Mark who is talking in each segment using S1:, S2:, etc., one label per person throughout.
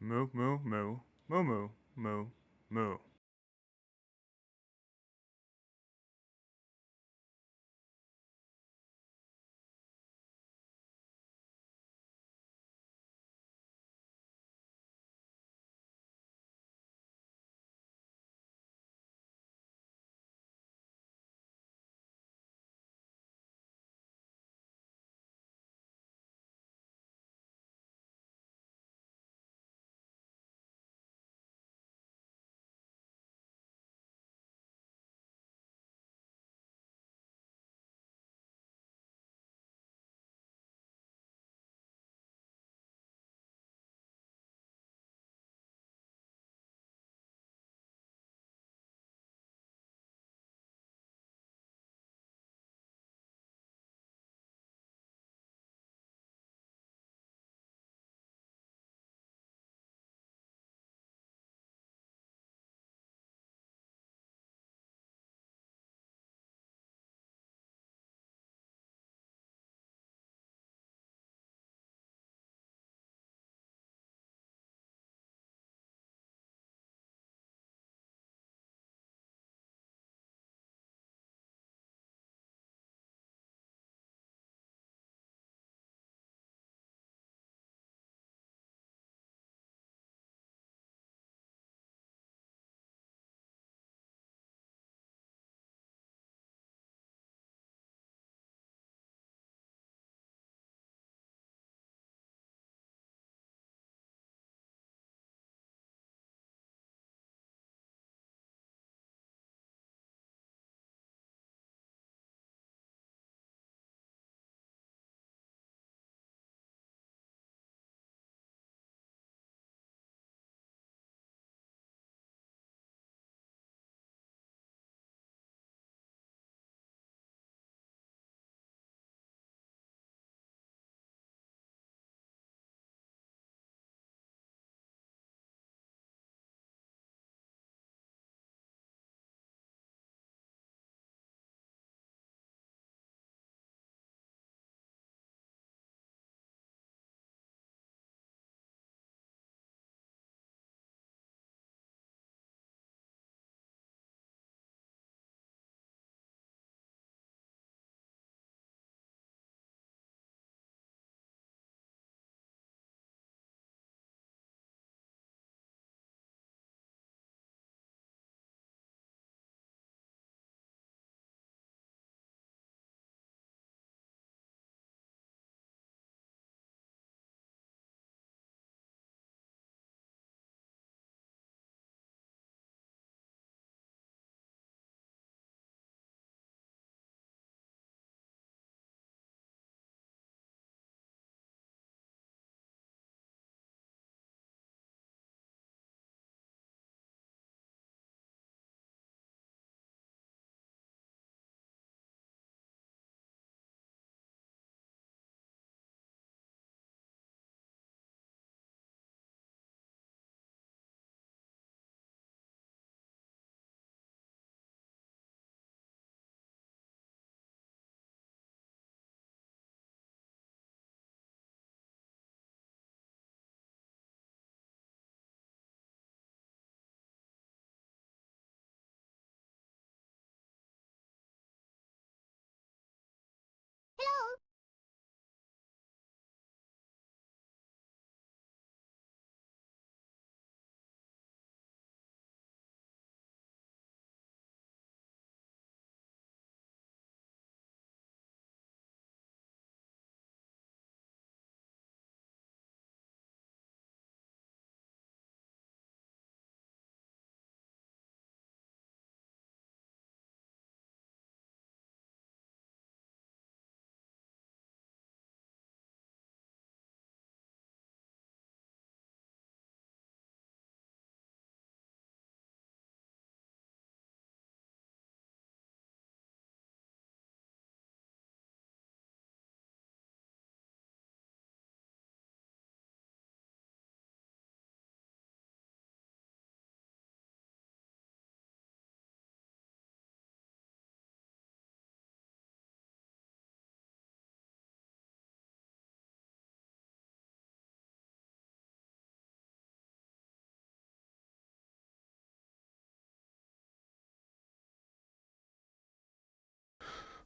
S1: Moo, moo, moo. Moo, moo, moo, moo.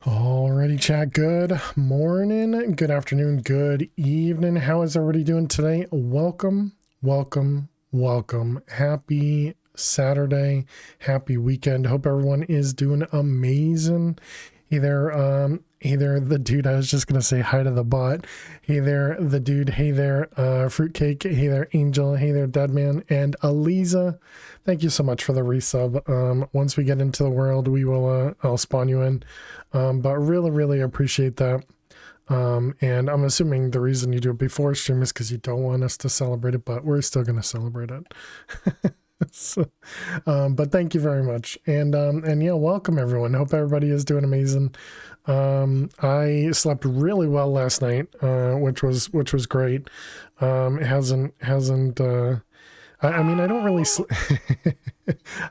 S2: Alrighty, chat. Good morning, good afternoon, good evening. How is everybody doing today? Welcome, welcome, welcome. Happy Saturday, happy weekend. Hope everyone is doing amazing. Hey there, the dude. I was just gonna say hi to the bot. Hey there, the dude. Hey there, Fruitcake. Hey there, Angel. Hey there, Deadman and Aliza. Thank you so much for the resub. Once we get into the world, we will. I'll spawn you in. But really appreciate that. And I'm assuming the reason you do it before stream is because you don't want us to celebrate it, but we're still gonna celebrate it. So, but thank you very much, and yeah, welcome everyone. Hope everybody is doing amazing. I slept really well last night, which was great. It hasn't I mean, I don't really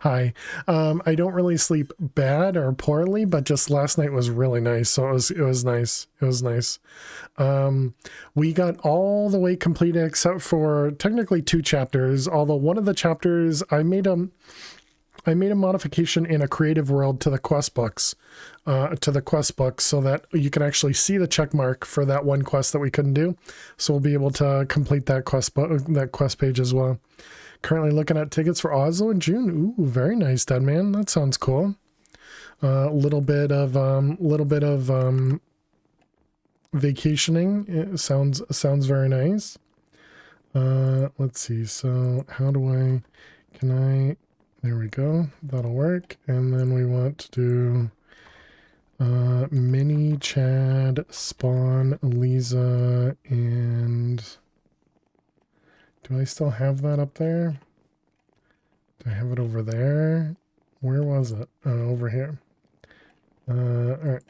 S2: hi. I don't really sleep bad or poorly, but just last night was really nice. So it was nice. It was nice. We got all the way completed except for technically 2 chapters. Although one of the chapters I made a modification in a creative world to the quest books, so that you can actually see the check mark for that one quest that we couldn't do. So we'll be able to complete that quest page as well. Currently looking at tickets for Oslo in June. Ooh, very nice, Deadman. That sounds cool. A little bit of vacationing. It sounds very nice. Let's see. So how do there we go. That'll work. And then we want to do mini Chad, Spawn, Lisa, and do I still have that up there? Do I have it over there? Where was it? Over here. All right.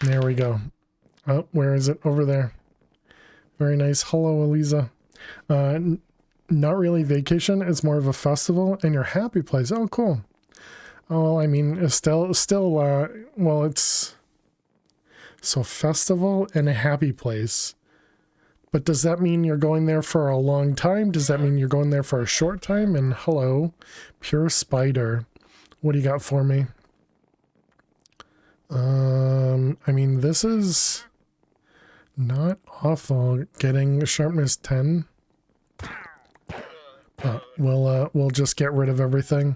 S2: There we go. Oh, where is it? Over there. Very nice. Hello, Eliza. Not really vacation. It's more of a festival and your happy place. Oh, cool. Oh, I mean, it's still, well, it's so festival and a happy place. But does that mean you're going there for a long time? Does that mean you're going there for a short time? And hello, Pure Spider. What do you got for me? I mean, this is not awful. Getting sharpness 10. But we'll just get rid of everything.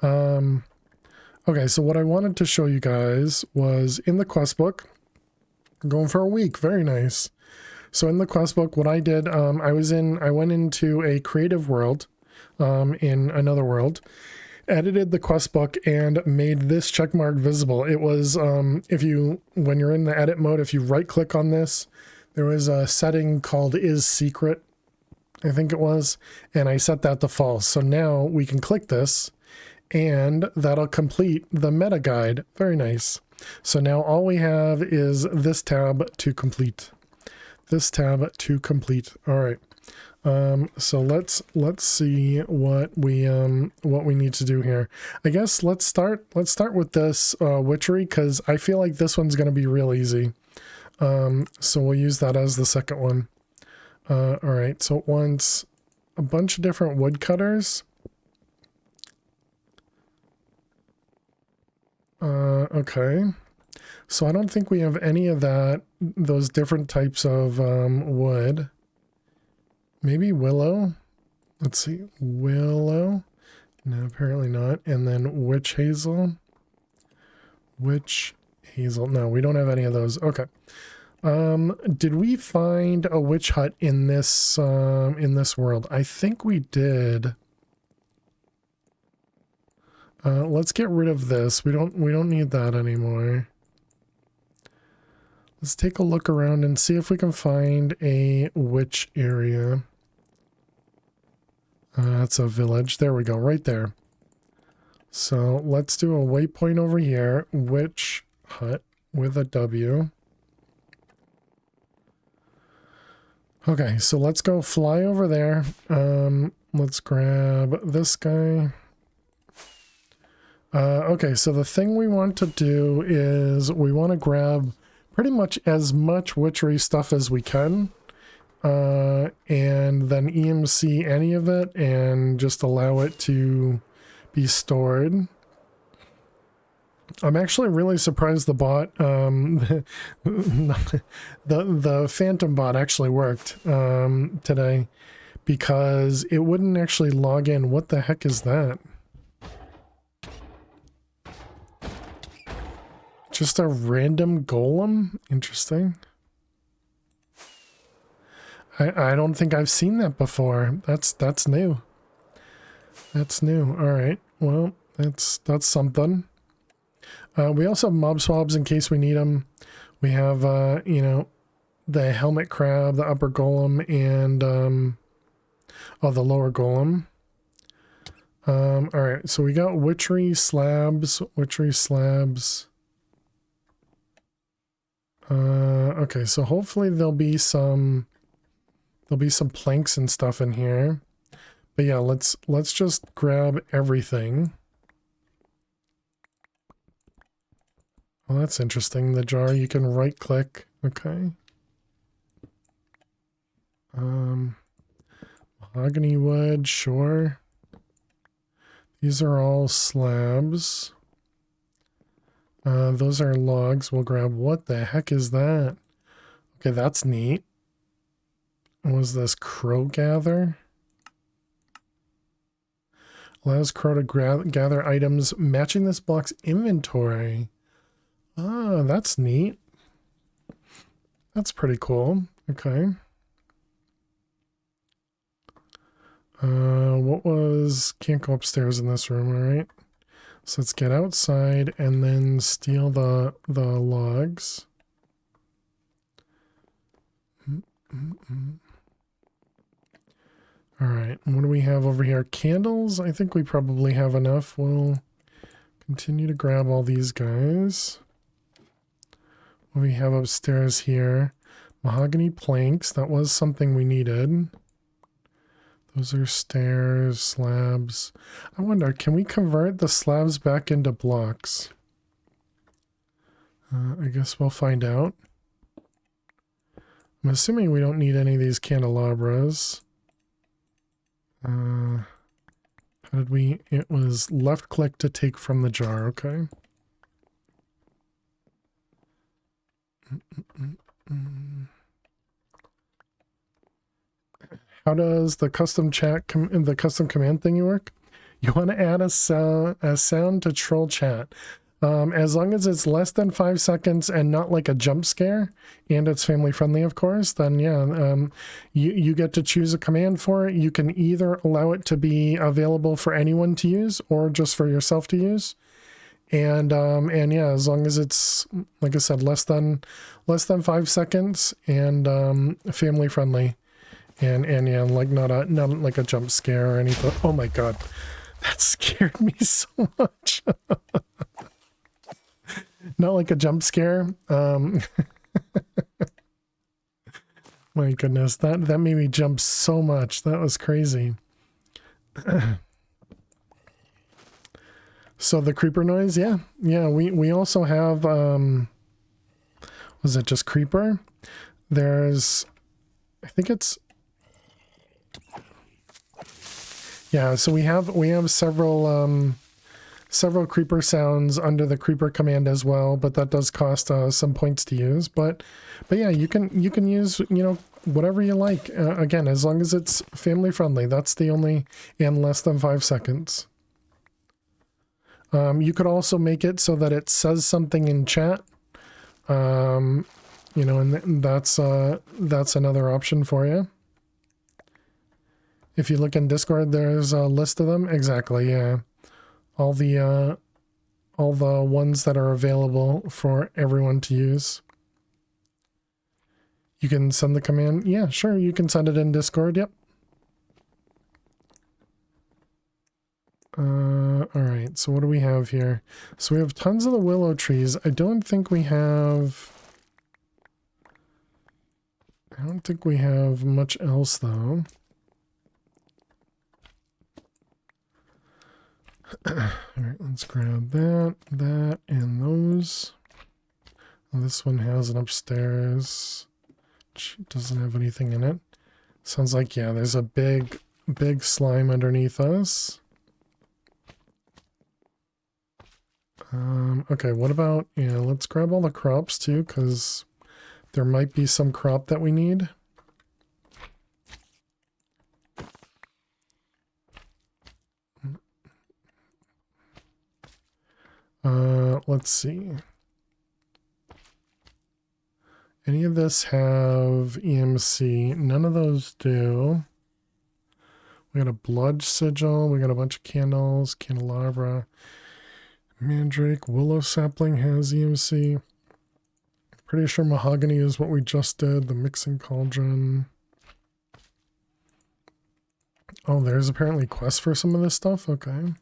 S2: Okay, so what I wanted to show you guys was in the quest book. I'm going for a week. Very nice. So in the quest book, what I did, I went into a creative world, in another world, edited the quest book and made this check mark visible. It was, when you're in the edit mode, if you right click on this, there was a setting called is secret, I think it was, and I set that to false. So now we can click this and that'll complete the meta guide. Very nice. So now all we have is this tab to complete. This tab to complete. All right. So let's see what we need to do here. I guess let's start with this witchery, because I feel like this one's going to be real easy. So we'll use that as the second one. All right. So it wants a bunch of different woodcutters. Okay. So I don't think we have any of those different types of wood. Maybe willow. Let's see. Willow. No, apparently not. And then witch hazel. Witch hazel. No, we don't have any of those. Okay. Did we find a witch hut in this world? I think we did. Let's get rid of this. We don't need that anymore. Let's take a look around and see if we can find a witch area. That's a village. There we go, right there. So let's do a waypoint over here. Witch hut with a W. Okay, so let's go fly over there. Let's grab this guy. Okay, so the thing we want to do is we want to grab pretty much as much witchery stuff as we can, and then EMC any of it and just allow it to be stored. I'm actually really surprised the bot, the Phantom bot actually worked today, because it wouldn't actually log in. What the heck is that? Just a random golem? Interesting. I don't think I've seen that before. That's new. That's new. All right. Well, that's something. We also have mob swabs in case we need them. We have, you know, the helmet crab, the upper golem, and the lower golem. All right. So we got witchery slabs. Okay. So hopefully there'll be some planks and stuff in here. But yeah, let's just grab everything. Well, that's interesting. The jar, you can right click. Okay. Mahogany wood, sure. These are all slabs. Those are logs. We'll grab, what the heck is that? Okay, that's neat. What was this? Crow gather? Allows crow to gather items matching this block's inventory. Ah, that's neat. That's pretty cool. Okay. What was... Can't go upstairs in this room, alright? So let's get outside and then steal the logs. Alright, what do we have over here? Candles? I think we probably have enough. We'll continue to grab all these guys. What do we have upstairs here? Mahogany planks. That was something we needed. Those are stairs, slabs. I wonder, can we convert the slabs back into blocks? I guess we'll find out. I'm assuming we don't need any of these candelabras. How did we... It was left click to take from the jar, okay. How does the custom chat, the custom command thing work? You want to add a sound to troll chat. As long as it's less than 5 seconds and not like a jump scare, and it's family friendly, of course, then yeah, you get to choose a command for it. You can either allow it to be available for anyone to use or just for yourself to use. And yeah, as long as it's, like I said, less than 5 seconds and family friendly. And yeah, like not like a jump scare or anything. Oh my god, that scared me so much. Not like a jump scare. My goodness, that made me jump so much. That was crazy. So the creeper noise, yeah, we also have was it just creeper? There's, I think it's, yeah, so we have several creeper sounds under the creeper command as well, but that does cost some points to use. But yeah, you can use, you know, whatever you like. Again, as long as it's family friendly, that's the only, and less than 5 seconds. You could also make it so that it says something in chat. You know, and that's another option for you. If you look in Discord, there's a list of them. Exactly, yeah. All the ones that are available for everyone to use. You can send the command. Yeah, sure, you can send it in Discord, yep. Alright, so what do we have here? So we have tons of the willow trees. I don't think we have much else, though. Alright, let's grab that, and those. Well, this one has an upstairs. It doesn't have anything in it. Sounds like, yeah, there's a big slime underneath us. Okay, what about, yeah, let's grab all the crops too, because there might be some crop that we need. Let's see. Any of this have EMC? None of those do. We got a blood sigil. We got a bunch of candles, candelabra. Mandrake, willow sapling has EMC. Pretty sure mahogany is what we just did. The mixing cauldron. Oh, there's apparently quests for some of this stuff. Okay.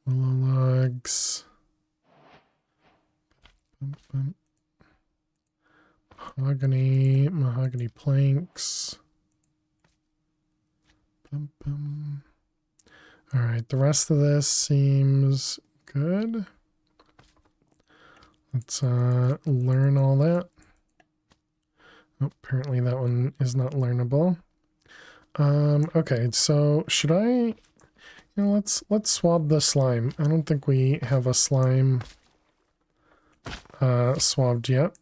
S2: Willow logs. Mahogany planks. All right, the rest of this seems good. Let's learn all that. Oh, apparently that one is not learnable. Okay, so should I, you know, let's swab the slime. I don't think we have a slime swabbed yet.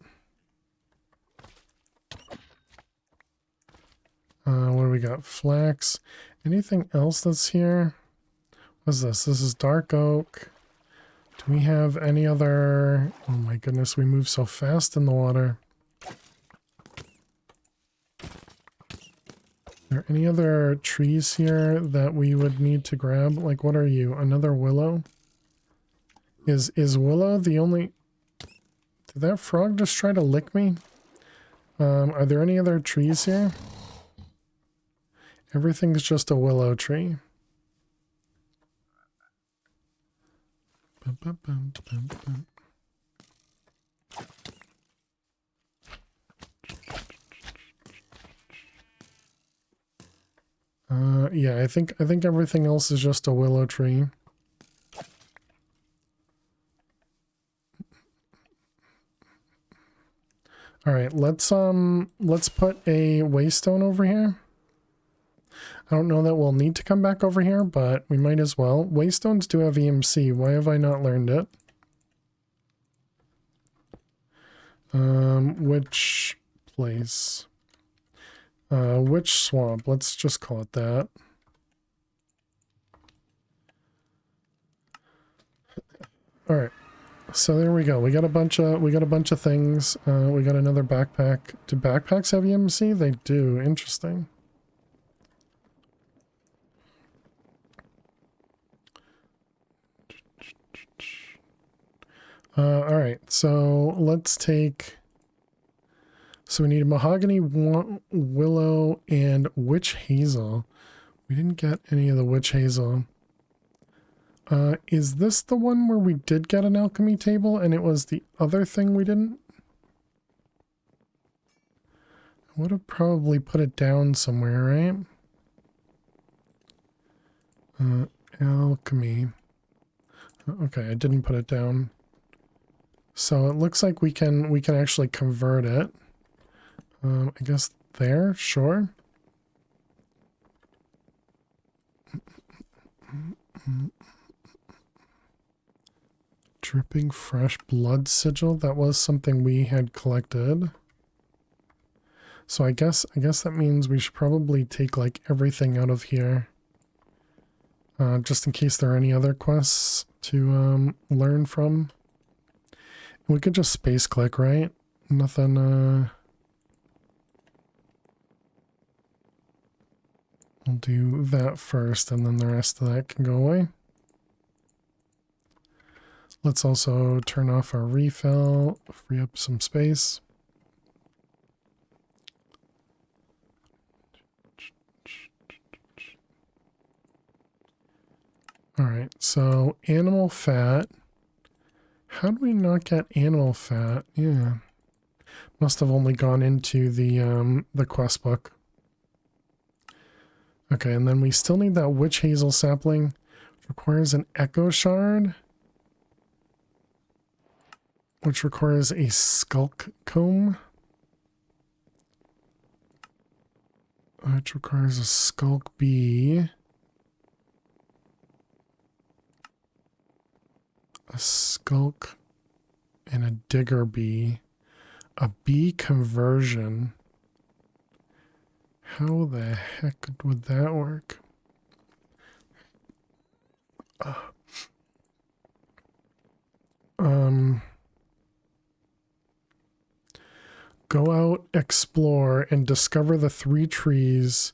S2: What do we got? Flax. Anything else that's here? What's this? This is dark oak. Do we have any other... Oh my goodness, we move so fast in the water. Are there any other trees here that we would need to grab? Like, what are you? Another willow? Is willow the only... Did that frog just try to lick me? Are there any other trees here? Everything's just a willow tree. Yeah, I think everything else is just a willow tree. All right, let's put a waystone over here. I don't know that we'll need to come back over here, but we might as well. Waystones do have EMC. Why have I not learned it? Which place? Which swamp? Let's just call it that. All right. So there we go. We got a bunch of things. We got another backpack. Do backpacks have EMC? They do. Interesting. All right, so let's take... So we need mahogany, willow, and witch hazel. We didn't get any of the witch hazel. Is this the one where we did get an alchemy table and it was the other thing we didn't? I would have probably put it down somewhere, right? Alchemy. Okay, I didn't put it down. So it looks like we can actually convert it. I guess there, sure. Dripping fresh blood sigil. That was something we had collected. So I guess that means we should probably take like everything out of here. Just in case there are any other quests to learn from. We could just space click, right? Nothing, we'll do that first and then the rest of that can go away. Let's also turn off our refill, free up some space. All right, so animal fat. How do we not get animal fat? Yeah. Must have only gone into the quest book. Okay, and then we still need that witch hazel sapling. Requires an echo shard. Which requires a skulk comb. Which requires a skulk bee. A skulk and a digger bee. A bee conversion. How the heck would that work? Go out, explore, and discover the 3 trees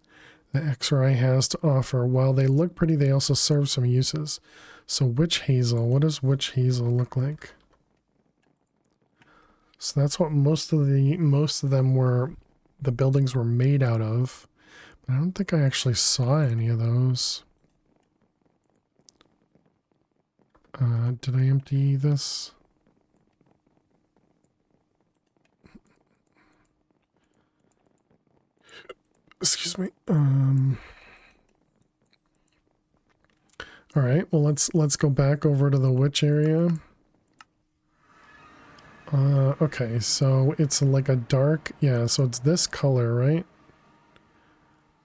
S2: the X-ray has to offer. While they look pretty, they also serve some uses. So witch hazel. What does witch hazel look like? So that's what most of them were. The buildings were made out of. But I don't think I actually saw any of those. Did I empty this? Excuse me. All right. Well, let's go back over to the witch area. Okay. So it's like a dark, yeah. So it's this color, right?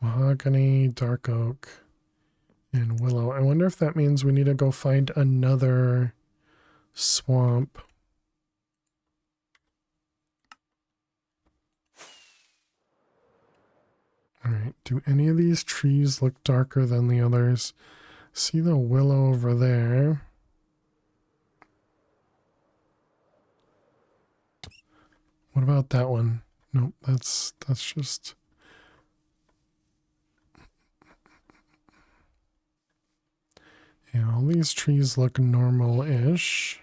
S2: Mahogany, dark oak, and willow. I wonder if that means we need to go find another swamp. All right. Do any of these trees look darker than the others? See the willow over there. What about that one? Nope, that's just... Yeah, all these trees look normal-ish.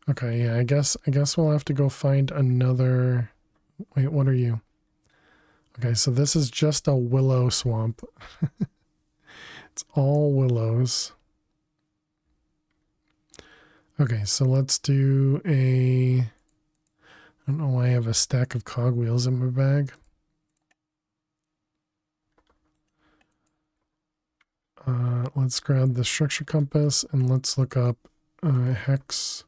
S2: Okay, yeah, I guess we'll have to go find another... Wait, what are you? Okay, so this is just a willow swamp. It's all willows. Okay, so let's do a... I don't know why I have a stack of cogwheels in my bag. Let's grab the structure compass and let's look up hex.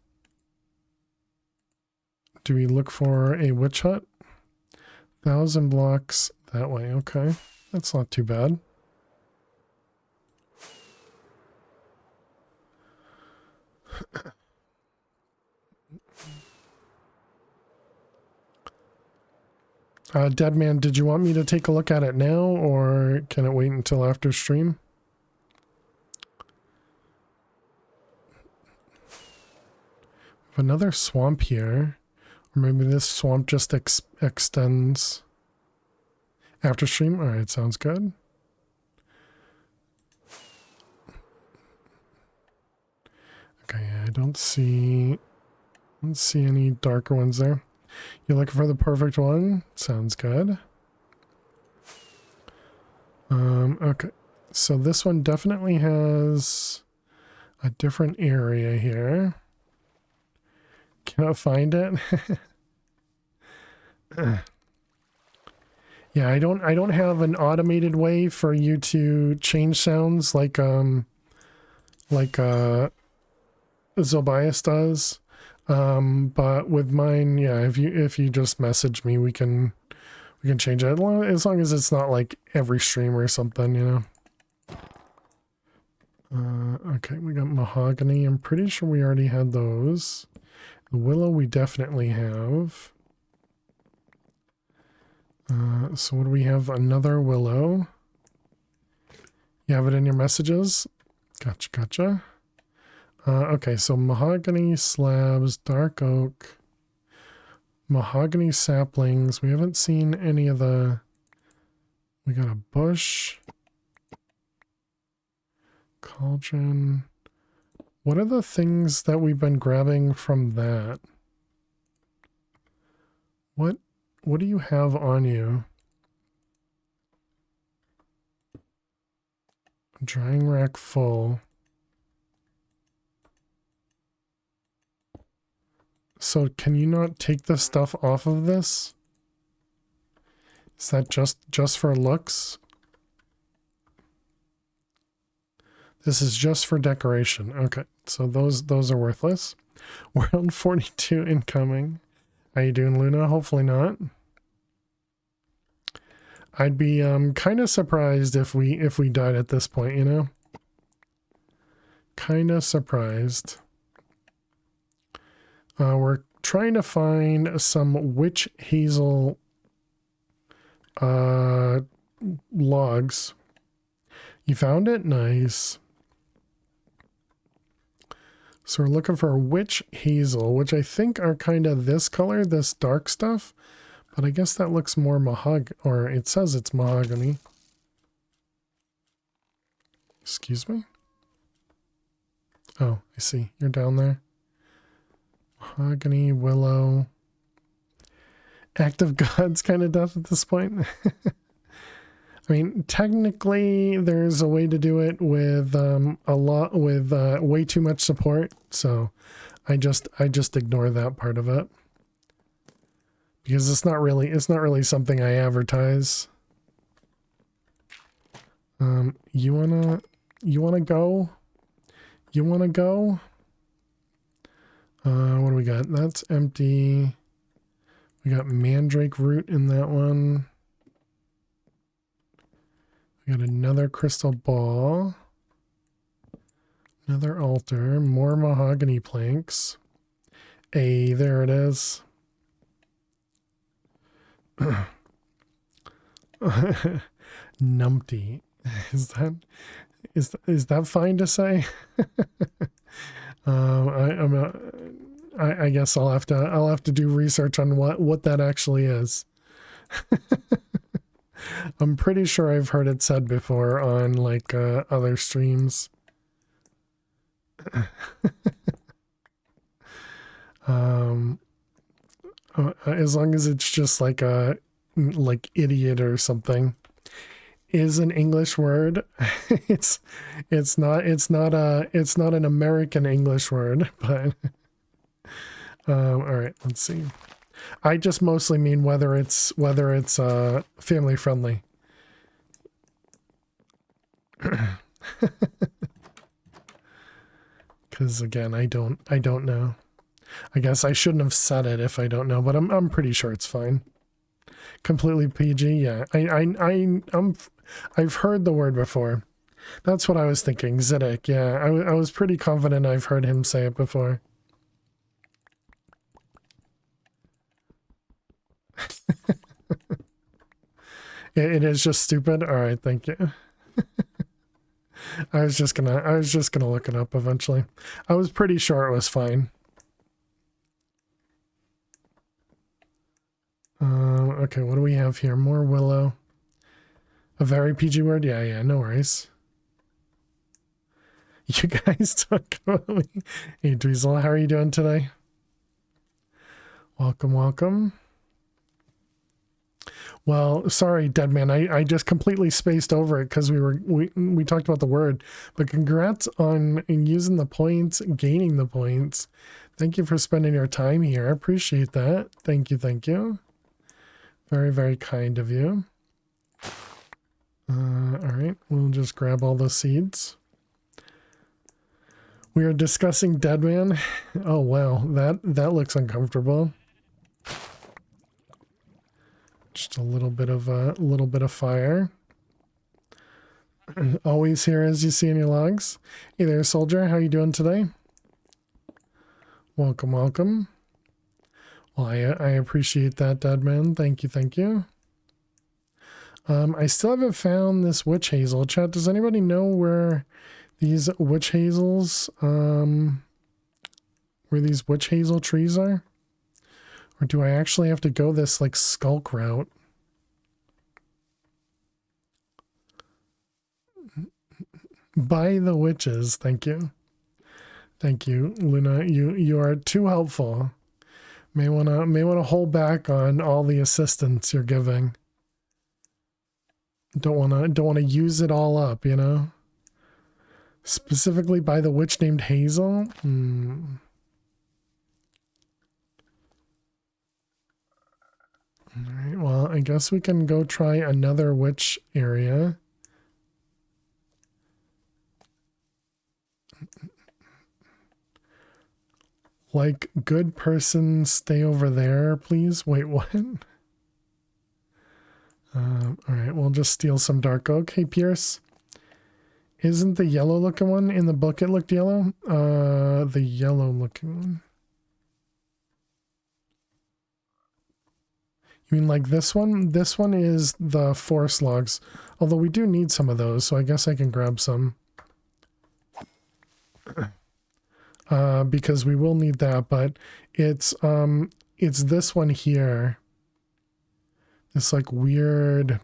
S2: Do we look for a witch hut? 1,000 blocks that way. Okay, that's not too bad. Deadman, did you want me to take a look at it now, or can it wait until after stream? Another swamp here, or maybe this swamp just extends after stream. All right, sounds good. Okay, I don't see any darker ones there. You're looking for the perfect one? Sounds good. Okay, so this one definitely has a different area here. Cannot find it. Yeah, I don't have an automated way for you to change sounds like Zobias does. But with mine, yeah, if you just message me, we can change it as long as it's not like every stream or something, you know. Okay, we got mahogany. I'm pretty sure we already had those. The willow we definitely have. So what do we have? Another willow. You have it in your messages? Gotcha. Okay, so mahogany slabs, dark oak, mahogany saplings. We haven't seen any of the... We got a bush. Cauldron. What are the things that we've been grabbing from that? What do you have on you? Drying rack full. So can you not take the stuff off of this? Is that just for looks? This is just for decoration. Okay, so those are worthless. We're on 42 incoming. How you doing, Luna? Hopefully not. I'd be kind of surprised if we died at this point, you know? Kind of surprised. We're trying to find some witch hazel logs. You found it? Nice. So we're looking for witch hazel, which I think are kind of this color, this dark stuff. But I guess that looks more mahogany, or it says it's mahogany. Excuse me? Oh, I see. You're down there. Mahogany, willow. Act of God's kind of death at this point. I mean, technically, there's a way to do it with way too much support. So, I just ignore that part of it because it's not really something I advertise. You wanna go? You wanna go? What do we got? That's empty. We got mandrake root in that one. We got another crystal ball. Another altar. More mahogany planks. Hey, there it is. Numpty. Is that fine to say? I guess I'll have to do research on what that actually is. I'm pretty sure I've heard it said before on like other streams. As long as it's just like a idiot or something is an English word. it's not an American English word, but all right, let's see. I just mostly mean whether it's family friendly. Because again, I don't know. I guess I shouldn't have said it if I don't know, but I'm pretty sure it's fine. Completely PG, yeah. I've heard the word before. That's what I was thinking. Ziddick, yeah. I was pretty confident I've heard him say it before. It is just stupid. All right, thank you. I was just gonna look it up eventually. I was pretty sure it was fine. Okay, what do we have here? More willow. A very PG word? Yeah, no worries. You guys talk about me. Hey, Dweezil, how are you doing today? Welcome. Well, sorry, Deadman. I just completely spaced over it because we talked about the word. But congrats on using the points, gaining the points. Thank you for spending your time here. I appreciate that. Thank you. Very, very kind of you. All right, we'll just grab all those seeds. We are discussing Deadman. Oh wow, that looks uncomfortable. Just a little bit of fire. Always here as you see any logs. Hey there, soldier. How you doing today? Welcome. Well, I appreciate that, Deadman. Thank you. I still haven't found this witch hazel. Chat, does anybody know where these witch hazels, where these witch hazel trees are? Or do I actually have to go this like skulk route? By the witches, thank you. Thank you, Luna. You are too helpful. May wanna hold back on all the assistance you're giving. Don't wanna use it all up, you know? Specifically by the witch named Hazel? Alright, well, I guess we can go try another witch area. Like, good person, stay over there, please. Wait, what? All right, we'll just steal some dark oak. Hey, Pierce. Isn't the yellow looking one in the book it looked yellow? The yellow looking one. You mean like this one? This one is the forest logs. Although we do need some of those, so I guess I can grab some. Because we will need that, but it's this one here. This like weird,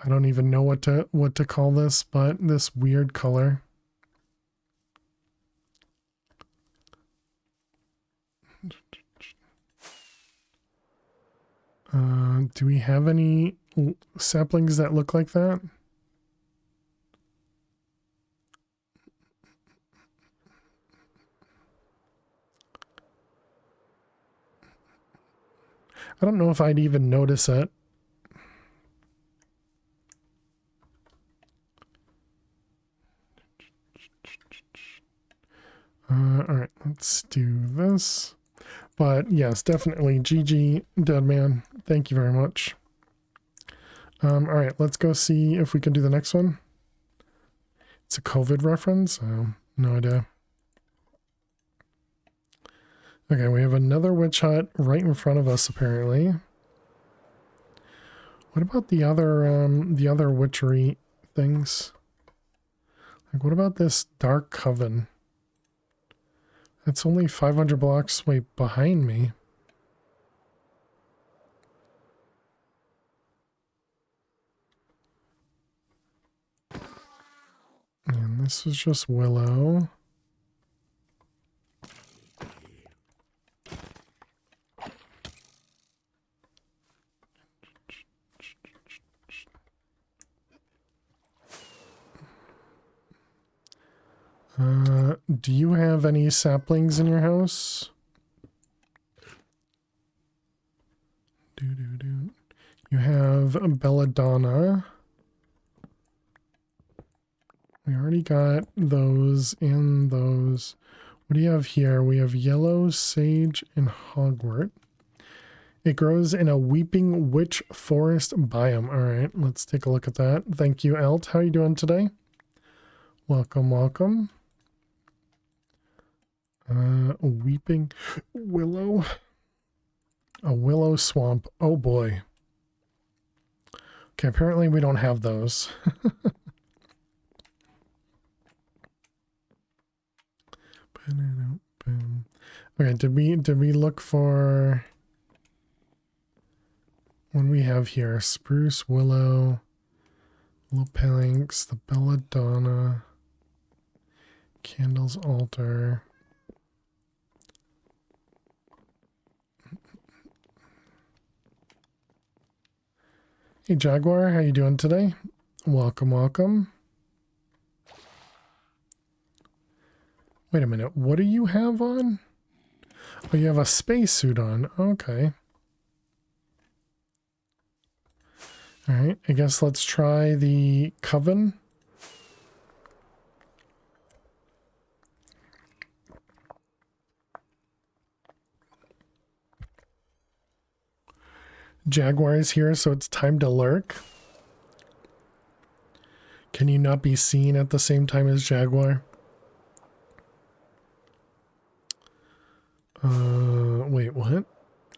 S2: I don't even know what to call this, but this weird color. Do we have any saplings that look like that? I don't know if I'd even notice it. All right, let's do this. But yes, definitely GG, Deadman. Thank you very much. All right, let's go see if we can do the next one. It's a COVID reference. No idea. Okay, we have another witch hut right in front of us, apparently. What about the other witchery things? Like, what about this dark coven? That's only 500 blocks way behind me. And this was just Willow. Do you have any saplings in your house? You have belladonna. We already got those and those. What do you have here? We have yellow, sage, and hogwort. It grows in a weeping witch forest biome. All right, let's take a look at that. Thank you, Elt. How are you doing today? Welcome, welcome. A weeping willow. A willow swamp. Oh boy. Okay, apparently we don't have those. Okay, did we look for what do we have here? Spruce, willow, lopelinx, the belladonna, candles altar. Hey Jaguar, how you doing today? Welcome, welcome. Wait a minute, what do you have on? Oh, you have a spacesuit on. Okay. Alright, I guess let's try the Coven. Jaguar is here, so it's time to lurk. Can you not be seen at the same time as Jaguar? Wait, what?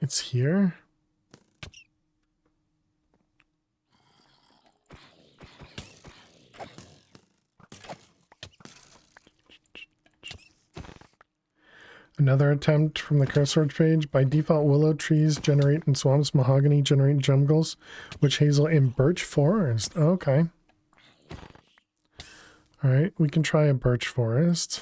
S2: It's here? Another attempt from the cursor page. By default, willow trees generate in swamps, mahogany generate in jungles, witch hazel in birch forest. Okay. Alright, we can try a birch forest.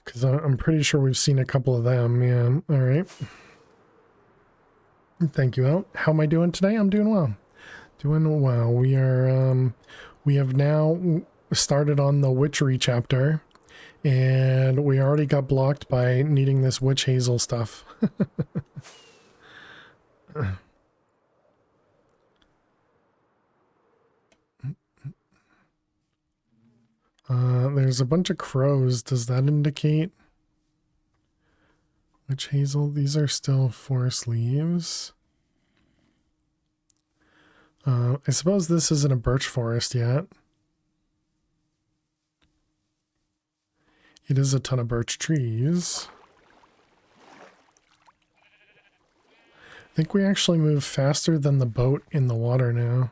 S2: Because I'm pretty sure we've seen a couple of them, yeah. Alright. Thank you, Out. How am I doing today? I'm doing well. Doing well. We are, we have now started on the witchery chapter, and we already got blocked by needing this witch hazel stuff. There's a bunch of crows. Does that indicate witch hazel? These are still forest leaves. I suppose this isn't a birch forest yet. It is a ton of birch trees. I think we actually move faster than the boat in the water now.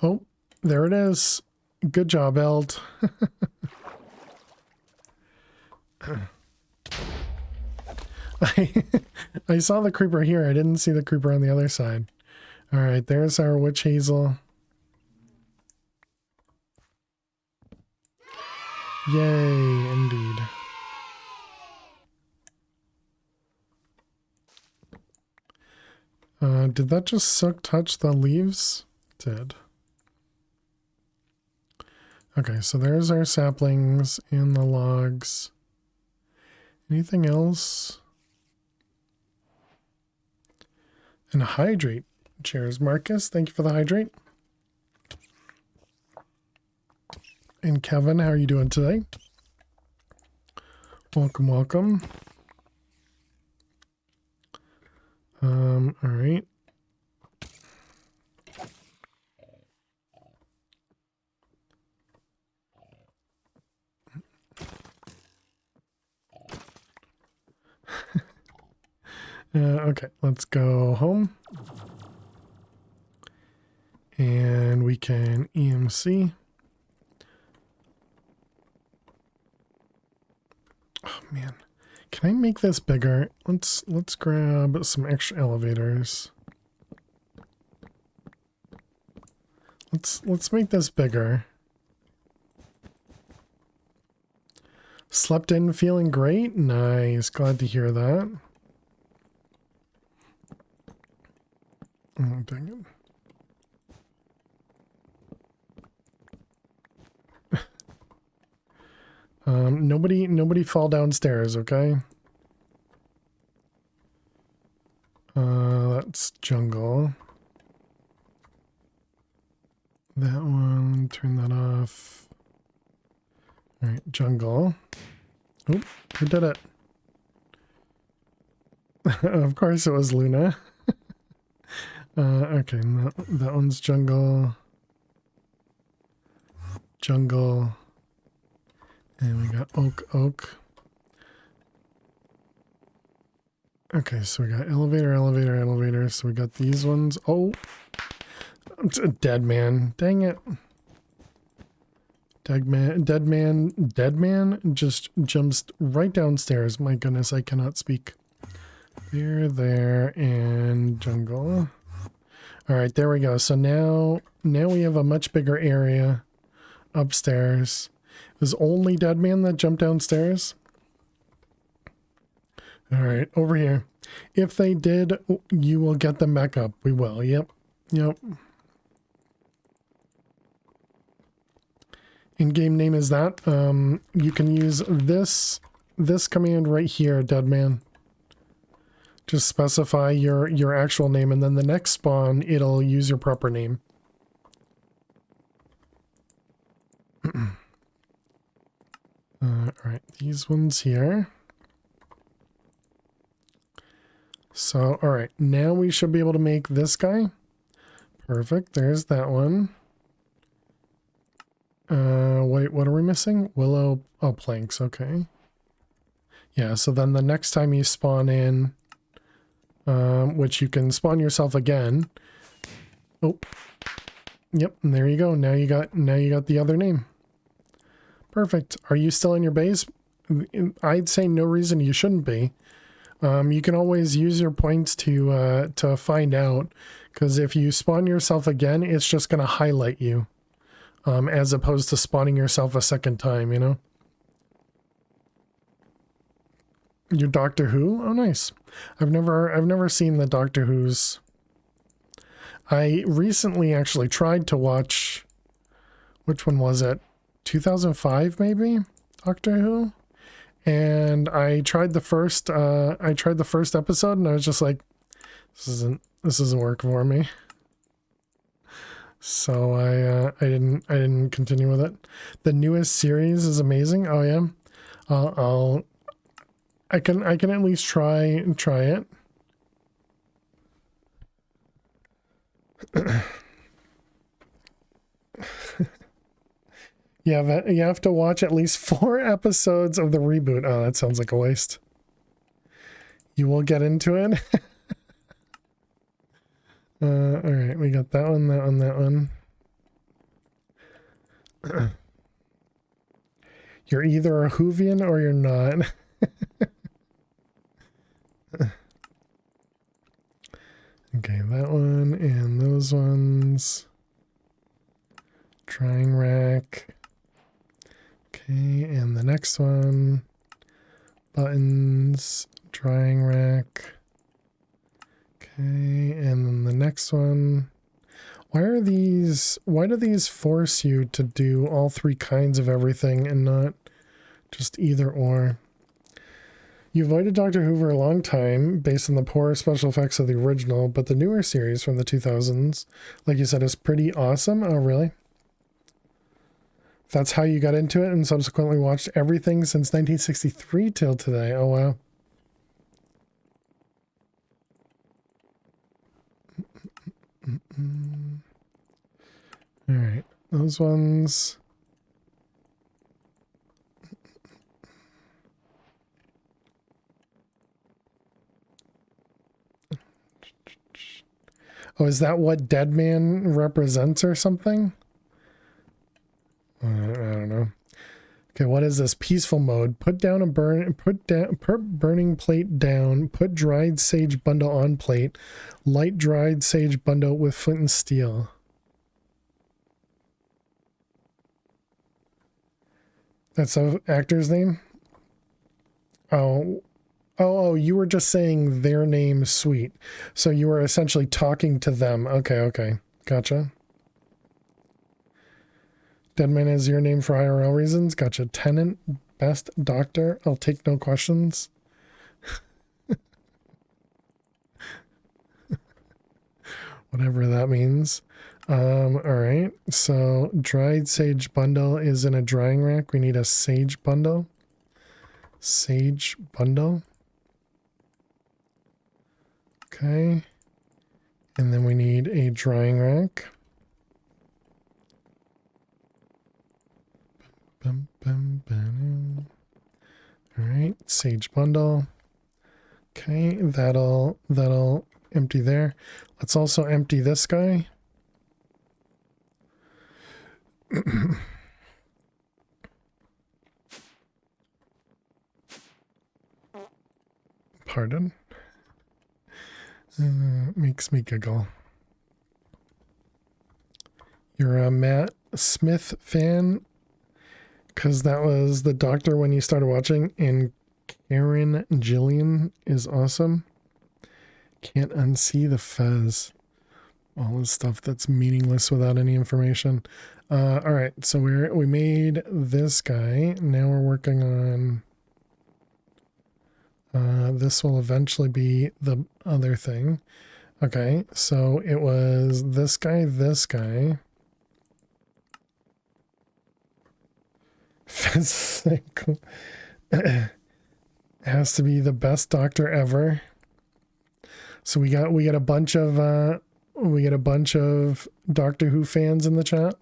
S2: Oh, there it is. Good job, Eld. I saw the creeper here. I didn't see the creeper on the other side. All right, there's our witch hazel. Yay, indeed. Did that just touch the leaves? It did. Okay, so there's our saplings and the logs. Anything else? And a hydrate. Cheers, Marcus. Thank you for the hydrate. And Kevin, how are you doing today? Welcome, welcome. All right. Okay, let's go home. And we can EMC. Oh man, can I make this bigger? Let's grab some extra elevators. Let's make this bigger. Slept in feeling great? Nice, glad to hear that. Oh, dang it. Nobody fall downstairs, okay? That's jungle. That one, turn that off. All right, jungle. Oop, who did it? Of course it was Luna. Okay, that one's jungle. Jungle. And we got oak. Okay, so we got elevator. So we got these ones. Oh, it's a dead man. Dang it. Dead man just jumps right downstairs. My goodness, I cannot speak. There, and jungle. All right, there we go. So now we have a much bigger area upstairs. It was only dead man that jumped downstairs. All right, over here. If they did, you will get them back up. We will. Yep. In-game name is that. You can use this command right here, deadman. Just specify your actual name, and then the next spawn, it'll use your proper name. Alright, these ones here. So, alright, now we should be able to make this guy. Perfect, there's that one. Wait, what are we missing? Willow, oh, planks, okay. Yeah, so then the next time you spawn in, which you can spawn yourself again. Oh, yep, and there you go. Now you got the other name. Perfect. Are you still in your base? I'd say no reason you shouldn't be. You can always use your points to find out, because if you spawn yourself again, it's just going to highlight you, as opposed to spawning yourself a second time, you know? Your Doctor Who? Oh, nice. I've never seen the Doctor Who's. I recently actually tried to watch, which one was it? 2005 maybe? Doctor Who? and I tried the first episode, and I was just like, this isn't working for me. So I didn't continue with it. The newest series is amazing. Oh yeah, I can at least try it. You have to watch at least 4 episodes of the reboot. Oh, that sounds like a waste. You will get into it. All right, we got that one, that one. You're either a Whovian or you're not. Okay, that one and those ones. Drying rack. Okay, and the next one. Buttons. Drying rack. Okay, and then the next one. Why do these force you to do all 3 kinds of everything and not just either or? You avoided Dr. Who for a long time based on the poor special effects of the original, but the newer series from the 2000s, like you said, is pretty awesome. Oh, really? That's how you got into it and subsequently watched everything since 1963 till today. Oh, wow. All right, those ones. Oh, is that what Dead Man represents or something? I don't know. Okay, what is this? Peaceful mode. Put burning plate down. Put dried sage bundle on plate. Light dried sage bundle with flint and steel. That's an actor's name? Oh, you were just saying their name, Sweet. So you were essentially talking to them. Okay. Gotcha. Deadman is your name for IRL reasons. Gotcha. Tenant, best doctor. I'll take no questions. Whatever that means. All right. So dried sage bundle is in a drying rack. We need a sage bundle. Sage bundle. Okay. And then we need a drying rack. All right, sage bundle. Okay, that'll empty there. Let's also empty this guy. Pardon. Makes me giggle. You're a Matt Smith fan? Because that was the doctor when you started watching, and Karen Gillian is awesome. Can't unsee the fez. All this stuff that's meaningless without any information. All right, so we made this guy. Now we're working on. This will eventually be the other thing. Okay, so it was this guy. Physical. Has to be the best doctor ever. So we get a bunch of Doctor Who fans in the chat.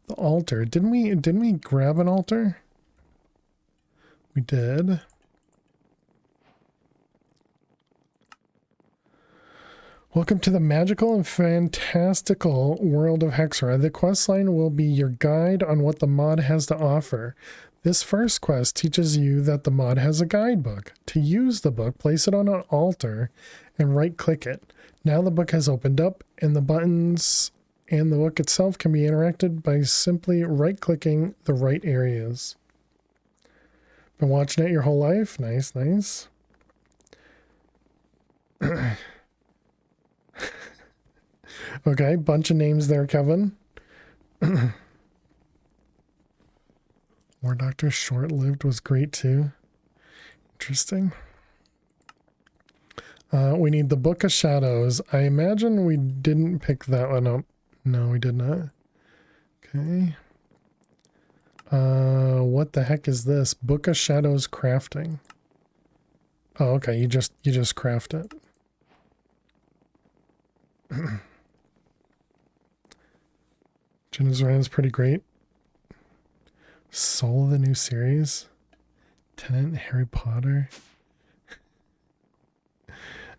S2: The altar. Didn't we grab an altar? We did. Welcome to the magical and fantastical world of Hexra. The questline will be your guide on what the mod has to offer. This first quest teaches you that the mod has a guidebook. To use the book, place it on an altar and right-click it. Now the book has opened up, and the buttons and the book itself can be interacted by simply right-clicking the right areas. Been watching it your whole life? Nice, nice. Okay, bunch of names there, Kevin. We're War Doctor short-lived was great too. Interesting. We need the Book of Shadows. I imagine we didn't pick that one up. No, we did not. Okay. What the heck is this? Book of Shadows crafting. Oh, okay. You just craft it. Jenna's Run is pretty great. Soul of the new series. Tenant Harry Potter.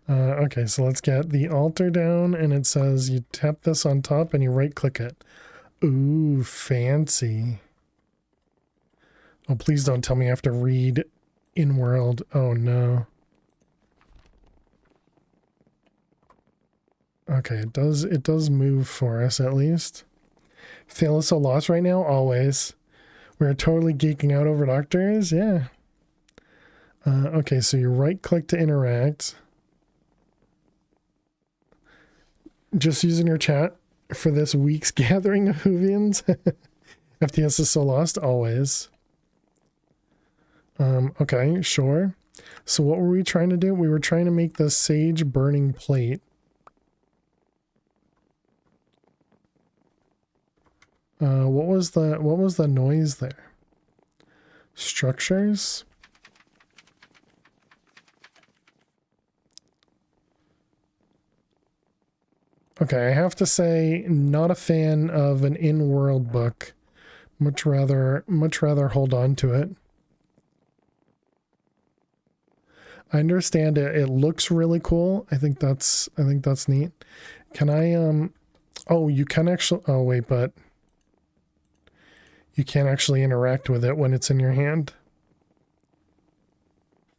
S2: Okay, so let's get the altar down, and it says you tap this on top and you right click it. Ooh, fancy. Oh, please don't tell me I have to read in world. Oh no. Okay, it does move for us at least. Fail is so lost right now? Always. We're totally geeking out over doctors? Yeah. Okay, so you right click to interact. Just using your chat for this week's gathering of Whovians. FTS is so lost? Always. Okay, sure. So what were we trying to do? We were trying to make the sage burning plate. What was the noise there? Structures? Okay, I have to say, not a fan of an in-world book. Much rather hold on to it. I understand it. It looks really cool. I think that's neat. Can I oh, you can actually, oh wait, but you can't actually interact with it when it's in your hand.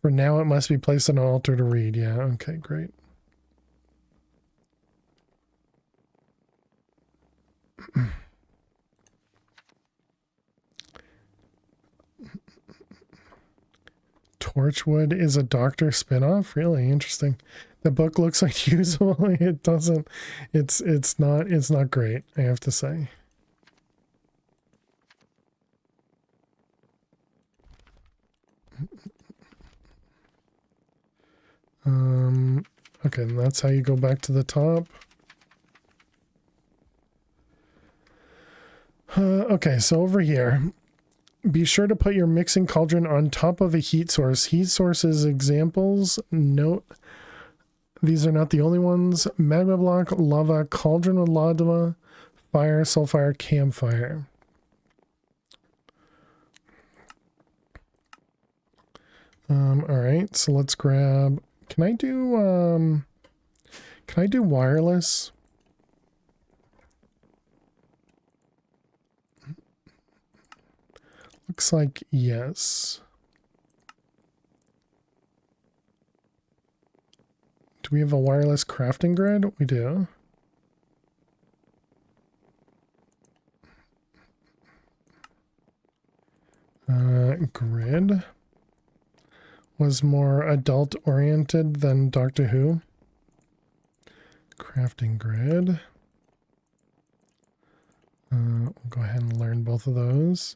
S2: For now, it must be placed on an altar to read. Yeah, okay, great. Torchwood is a Doctor spinoff? Really interesting. The book looks like usable. It doesn't. It's not great, I have to say. Okay, and that's how you go back to the top. Okay, so over here, be sure to put your mixing cauldron on top of a heat source. Heat sources examples. Note, these are not the only ones. Magma block, lava, cauldron with lava, fire, sulfire, campfire. All right, so let's grab. Can I do wireless? Looks like yes. Do we have a wireless crafting grid? We do. Grid was more adult oriented than Doctor Who. Crafting grid. We'll go ahead and learn both of those.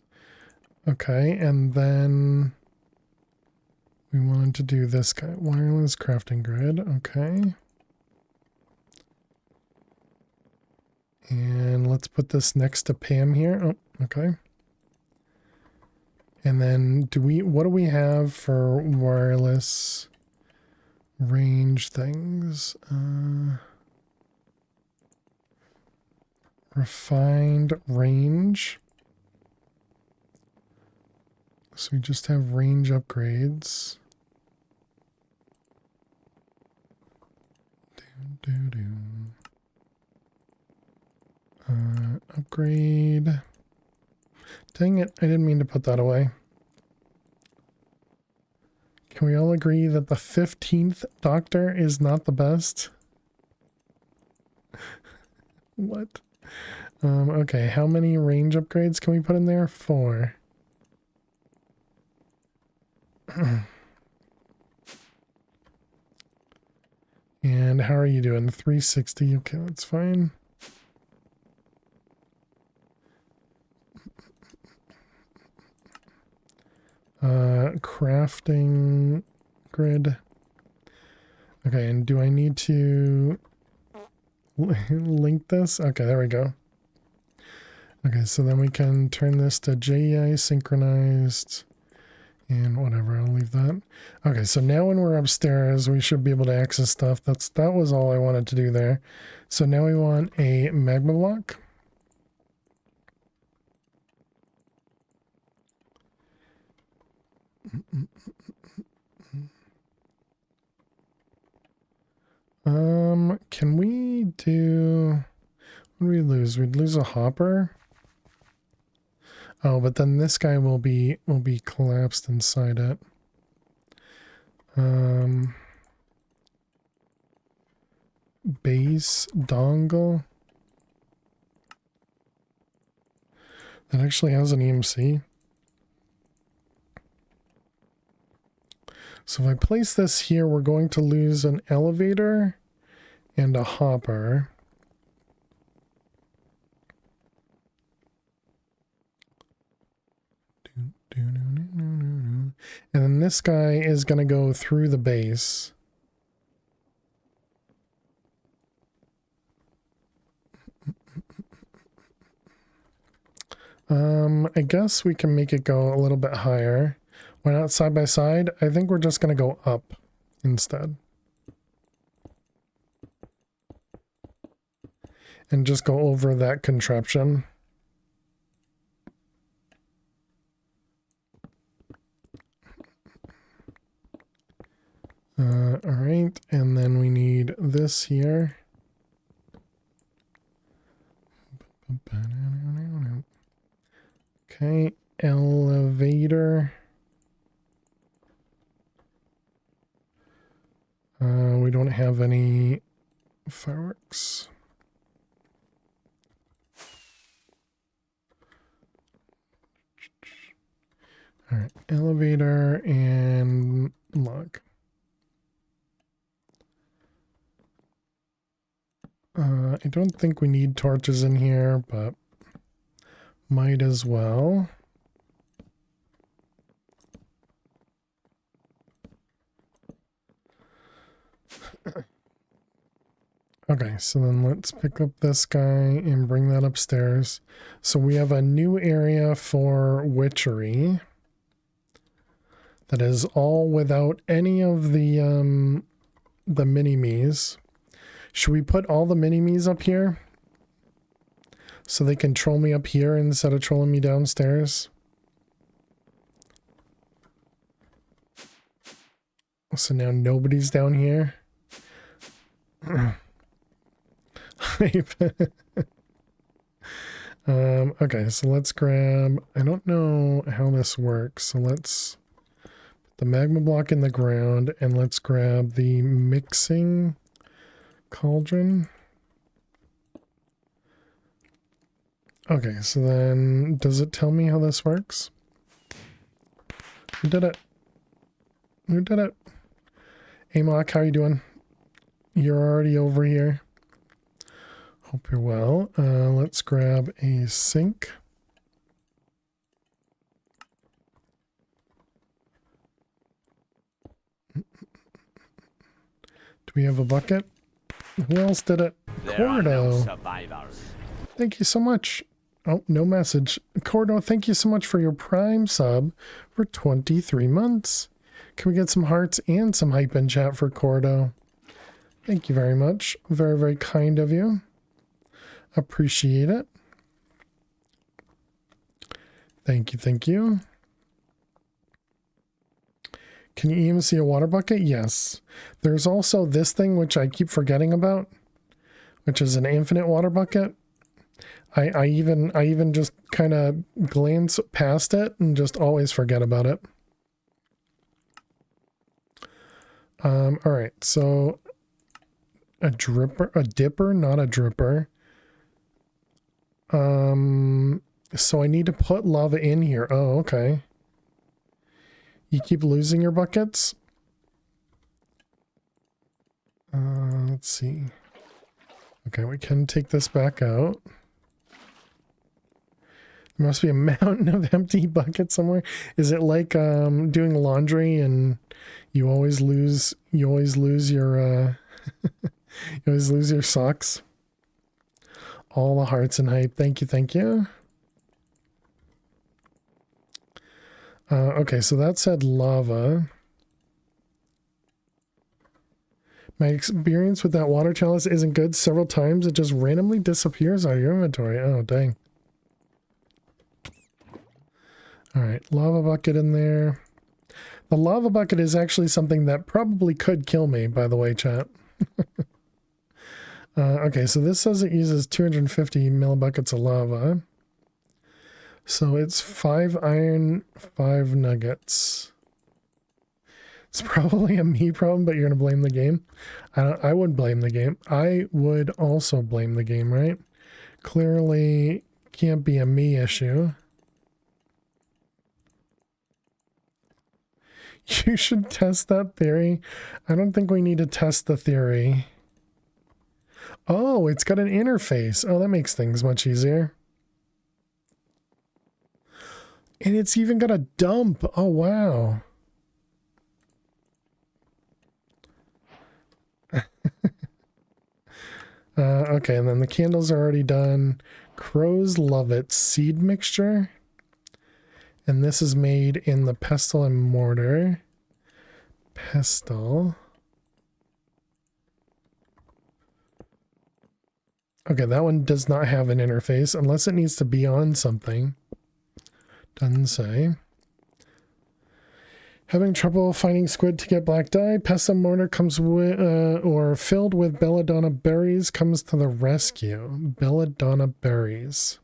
S2: Okay, and then we wanted to do this guy. Wireless crafting grid. Okay. And let's put this next to Pam here. Oh, okay. And then what do we have for wireless range things? Refined range. So we just have range upgrades. Upgrade. Dang it, I didn't mean to put that away. Can we all agree that the 15th Doctor is not the best? What? Okay, how many range upgrades can we put in there? 4. And how are you doing? 360. Okay, that's fine. crafting grid. Okay, and do I need to link this? Okay, there we go. Okay, so then we can turn this to JEI synchronized and whatever, I'll leave that. Okay, so now when we're upstairs, we should be able to access stuff. That was all I wanted to do there. So now we want a magma block. Can we do, what do we lose? We'd lose a hopper. Oh, but then this guy will be collapsed inside it. Base dongle. That actually has an EMC. So if I place this here, we're going to lose an elevator and a hopper. And then this guy is going to go through the base. I guess we can make it go a little bit higher. Why not side by side? I think we're just going to go up instead. And just go over that contraption. Alright, and then we need this here. Okay, elevator. We don't have any fireworks. Alright, elevator and log. I don't think we need torches in here, but might as well. Okay, so then let's pick up this guy and bring that upstairs. So we have a new area for witchery that is all without any of the mini-me's. Should we put all the mini-me's up here so they can troll me up here instead of trolling me downstairs? So now nobody's down here. Okay, so let's grab, I don't know how this works, so let's put the magma block in the ground and let's grab the mixing cauldron. Okay, so then does it tell me how this works? Who did it? Who did it? Amok, how you doing? You're already over here. Hope you're well. Let's grab a sink. Do we have a bucket? Who else did it? Cordo. Thank you so much. Oh, no message. Cordo, thank you so much for your Prime sub for 23 months. Can we get some hearts and some hype in chat for Cordo? Thank you very much. Very, very kind of you. Appreciate it. Thank you, thank you. Can you even see a water bucket? Yes. There's also this thing which I keep forgetting about, which is an infinite water bucket. I even just kind of glance past it and just always forget about it. All right, so a dipper, not a dripper. So I need to put lava in here. Oh, okay. You keep losing your buckets? Let's see. Okay, we can take this back out. There must be a mountain of empty buckets somewhere. Is it like doing laundry and you always lose your you always lose your socks? All the hearts and hype. Thank you, thank you. Okay, so that said lava. My experience with that water chalice isn't good. Several times it just randomly disappears out of your inventory. Oh, dang. Alright, lava bucket in there. The lava bucket is actually something that probably could kill me, by the way, chat. Okay, so this says it uses 250 millibuckets of lava. So it's 5 iron, 5 nuggets. It's probably a me problem, but you're going to blame the game. I would blame the game. I would also blame the game, right? Clearly can't be a me issue. You should test that theory. I don't think we need to test the theory. Oh, it's got an interface. Oh, that makes things much easier. And it's even got a dump. Oh, wow. Okay, and then the candles are already done. Crows love it. Seed mixture. And this is made in the pestle and mortar. Pestle. Okay, that one does not have an interface unless it needs to be on something. Doesn't say. Having trouble finding squid to get black dye. Pestle and mortar comes with, or filled with belladonna berries comes to the rescue. Belladonna berries.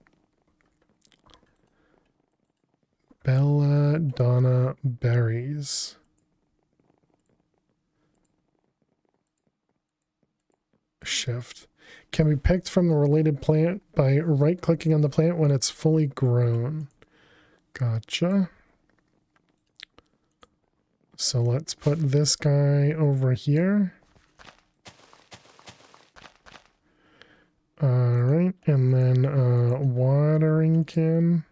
S2: Belladonna berries. Shift. Can be picked from the related plant by right-clicking on the plant when it's fully grown. Gotcha. So let's put this guy over here. Alright, and then watering can.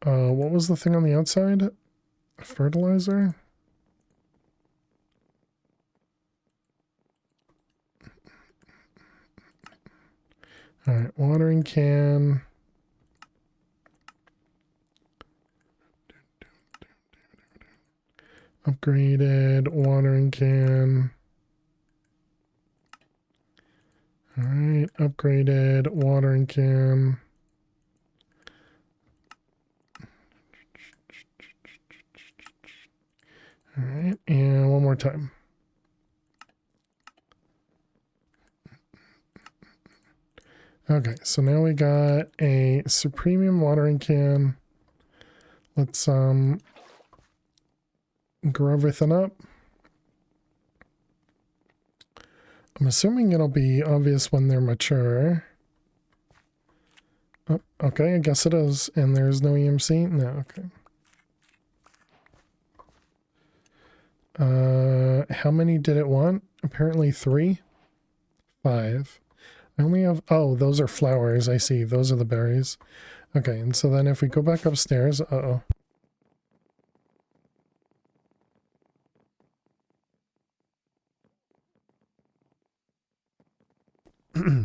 S2: What was the thing on the outside? Fertilizer? Alright, watering can. Upgraded watering can. Alright, upgraded watering can. Alright, and one more time. Okay, so now we got a Supremium watering can. Let's grow everything up. I'm assuming it'll be obvious when they're mature. Oh, okay, I guess it is. And there's no EMC? No, okay. How many did it want? Apparently 3? 5. I only have... Oh, those are flowers. I see. Those are the berries. Okay, and so then if we go back upstairs... Uh-oh.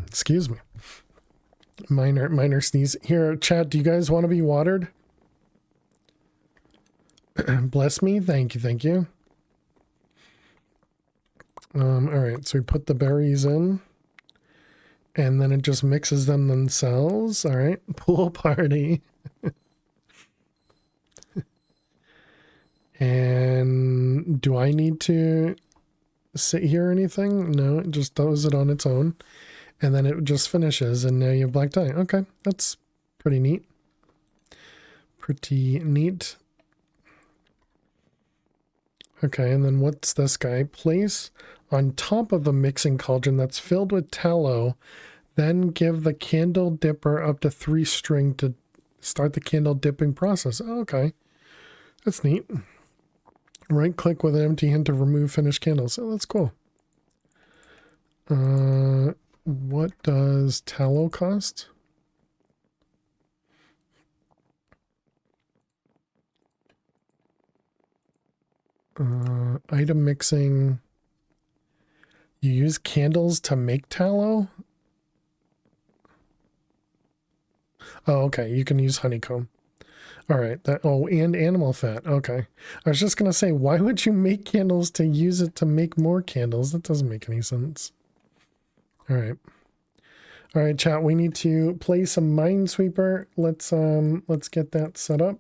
S2: Excuse me. Minor sneeze. Here, chat, do you guys want to be watered? Bless me. Thank you, thank you. Alright, so we put the berries in. And then it just mixes them themselves. Alright, pool party. And do I need to sit here or anything? No, it just does it on its own. And then it just finishes, and now you have black dye. Okay, that's pretty neat. Pretty neat. Okay, and then what's this guy? Place on top of a mixing cauldron that's filled with tallow, then give the candle dipper up to 3 string to start the candle dipping process. Oh, okay, that's neat. Right click with an empty hand to remove finished candles. Oh, that's cool. What does tallow cost? Item mixing. You use candles to make tallow? Oh, okay. You can use honeycomb. All right. And animal fat. Okay. I was just going to say, why would you make candles to use it to make more candles? That doesn't make any sense. All right. All right, chat. We need to play some Minesweeper. Let's get that set up.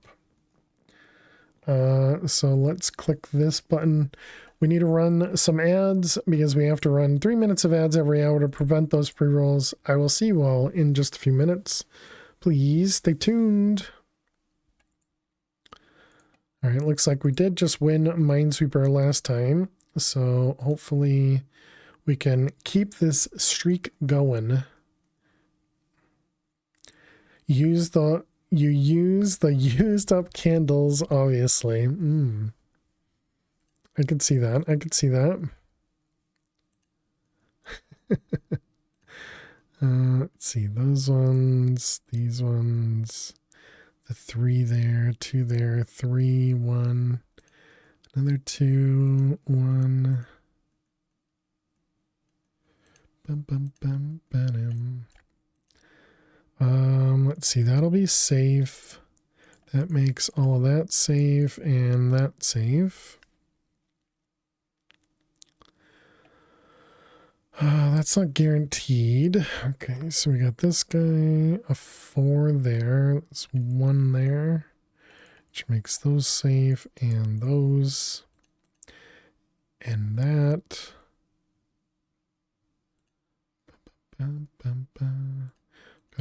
S2: So let's click this button. We need to run some ads because we have to run 3 minutes of ads every hour to prevent those pre-rolls. I will see you all in just a few minutes. Please stay tuned. All right, looks like we did just win Minesweeper last time. So hopefully we can keep this streak going. You use the used up candles, obviously. I could see that. I could see that. Let's see, those ones, these ones, the 3 there, 2 there, 3, 1, another 2, 1. Bum, bum, bum, ba-dum. Let's see, that'll be safe. That makes all of that safe and that safe. That's not guaranteed. Okay, so we got this guy, a 4 there. That's 1 there, which makes those safe, and those, and that. Got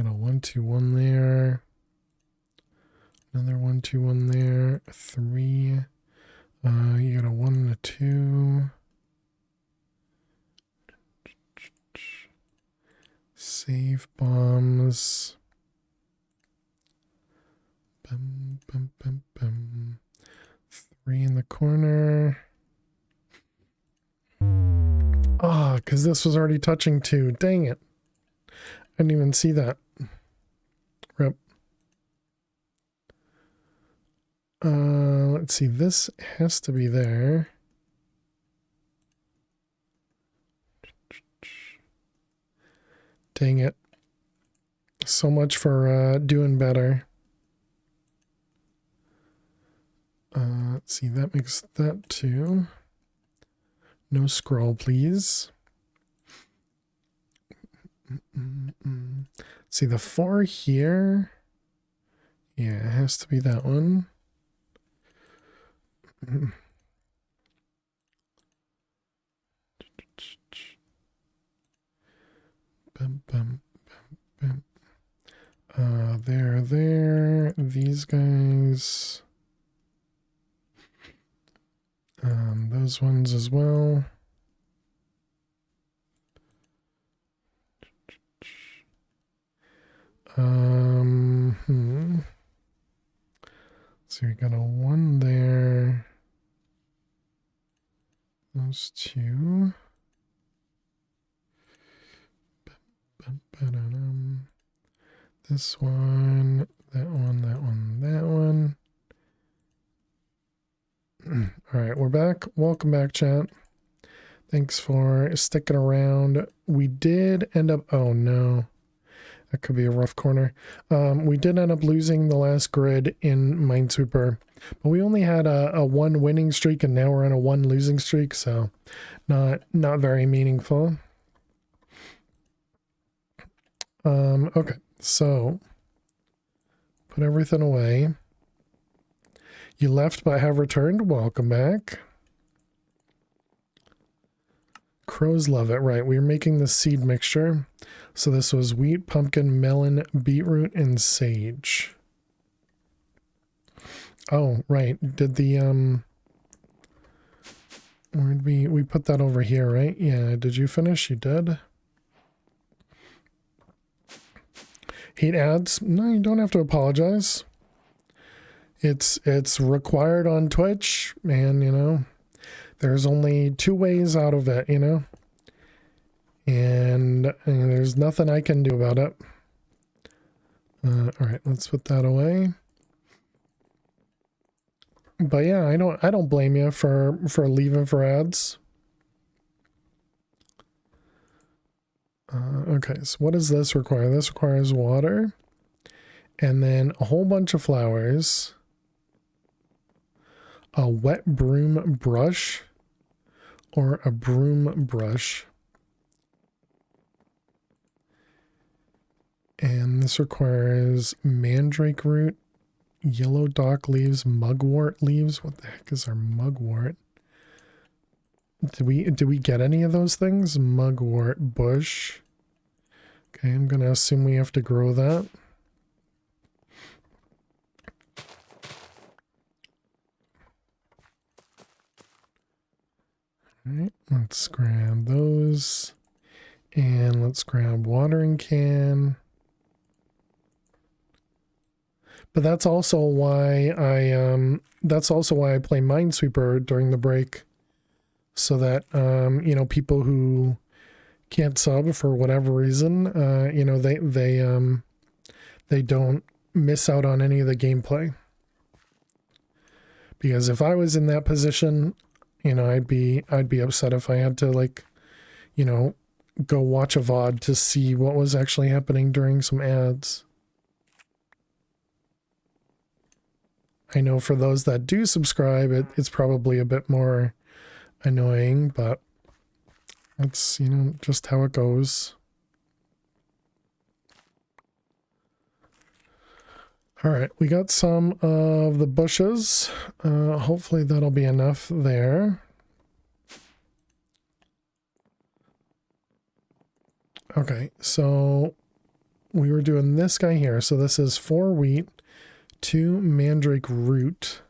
S2: a 1, 2, 1 there. Another 1, 2, 1 there. 3. You got a 1 and a 2. Save bombs. Bum, bum, bum, bum. 3 in the corner. Ah, because this was already touching 2. Dang it. I didn't even see that. Rip. Let's see. This has to be there. Dang it. So much for doing better. Let's see. That makes that 2. No scroll, please. See the 4 here. Yeah, it has to be that one. Bum, bum, bum, bum. There. These guys. Those ones as well. So we got a 1 there. Those 2. This one, that one, that one, that one. All right, we're back. Welcome back, chat. Thanks for sticking around. We did end up, oh no, that could be a rough corner. We did end up losing the last grid in Minesweeper, but we only had a 1 winning streak, and now we're on a 1 losing streak, so not very meaningful. Okay, so put everything away. You left but have returned. Welcome back. Crows love it. Right, we were making the seed mixture. So this was wheat, pumpkin, melon, beetroot, and sage. Oh, right. Did the where'd we put that over here, right? Yeah, did you finish? You did. Hate ads? No, you don't have to apologize. It's required on Twitch, and you know, there's only 2 ways out of it, you know, and there's nothing I can do about it. All right, let's put that away. But yeah, I don't blame you for leaving for ads. Okay, so what does this require? This requires water and then a whole bunch of flowers, a wet broom brush or a broom brush. And this requires mandrake root, yellow dock leaves, mugwort leaves. What the heck is our mugwort? Did we get any of those things? Mugwort bush. Okay, I'm gonna assume we have to grow that. Alright, let's grab those. And let's grab watering can. But that's also why I play Minesweeper during the break. So that you know, people who can't sub for whatever reason, you know, they don't miss out on any of the gameplay. Because if I was in that position, you know, I'd be upset if I had to, like, you know, go watch a VOD to see what was actually happening during some ads. I know for those that do subscribe, it's probably a bit more annoying, but that's, you know, just how it goes. All right, we got some of the bushes. Hopefully that'll be enough there. Okay, so we were doing this guy here. So this is 4 wheat, 2 mandrake root.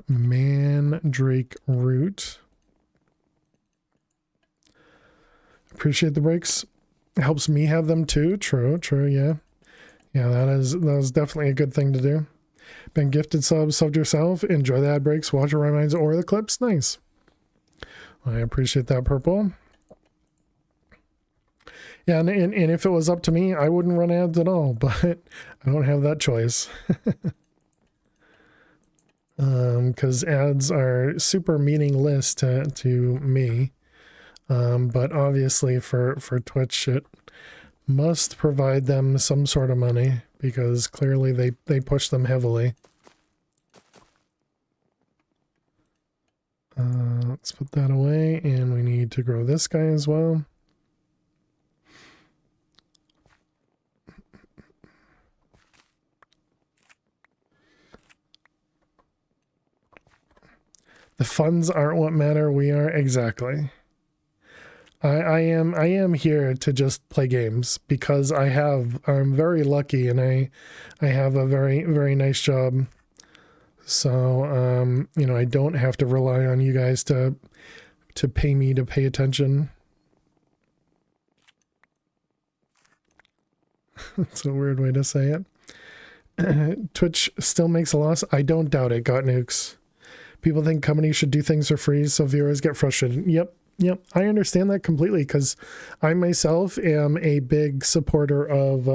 S2: Mandrake root. Appreciate the breaks. Helps me have them too. True, yeah. Yeah, that is definitely a good thing to do. Been gifted subs, subbed yourself. Enjoy the ad breaks, watch your reminds or the clips. Nice. I appreciate that, Purple. Yeah, and if it was up to me, I wouldn't run ads at all, but I don't have that choice. Because ads are super meaningless to me. But obviously for Twitch, it must provide them some sort of money because clearly they push them heavily. Let's put that away, and we need to grow this guy as well. The funds aren't what matter. We are exactly. I am here to just play games because I'm very lucky and I have a very nice job. So you know, I don't have to rely on you guys to pay me to pay attention. That's a weird way to say it. Twitch still makes a loss. I don't doubt it, Got Nukes. People think companies should do things for free so viewers get frustrated. Yep, I understand that completely because I myself am a big supporter of,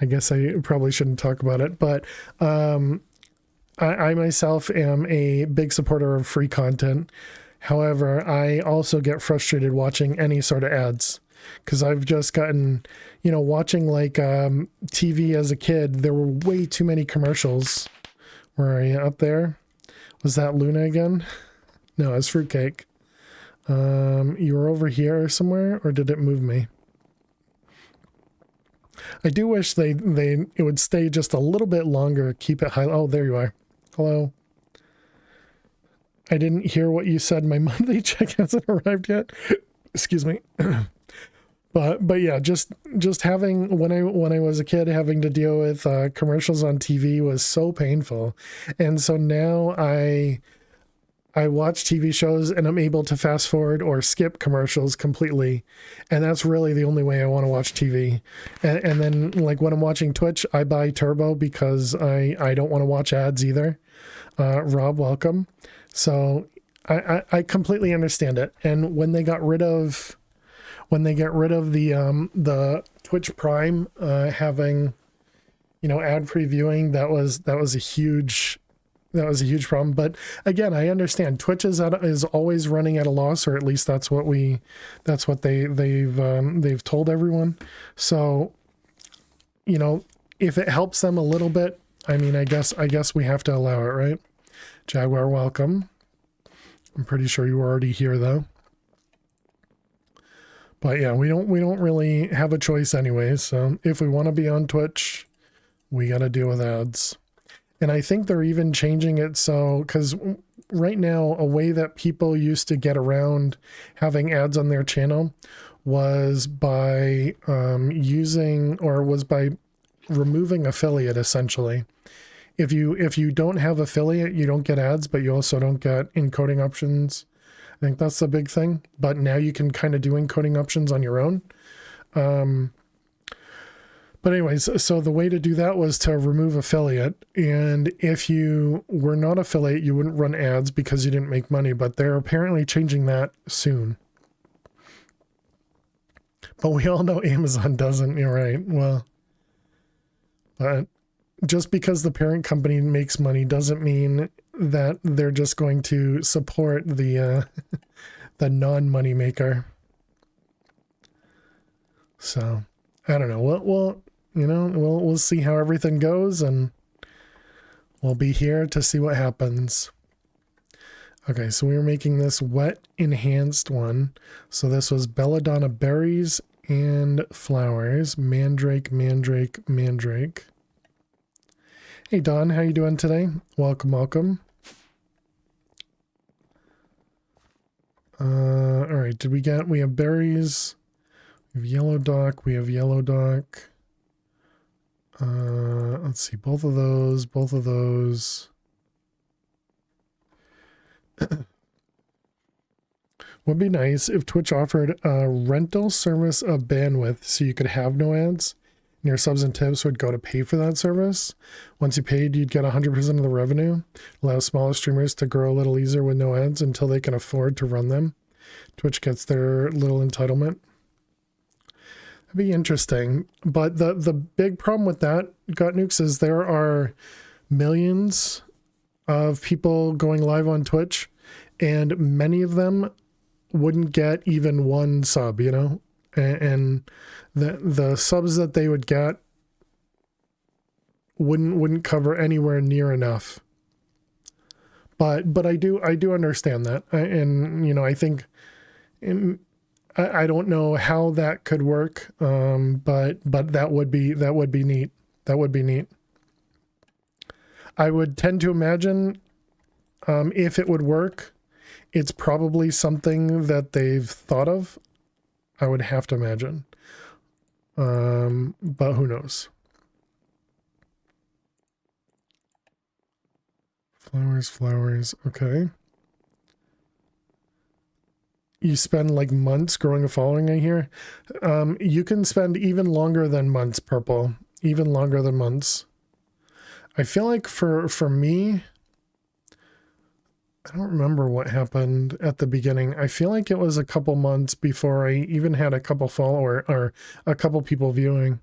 S2: I guess I probably shouldn't talk about it, but I myself am a big supporter of free content. However, I also get frustrated watching any sort of ads because I've just gotten, you know, watching like TV as a kid, there were way too many commercials. Where are you? Up there? Was that Luna again? No, it's Fruitcake. You were over here somewhere, or did it move me? I do wish it would stay just a little bit longer. Keep it high. Oh, there you are. Hello. I didn't hear what you said. My monthly check hasn't arrived yet. Excuse me. But yeah, just having when I was a kid, having to deal with commercials on TV was so painful, and so now I watch TV shows and I'm able to fast forward or skip commercials completely, and that's really the only way I want to watch TV. And then like when I'm watching Twitch, I buy Turbo because I don't want to watch ads either. Rob, welcome. So I completely understand it. And when they get rid of the Twitch Prime having ad previewing, that was a huge problem. But again, I understand Twitch is always running at a loss, or at least that's what they've told everyone. So, if it helps them a little bit, I mean, I guess we have to allow it, right? Jaguar, welcome. I'm pretty sure you were already here though. But yeah, we don't really have a choice anyways. So if we want to be on Twitch, we got to deal with ads. And I think they're even changing it so, because right now, a way that people used to get around having ads on their channel was by removing affiliate, essentially. If you don't have affiliate, you don't get ads, but you also don't get encoding options. I think that's the big thing. But now you can kind of do encoding options on your own. But anyways, so the way to do that was to remove affiliate. And if you were not affiliate, you wouldn't run ads because you didn't make money. But they're apparently changing that soon. But we all know Amazon doesn't. You're right. Well, but just because the parent company makes money doesn't mean that they're just going to support the the non-money maker. So I don't know. We'll see how everything goes, and we'll be here to see what happens. Okay, so we were making this wet enhanced one. So this was belladonna berries and flowers. Mandrake. Hey Don, how you doing today? Welcome. All right, we have berries. We have yellow dock. Let's see, both of those. Would be nice if Twitch offered a rental service of bandwidth so you could have no ads. And your subs and tips would go to pay for that service. Once you paid, you'd get 100% of the revenue. Allow smaller streamers to grow a little easier with no ads until they can afford to run them. Twitch gets their little entitlement. That'd be interesting. But the big problem with that, Got Nukes, is there are millions of people going live on Twitch, and many of them wouldn't get even one sub, and the subs that they would get wouldn't cover anywhere near enough. But I do understand that, I think I don't know how that could work, but that would be neat. That would be neat. I would tend to imagine if it would work, it's probably something that they've thought of. I would have to imagine. But who knows? Flowers. Okay. You spend like months growing a following, I hear. You can spend even longer than months, Purple. Even longer than months. I feel like for me, I don't remember what happened at the beginning. I feel like it was a couple months before I even had a couple follower or a couple people viewing.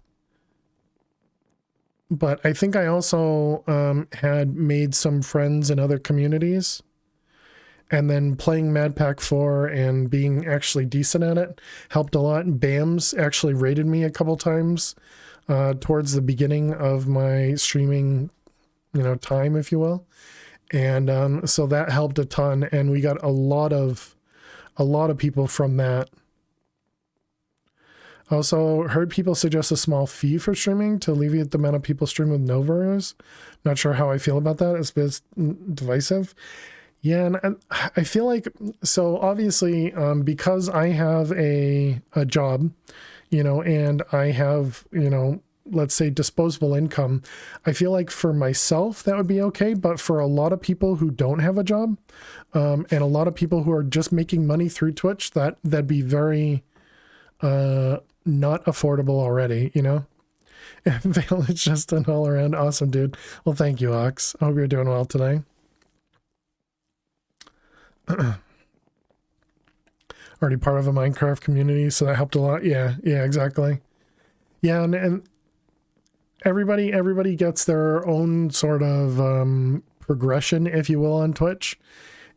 S2: But I think I also had made some friends in other communities. And then playing MadPack 4 and being actually decent at it helped a lot. BAMS actually rated me a couple times towards the beginning of my streaming, time, if you will. And so that helped a ton. And we got a lot of people from that. Also heard people suggest a small fee for streaming to alleviate the amount of people stream with no viewers. Not sure how I feel about that. It's a bit divisive. Yeah, and I feel like, so obviously, because I have a job, and I have, let's say disposable income, I feel like for myself, that would be okay. But for a lot of people who don't have a job, and a lot of people who are just making money through Twitch, that'd be very not affordable already, Vale is just an all around awesome dude. Well, thank you, Ox. I hope you're doing well today. Already part of a Minecraft community, so that helped a lot. Yeah, exactly. Yeah, and everybody gets their own sort of progression, if you will, on Twitch,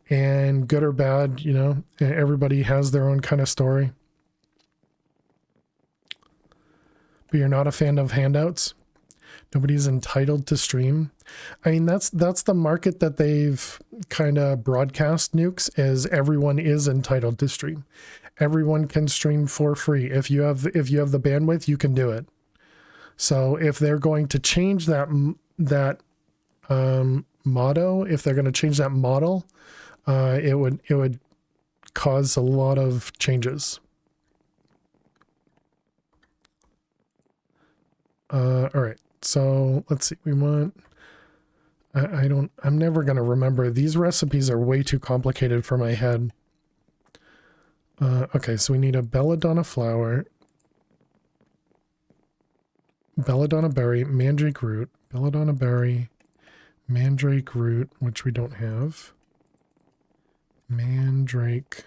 S2: and good or bad, you know, everybody has their own kind of story. But you're not a fan of handouts? Nobody's entitled to stream. I mean, that's the market that they've kind of broadcast, Nukes, is everyone is entitled to stream. Everyone can stream for free. If you have the bandwidth, you can do it. So if they're going to change that motto, if they're going to change that model, it would cause a lot of changes. All right. So let's see, we want, I'm never going to remember. These recipes are way too complicated for my head. Okay, so we need a belladonna flower, belladonna berry, mandrake root, belladonna berry, mandrake root, which we don't have, mandrake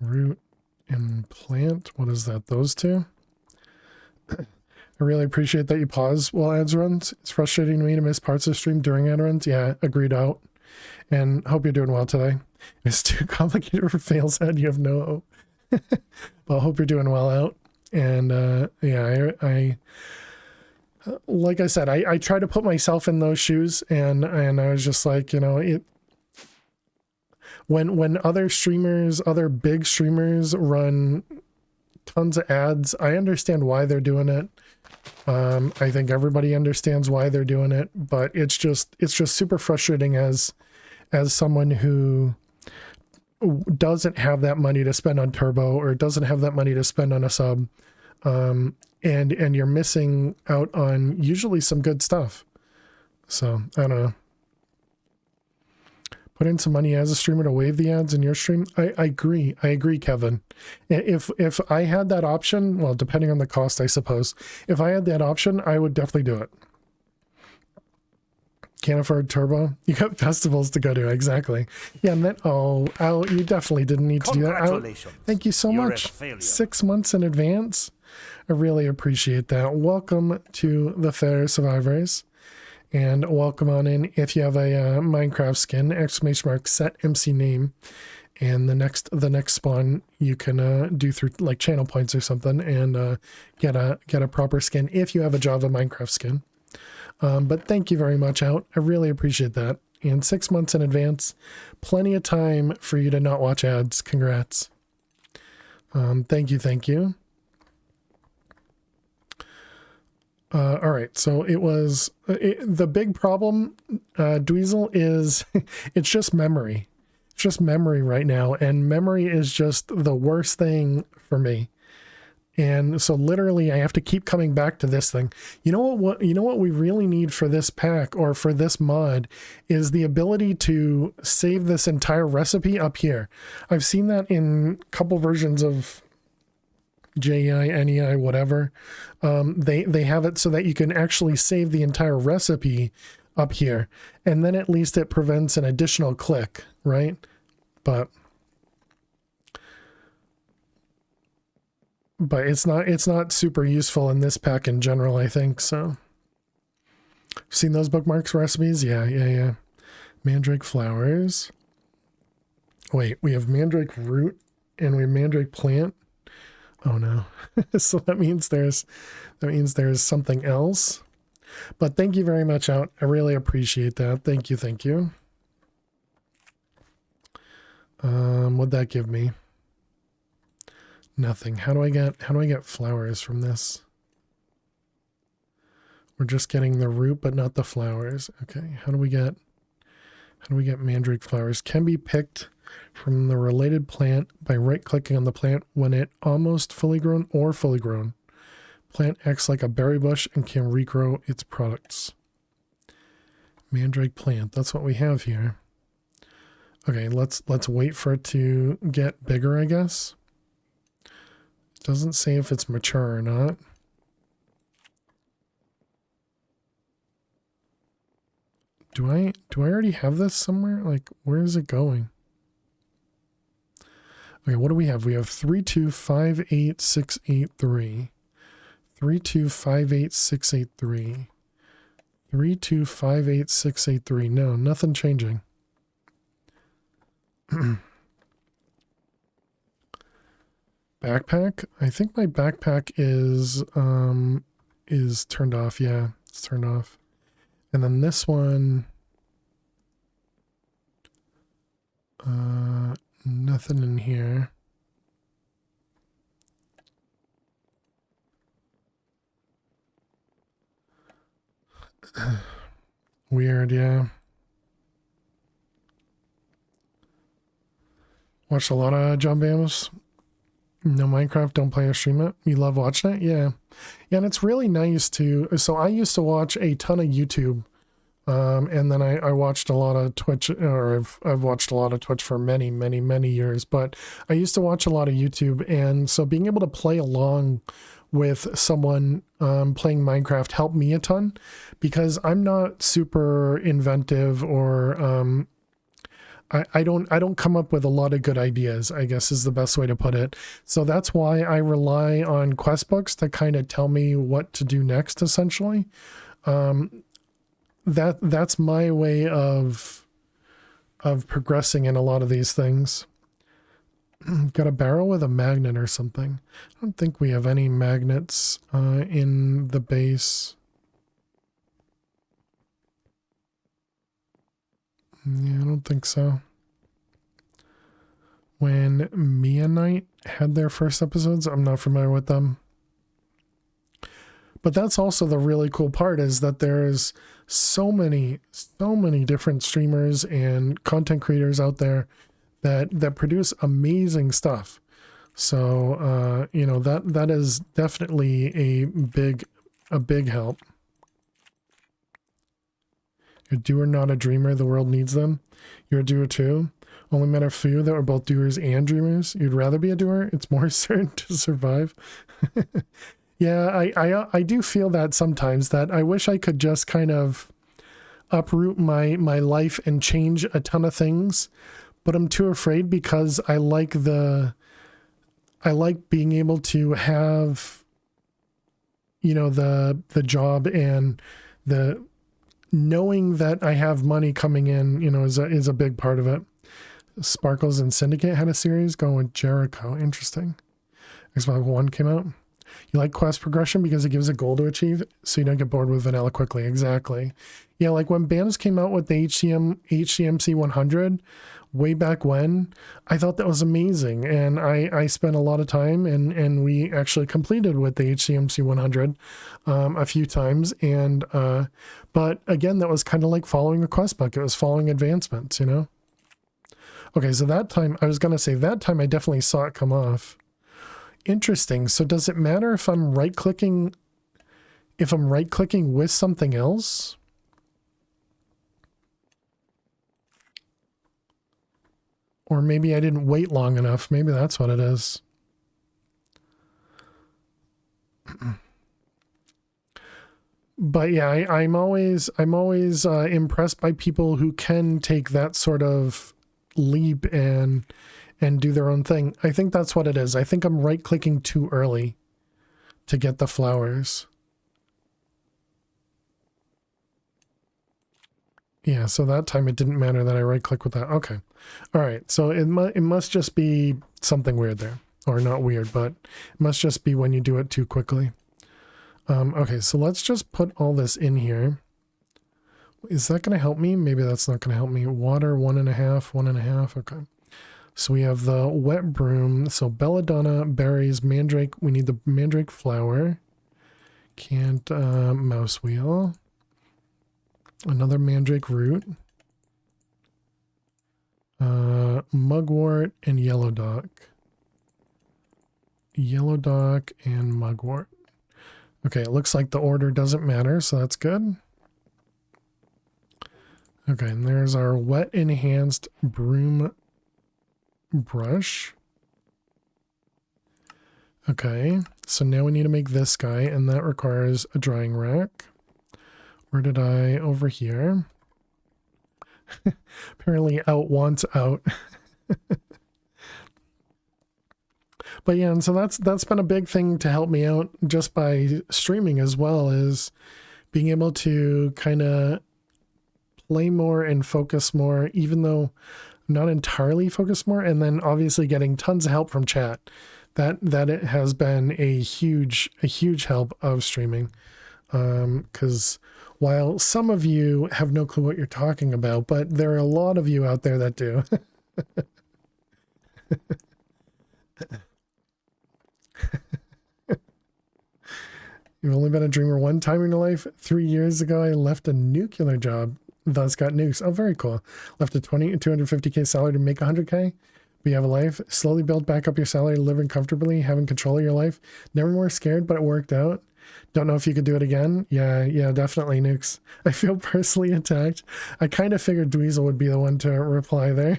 S2: root and plant. What is that? Those two? I really appreciate that you pause while ads runs. It's frustrating to me to miss parts of the stream during ad runs. Yeah, agreed out. And hope you're doing well today. It's too complicated for fails head. You have no hope. Well, hope you're doing well out. And yeah, I like I said, I try to put myself in those shoes, and I was just like, you know, when other streamers, other big streamers run tons of ads, I understand why they're doing it. I think everybody understands why they're doing it, but it's just super frustrating as someone who doesn't have that money to spend on turbo, or doesn't have that money to spend on a sub, and you're missing out on usually some good stuff. So I don't know. Put in some money as a streamer to waive the ads in your stream. I agree, Kevin. If I had that option, well, depending on the cost, I suppose. If I had that option, I would definitely do it. Can't afford turbo. You got festivals to go to, exactly. Yeah, and then you definitely didn't need to do that.
S3: Congratulations.
S2: Thank you so much. 6 months in advance. I really appreciate that. Welcome to the Fair Survivors. And welcome on in. If you have a Minecraft skin, ! set MC name, and the next spawn you can do through like channel points or something, and get a proper skin if you have a Java Minecraft skin. But thank you very much out. I really appreciate that. And 6 months in advance, plenty of time for you to not watch ads. Congrats. Thank you. All right, so it was the big problem, Dweezil, is it's just memory. It's just memory right now, and memory is just the worst thing for me. And so literally I have to keep coming back to this thing. You know what we really need for this pack, or for this mod, is the ability to save this entire recipe up here. I've seen that in a couple versions of JEI, NEI, whatever. They have it so that you can actually save the entire recipe up here, and then at least it prevents an additional click, right? But it's not super useful in this pack in general, I think. So seen those bookmarks recipes? Yeah. Mandrake flowers. Wait, we have mandrake root and we have mandrake plant. Oh no. So that means there's something else. But thank you very much out. I really appreciate that. Thank you. What'd that give me? Nothing. How do I get flowers from this? We're just getting the root but not the flowers. Okay. How do we get mandrake flowers? Can be picked from the related plant by right-clicking on the plant when it almost fully grown or fully grown. Plant acts like a berry bush and can regrow its products. Mandrake plant. That's what we have here. Okay, let's wait for it to get bigger, I guess. It doesn't say if it's mature or not. Do I already have this somewhere? Like, where is it going? Okay, what do we have? We have 3258683. 3258683. 3258683. No, nothing changing. Backpack? I think my backpack is turned off. Yeah, it's turned off. And then this one, nothing in here. Weird, yeah. Watched a lot of John Bamos. No Minecraft, don't play or stream it. You love watching it? Yeah. Yeah, and it's really nice to... So I used to watch a ton of YouTube. And then I watched a lot of Twitch, or I've watched a lot of Twitch for many, many, many years. But I used to watch a lot of YouTube. And so being able to play along with someone playing Minecraft helped me a ton. Because I'm not super inventive or... I don't come up with a lot of good ideas, I guess is the best way to put it. So that's why I rely on quest books to kind of tell me what to do next, essentially. That's my way of progressing in a lot of these things. Got a barrel with a magnet or something. I don't think we have any magnets in the base. Yeah, I don't think so. When Mia Knight had their first episodes, I'm not familiar with them. But that's also the really cool part, is that there's so many different streamers and content creators out there that produce amazing stuff. So, you know, that is definitely a big help. You're a doer, not a dreamer. The world needs them. You're a doer too. Only met a few that were both doers and dreamers. You'd rather be a doer. It's more certain to survive. Yeah, I do feel that sometimes, that I wish I could just kind of uproot my life and change a ton of things, but I'm too afraid, because I like being able to have, you know, the job and the knowing that I have money coming in, you know, is a big part of it. Sparkles and Syndicate had a series going with Jericho. Interesting. Xbox One came out. You like quest progression because it gives a goal to achieve, so you don't get bored with vanilla quickly. Exactly. Yeah, like when Bams came out with the HCMC 100 way back when, I thought that was amazing, and I spent a lot of time, and we actually completed with the HCMC 100 a few times, and but again, that was kind of like following a quest book. It was following advancements, you know. Okay, so that time, I was gonna say, that time I definitely saw it come off. Interesting. So does it matter if I'm right-clicking with something else? Or maybe I didn't wait long enough. Maybe that's what it is. But yeah, I'm always impressed by people who can take that sort of leap and do their own thing. I think that's what it is. I think I'm right-clicking too early to get the flowers. Yeah, so that time it didn't matter that I right-click with that. Okay. All right, so it must just be something weird there. Or not weird, but it must just be when you do it too quickly. Okay, so let's just put all this in here. Is that going to help me? Maybe that's not going to help me. Water, 1.5. Okay. So we have the wet broom. So belladonna, berries, mandrake. We need the mandrake flower. Can't mouse wheel. Another mandrake root. Mugwort and yellow dock. Yellow dock and mugwort. Okay, it looks like the order doesn't matter, so that's good. Okay, and there's our wet enhanced broom brush. Okay, so now we need to make this guy, and that requires a drying rack. Where did I? Over here. Apparently out wants out. But yeah, and so that's been a big thing to help me out just by streaming as well, is being able to kind of play more and focus more, even though I'm not entirely focused more, and then obviously getting tons of help from chat. That it has been a huge help of streaming. Because while some of you have no clue what you're talking about, but there are a lot of you out there that do. You've only been a dreamer one time in your life. 3 years ago, I left a nuclear job, thus got nukes. Oh, very cool. Left a 250K salary to make 100K. But you have a life. Slowly build back up your salary, living comfortably, having control of your life. Never more scared, but it worked out. Don't know if you could do it again. Yeah, definitely nukes. I feel personally attacked. I kind of figured Dweezil would be the one to reply there.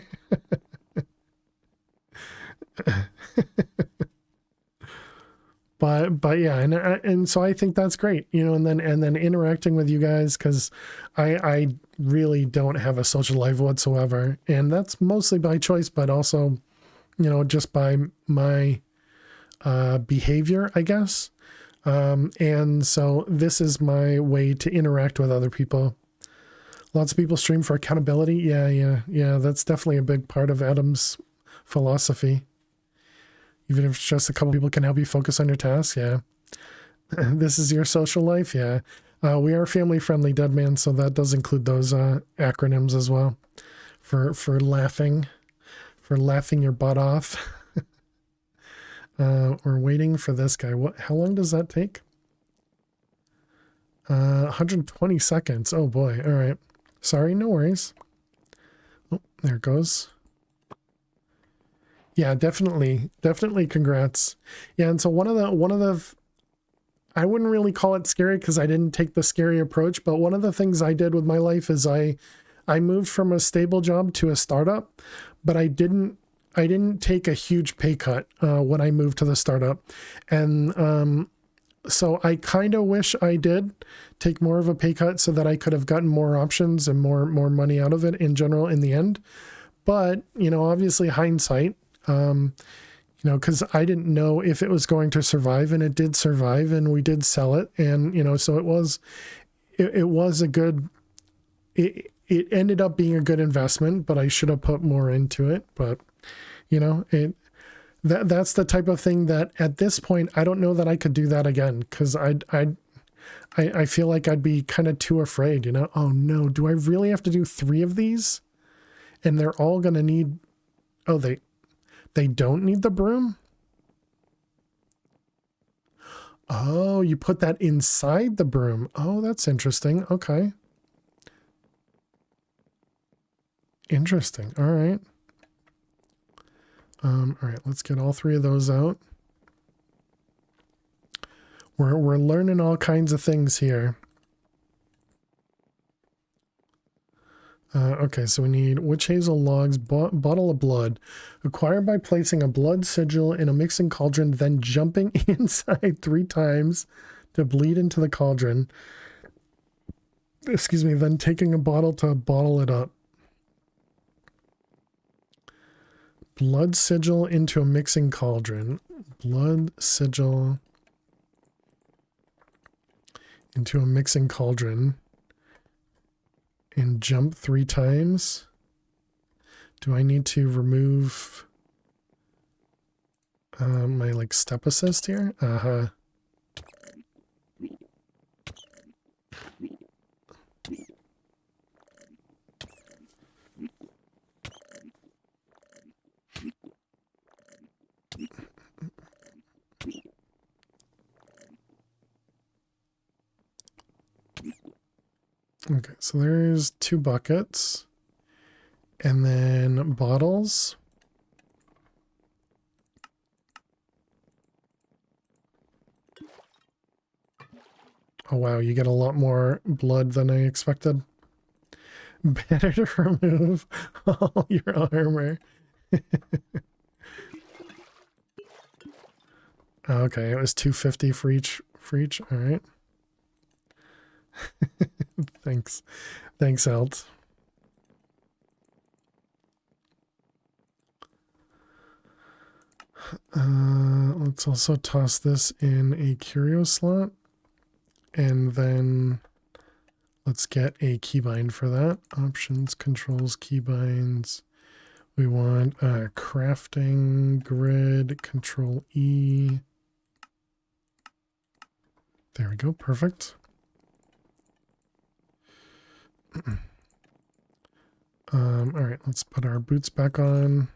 S2: But yeah, and so I think that's great, you know, and then interacting with you guys, because I really don't have a social life whatsoever, and that's mostly by choice, but also, you know, just by my behavior, I guess. And so this is my way to interact with other people. Lots of people stream for accountability. Yeah. That's definitely a big part of Adam's philosophy. Even if it's just a couple people can help you focus on your tasks. Yeah. This is your social life. Yeah. We are family friendly, Deadman. So that does include those acronyms as well for laughing your butt off. We're waiting for this guy. How long does that take? 120 seconds. Oh boy. All right. Sorry, no worries. Oh, there it goes. Yeah, definitely congrats. Yeah, and so one of the I wouldn't really call it scary because I didn't take the scary approach, but one of the things I did with my life is I moved from a stable job to a startup, but I didn't take a huge pay cut when I moved to the startup. And so I kind of wish I did take more of a pay cut so that I could have gotten more options and more money out of it in general in the end. But, you know, obviously hindsight, you know, because I didn't know if it was going to survive, and it did survive, and we did sell it. And, you know, so it was a good, it ended up being a good investment, but I should have put more into it. But, you know, that's the type of thing that at this point, I don't know that I could do that again, because I feel like I'd be kind of too afraid, you know. Oh no, do I really have to do 3 of these? And they're all going to need, oh, they don't need the broom? Oh, you put that inside the broom. Oh, that's interesting. Okay. Interesting. All right. All right, let's get all 3 of those out. We're learning all kinds of things here. Okay, so we need witch hazel logs, bottle of blood, acquired by placing a blood sigil in a mixing cauldron, then jumping inside 3 times to bleed into the cauldron. Excuse me, then taking a bottle to bottle it up. Blood sigil into a mixing cauldron. Blood sigil into a mixing cauldron. And jump 3 times. Do I need to remove my like step assist here? Okay, so there's 2 buckets. And then bottles. Oh wow, you get a lot more blood than I expected. Better to remove all your armor. Okay, it was 250 for each. All right. Thanks, Alt. let's also toss this in a curio slot. And then let's get a keybind for that. Options, controls, keybinds. We want a crafting grid, control E. There we go, perfect. All right, let's put our boots back on.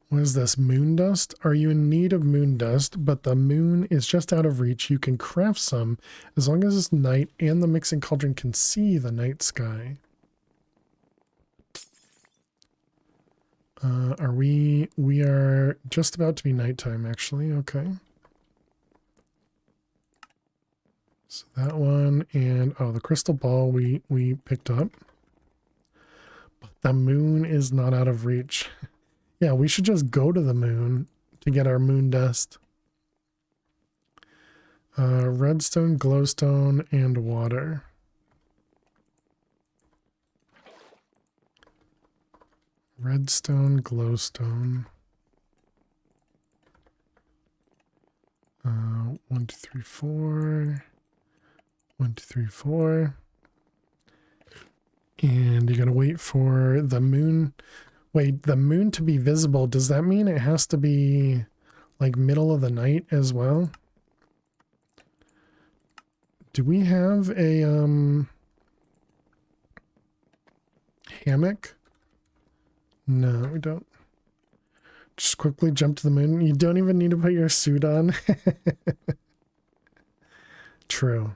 S2: What is this, moon dust? Are you in need of moon dust, but the moon is just out of reach? You can craft some as long as it's night and the mixing cauldron can see the night sky. We are just about to be nighttime, actually. Okay. So that one, and oh, the crystal ball we picked up. But the moon is not out of reach. Yeah, we should just go to the moon to get our moon dust. Redstone, glowstone, and water. Redstone, glowstone. 1, 2, 3, 4. 1, 2, 3, 4. And you gotta wait for the moon. Wait, the moon to be visible, does that mean it has to be like middle of the night as well? Do we have a hammock? No, we don't. Just quickly jump to the moon. You don't even need to put your suit on. True.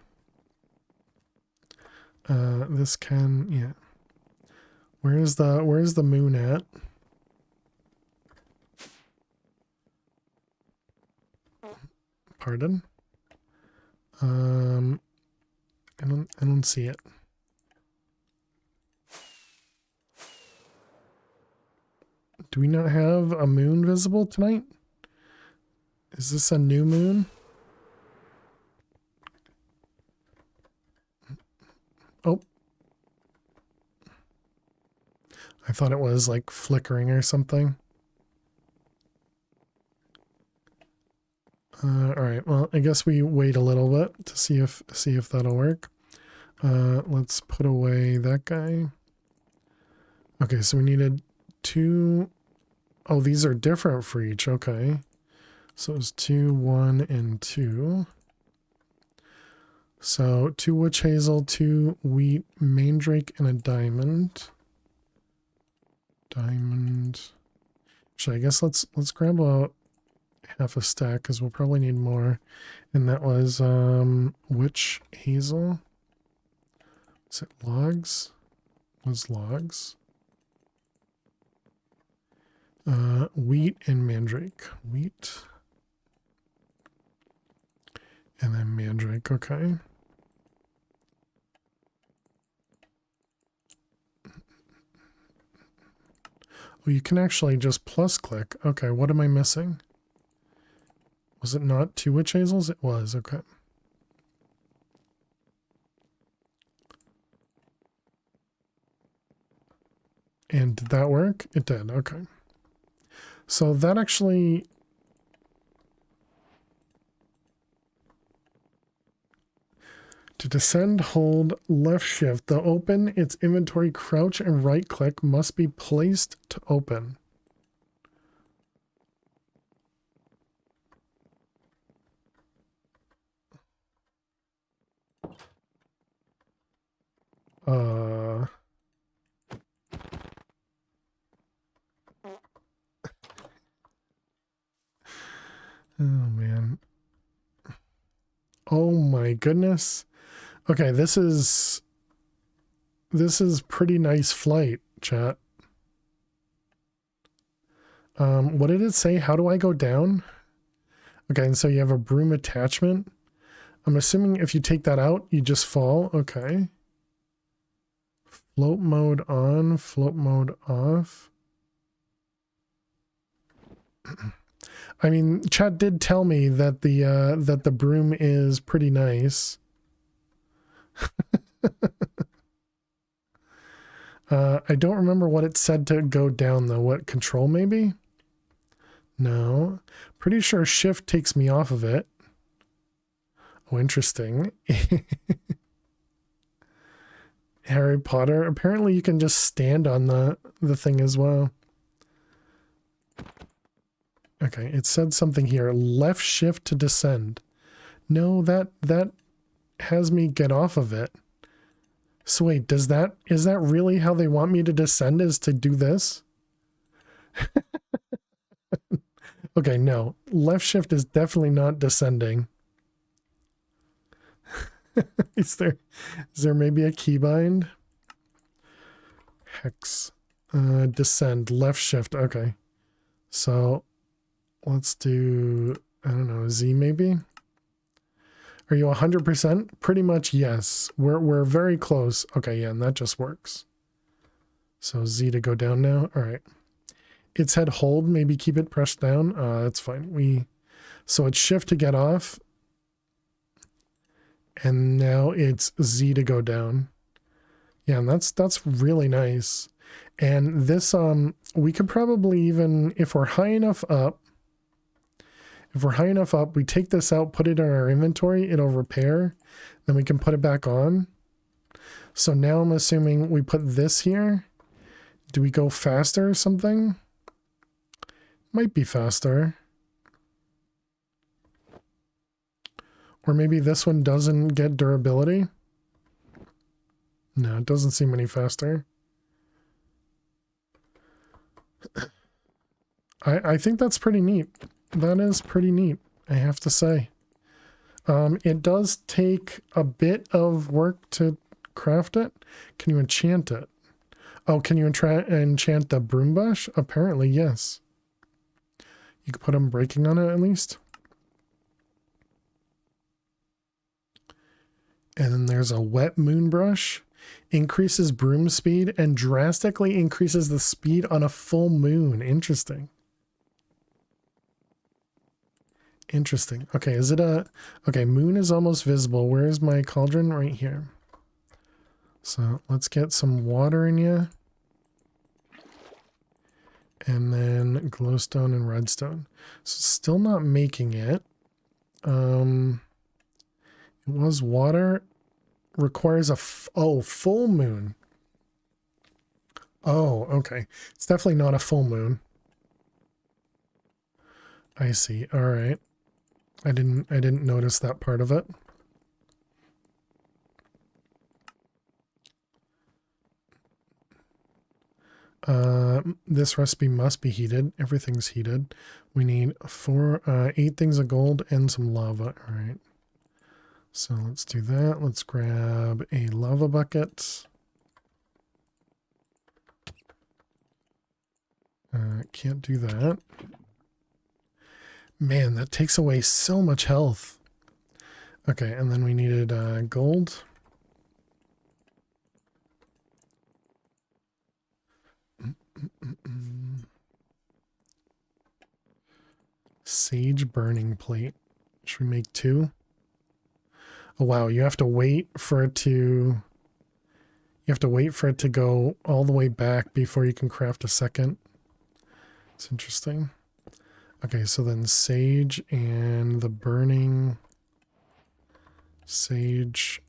S2: This can, yeah. Where's the moon at? Pardon? I don't see it. Do we not have a moon visible tonight? Is this a new moon? Oh. I thought it was like flickering or something. All right, well, I guess we wait a little bit to see if that'll work. Let's put away that guy. Okay, so we needed 2. Oh, these are different for each. Okay. So it's 2, 1, and 2. So 2 witch hazel, 2 wheat, mandrake, and a diamond. Diamond. Actually, I guess let's grab a half a stack because we'll probably need more. And that was witch hazel. Is it logs? Was logs? Wheat and mandrake. Wheat. And then mandrake, okay. Oh, you can actually just plus click. Okay, what am I missing? Was it not 2 witch hazels? It was, okay. And did that work? It did, okay. So that actually... To descend, hold left shift. To open its inventory, crouch and right click must be placed to open. Oh man. Oh my goodness. Okay, this is pretty nice flight, chat. What did it say? How do I go down? Okay, and so you have a broom attachment. I'm assuming if you take that out, you just fall. Okay. Float mode on, float mode off. I mean, chat did tell me that the broom is pretty nice. I don't remember what it said to go down though. What, control maybe? No. Pretty sure shift takes me off of it. Oh, interesting. Harry Potter. Apparently you can just stand on the thing as well. Okay, it said something here. Left shift to descend. No, that has me get off of it. So wait, is that really how they want me to descend, is to do this? Okay, no. Left shift is definitely not descending. Is there maybe a keybind? Hex. Descend. Left shift. Okay. So let's do, I don't know, Z maybe? Are you 100%? Pretty much yes. We're very close. Okay, yeah, and that just works. So Z to go down now. All right. It said hold, maybe keep it pressed down. That's fine. So it's shift to get off. And now it's Z to go down. Yeah, and that's really nice. And this, we could probably even, if we're high enough up, we take this out, put it in our inventory, it'll repair, then we can put it back on. So now I'm assuming we put this here. Do we go faster or something? Might be faster. Or maybe this one doesn't get durability. No, it doesn't seem any faster. I think that's pretty neat. That is pretty neat, I have to say. It does take a bit of work to craft it. Can you enchant it? Oh, can you enchant the broom bush? Apparently, yes. You could put unbreaking on it at least. And then there's a wet moon brush. Increases broom speed and drastically increases the speed on a full moon. Interesting. Interesting. Okay, is it a... Okay, moon is almost visible. Where is my cauldron? Right here. So let's get some water in you. And then glowstone and redstone. So still not making it. It was water. Requires a... full moon. Oh, okay. It's definitely not a full moon. I see. All right. I didn't notice that part of it. This recipe must be heated. Everything's heated. We need 8 things of gold and some lava. All right. So let's do that. Let's grab a lava bucket. Can't do that. Man, that takes away so much health. Okay, and then we needed gold. Sage burning plate. Should we make 2? Oh wow, you have to wait for it to... You have to wait for it to go all the way back before you can craft a second. It's interesting. Okay, so then sage and the burning... Sage...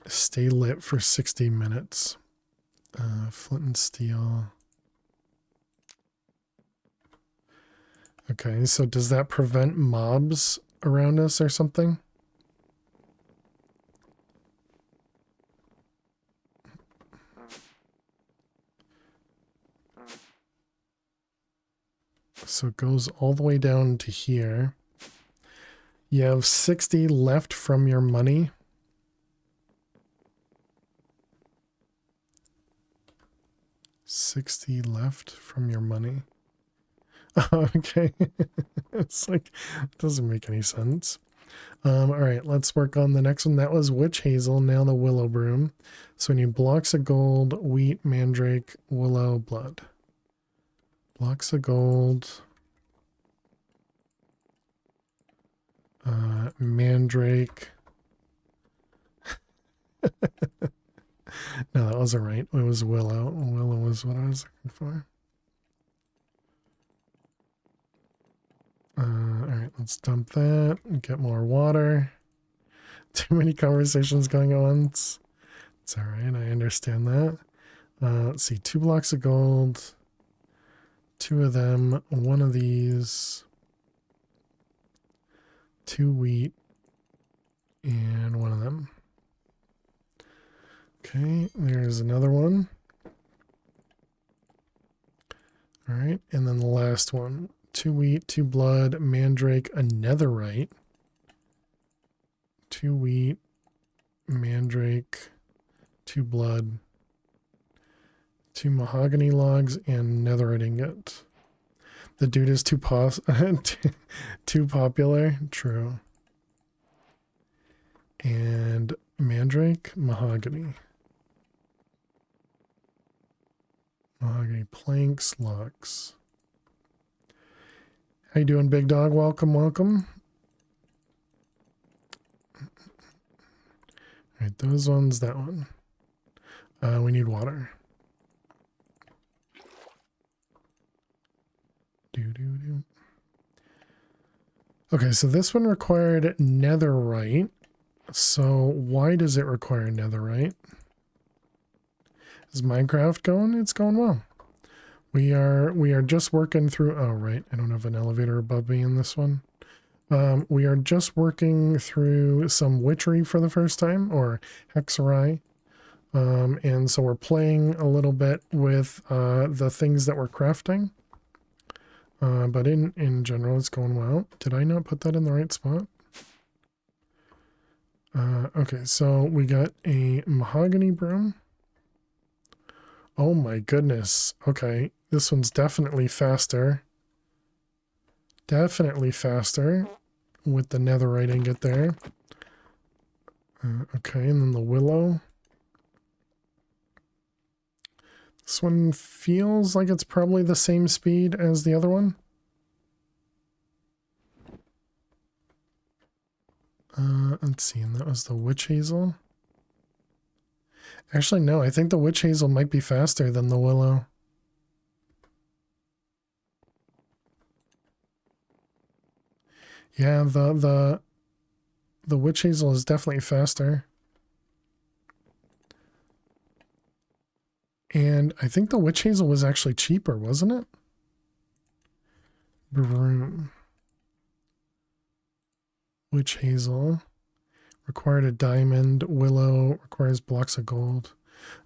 S2: Stay lit for 60 minutes. Flint and steel... Okay, so does that prevent mobs around us or something? So it goes all the way down to here. You have 60 left from your money. $60 left from your money. Okay. It's like, it doesn't make any sense. All right, let's work on the next one. That was witch hazel, now the willow broom. So we need blocks of gold, wheat, mandrake, willow, blood. Blocks of gold. Mandrake. No, that wasn't right. It was willow. Willow was what I was looking for. Alright, let's dump that and get more water. Too many conversations going on. It's alright, I understand that. Let's see, 2 blocks of gold. 2 of them. 1 of these. 2 wheat. And 1 of them. Okay, there's another one. Alright, and then the last one. 2 wheat, 2 blood, mandrake, a netherite. 2 wheat, mandrake, 2 blood, 2 mahogany logs, and netherite ingot. The dude is too popular. True. And mandrake, mahogany. Mahogany planks, logs. How you doing, big dog? Welcome, welcome. All right, those ones, that one. We need water. Okay, so this one required netherite. So why does it require netherite? Is Minecraft going? It's going well. We are just working through. Oh, right. I don't have an elevator above me in this one. We are just working through some witchery for the first time, or hexerai. And so we're playing a little bit with the things that we're crafting. But in general, it's going well. Did I not put that in the right spot? Okay, so we got a mahogany broom. Oh my goodness. Okay, this one's definitely faster. Definitely faster with the netherite ingot there. Okay, and then the willow. This one feels like it's probably the same speed as the other one. Let's see, and that was the witch hazel. Actually, no, I think the witch hazel might be faster than the willow. Yeah, the witch hazel is definitely faster. And I think the witch hazel was actually cheaper, wasn't it? Broom. Witch hazel. Required a diamond. Willow requires blocks of gold.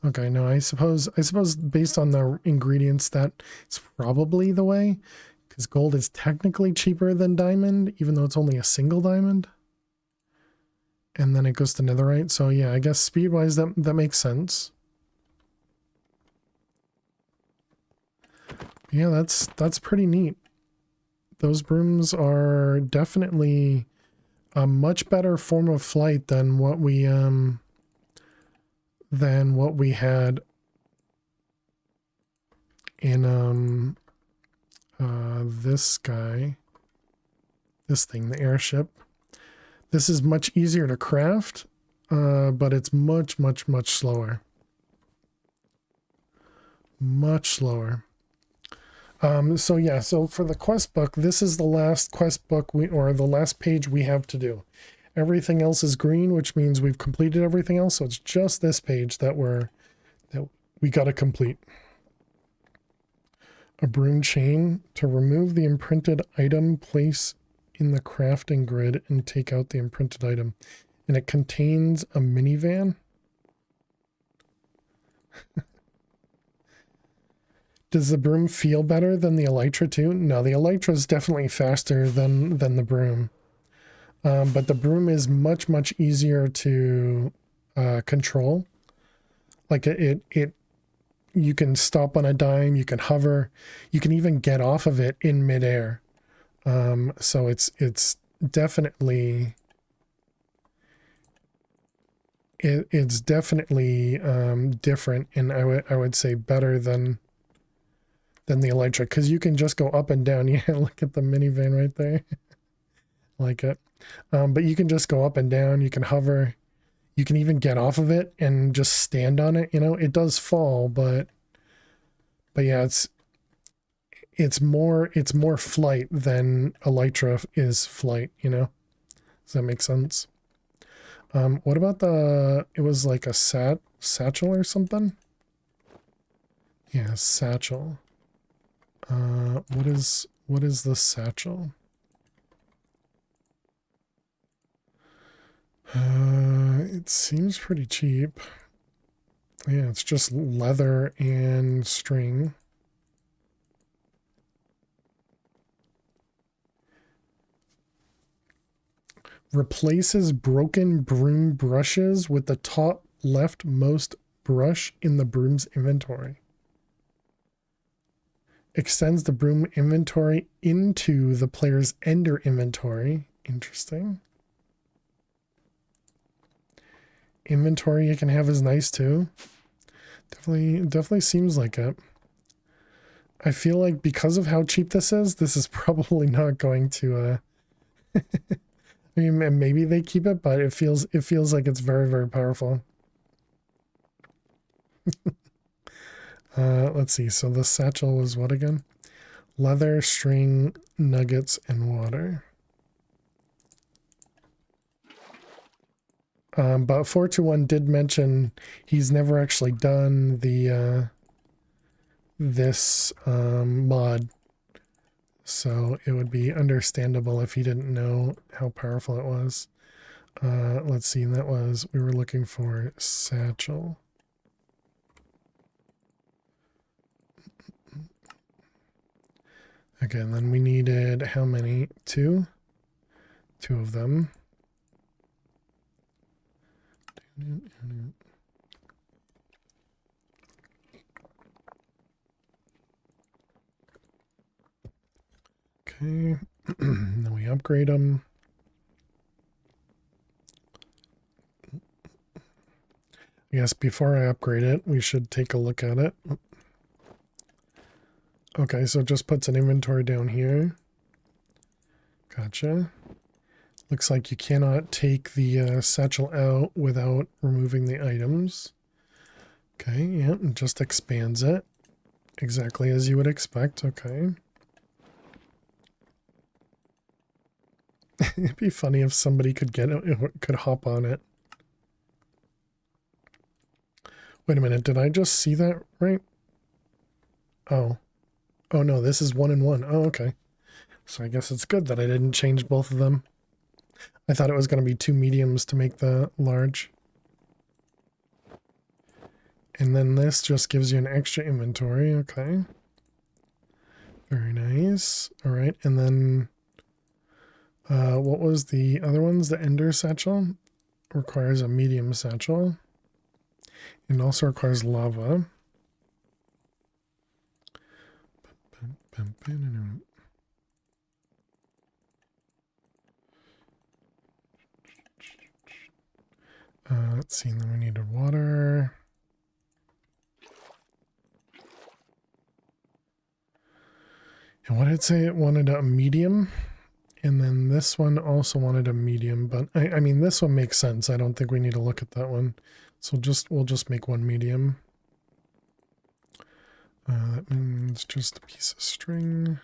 S2: Okay, no, I suppose based on the ingredients that it's probably the way, because gold is technically cheaper than diamond, even though it's only a single diamond. And then it goes to netherite. So yeah, I guess speed-wise that makes sense. Yeah, that's pretty neat. Those brooms are definitely a much better form of flight than what we had in this guy. This thing, the airship. This is much easier to craft, but it's much slower. Much slower. So yeah, so for the quest book, this is the last quest book or the last page we have to do. Everything else is green, which means we've completed everything else. So it's just this page that we got to complete. A broom chain. To remove the imprinted item, place in the crafting grid and take out the imprinted item. And it contains a minivan. Does the broom feel better than the elytra too? No, the elytra is definitely faster than the broom. But the broom is much easier to control. Like you can stop on a dime, you can hover, you can even get off of it in midair. So it's definitely different, and I would say better than the elytra, because you can just go up and down. Yeah, look at the minivan right there. Like it. But you can just go up and down, you can hover, you can even get off of it and just stand on it. You know, it does fall, but yeah, it's more flight than Elytra is flight. You know, does that make sense? What about it was like a satchel or something? Yeah, satchel. What is the satchel? It seems pretty cheap. Yeah, it's just leather and string. Replaces broken broom brushes with the top leftmost brush in the broom's inventory. Extends the broom inventory into the player's ender inventory. Interesting. Inventory you can have is nice too. Definitely seems like it. I feel like because of how cheap this is probably not going to I mean, maybe they keep it, but it feels like it's very, very powerful. Let's see. So the satchel was what again? Leather, string, nuggets, and water. But 421 did mention he's never actually done the this mod, so it would be understandable if he didn't know how powerful it was. Let's see, and that was, we were looking for satchel. Okay, and then we needed how many? Two of them. Okay, then we upgrade them. I guess before I upgrade it, we should take a look at it. Okay, so it just puts an inventory down here. Gotcha. Looks like you cannot take the satchel out without removing the items. Okay, yeah, it just expands it. Exactly as you would expect, okay. It'd be funny if somebody could get it, could hop on it. Wait a minute, did I just see that right? Oh. Oh no, this is 1 and 1. Oh, okay. So I guess it's good that I didn't change both of them. I thought it was going to be 2 mediums to make the large. And then this just gives you an extra inventory. Okay. Very nice. All right. And then what was the other ones? The Ender Satchel requires a medium satchel. And also requires lava. Let's see, and then we needed water. And what did it say? It wanted a medium. And then this one also wanted a medium, but I mean, this one makes sense. I don't think we need to look at that one. So we'll just make one medium. That means just a piece of string.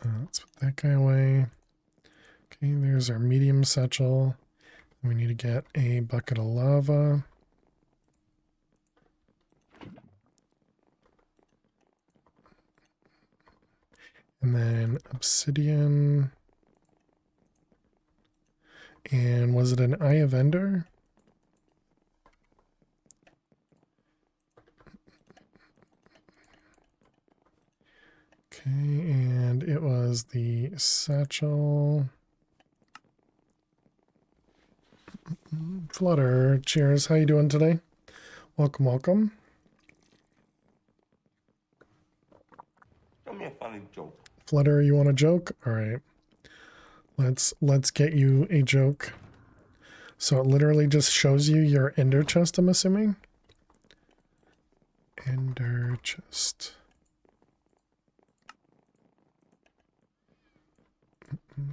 S2: Let's put that guy away. Okay, there's our medium satchel. We need to get a bucket of lava. And then obsidian. And was it an Eye of Ender? Okay, and it was the satchel. Flutter, cheers. How you doing today? Welcome, welcome.
S3: Tell me a funny joke.
S2: Flutter, you want a joke? All right. Let's get you a joke. So it literally just shows you your ender chest, I'm assuming. Ender chest. We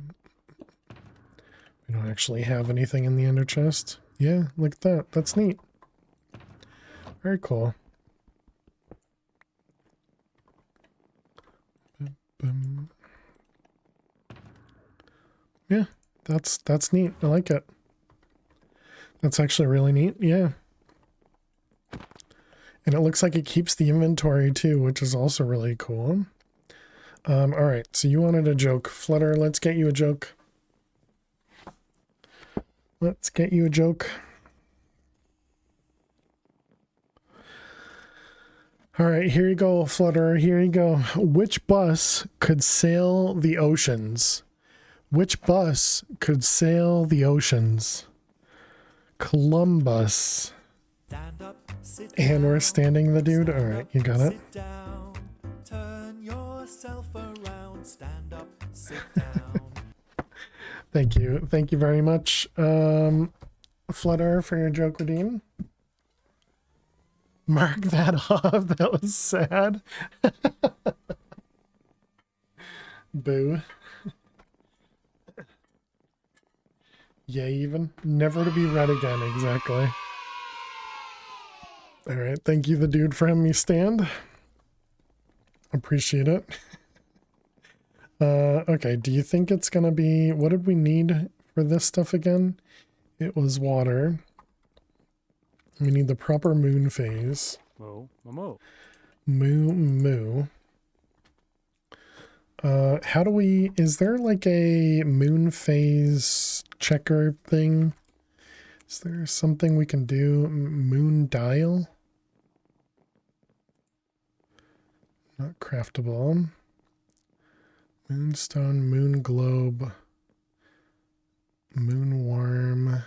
S2: don't actually have anything in the ender chest. Yeah, look at that. That's neat. Very cool. Boom. Yeah, that's neat. I like it. That's actually really neat. Yeah. And it looks like it keeps the inventory too, which is also really cool. All right, so you wanted a joke. Flutter, let's get you a joke. Let's get you a joke. All right, here you go, Flutter. Here you go. Which bus could sail the oceans? Which bus could sail the oceans? Columbus. And we're standing the dude. All right, you got it.
S4: Turn yourself around. Stand up, sit down.
S2: Thank you. Thank you very much, Flutter, for your joke redeem. Mark that off. That was sad. Boo. Yeah, even. Never to be read again, exactly. Alright, thank you, the dude, for having me stand. Appreciate it. Okay, do you think it's gonna be... What did we need for this stuff again? It was water. We need the proper moon phase.
S1: Moo, moo.
S2: Moo. How do we... Is there like a moon phase checker thing? Is there something we can do? Moon dial? Not craftable. Moonstone, moon globe, moon worm.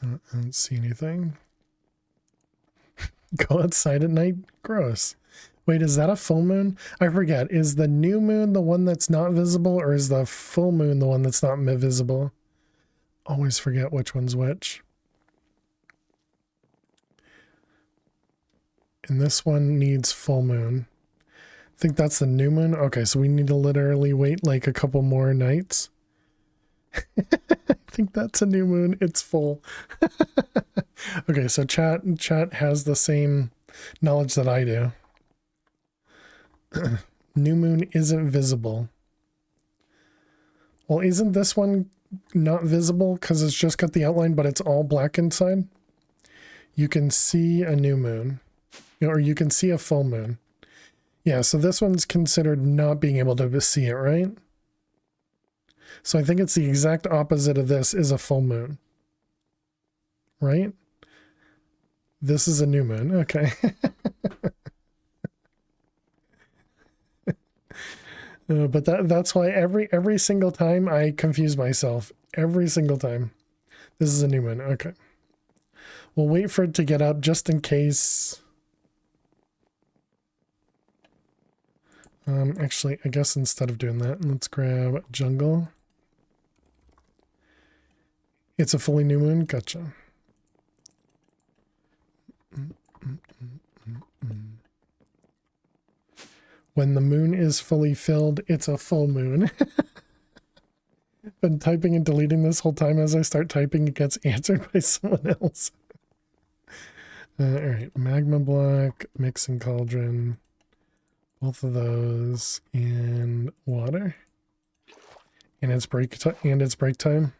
S2: I don't see anything. Go outside at night? Gross. Wait, is that a full moon? I forget. Is the new moon the one that's not visible, or is the full moon the one that's not visible? Always forget which one's which. And this one needs full moon. I think that's the new moon. Okay, so we need to literally wait like a couple more nights. I think that's a new moon. It's full. Okay, so chat has the same knowledge that I do. New moon isn't visible. Well, isn't this one not visible because it's just got the outline, but it's all black inside? You can see a new moon, or you can see a full moon. Yeah, so this one's considered not being able to see it, right? So I think it's the exact opposite of this is a full moon. Right? This is a new moon. Okay. But that's why every single time I confuse myself. Every single time. This is a new moon. Okay. We'll wait for it to get up just in case. Actually, I guess instead of doing that, let's grab jungle. It's a fully new moon? Gotcha. When the moon is fully filled, it's a full moon. Been typing and deleting this whole time. As I start typing, it gets answered by someone else. Alright, magma block, mixing cauldron. Both of those, and water. And it's break time.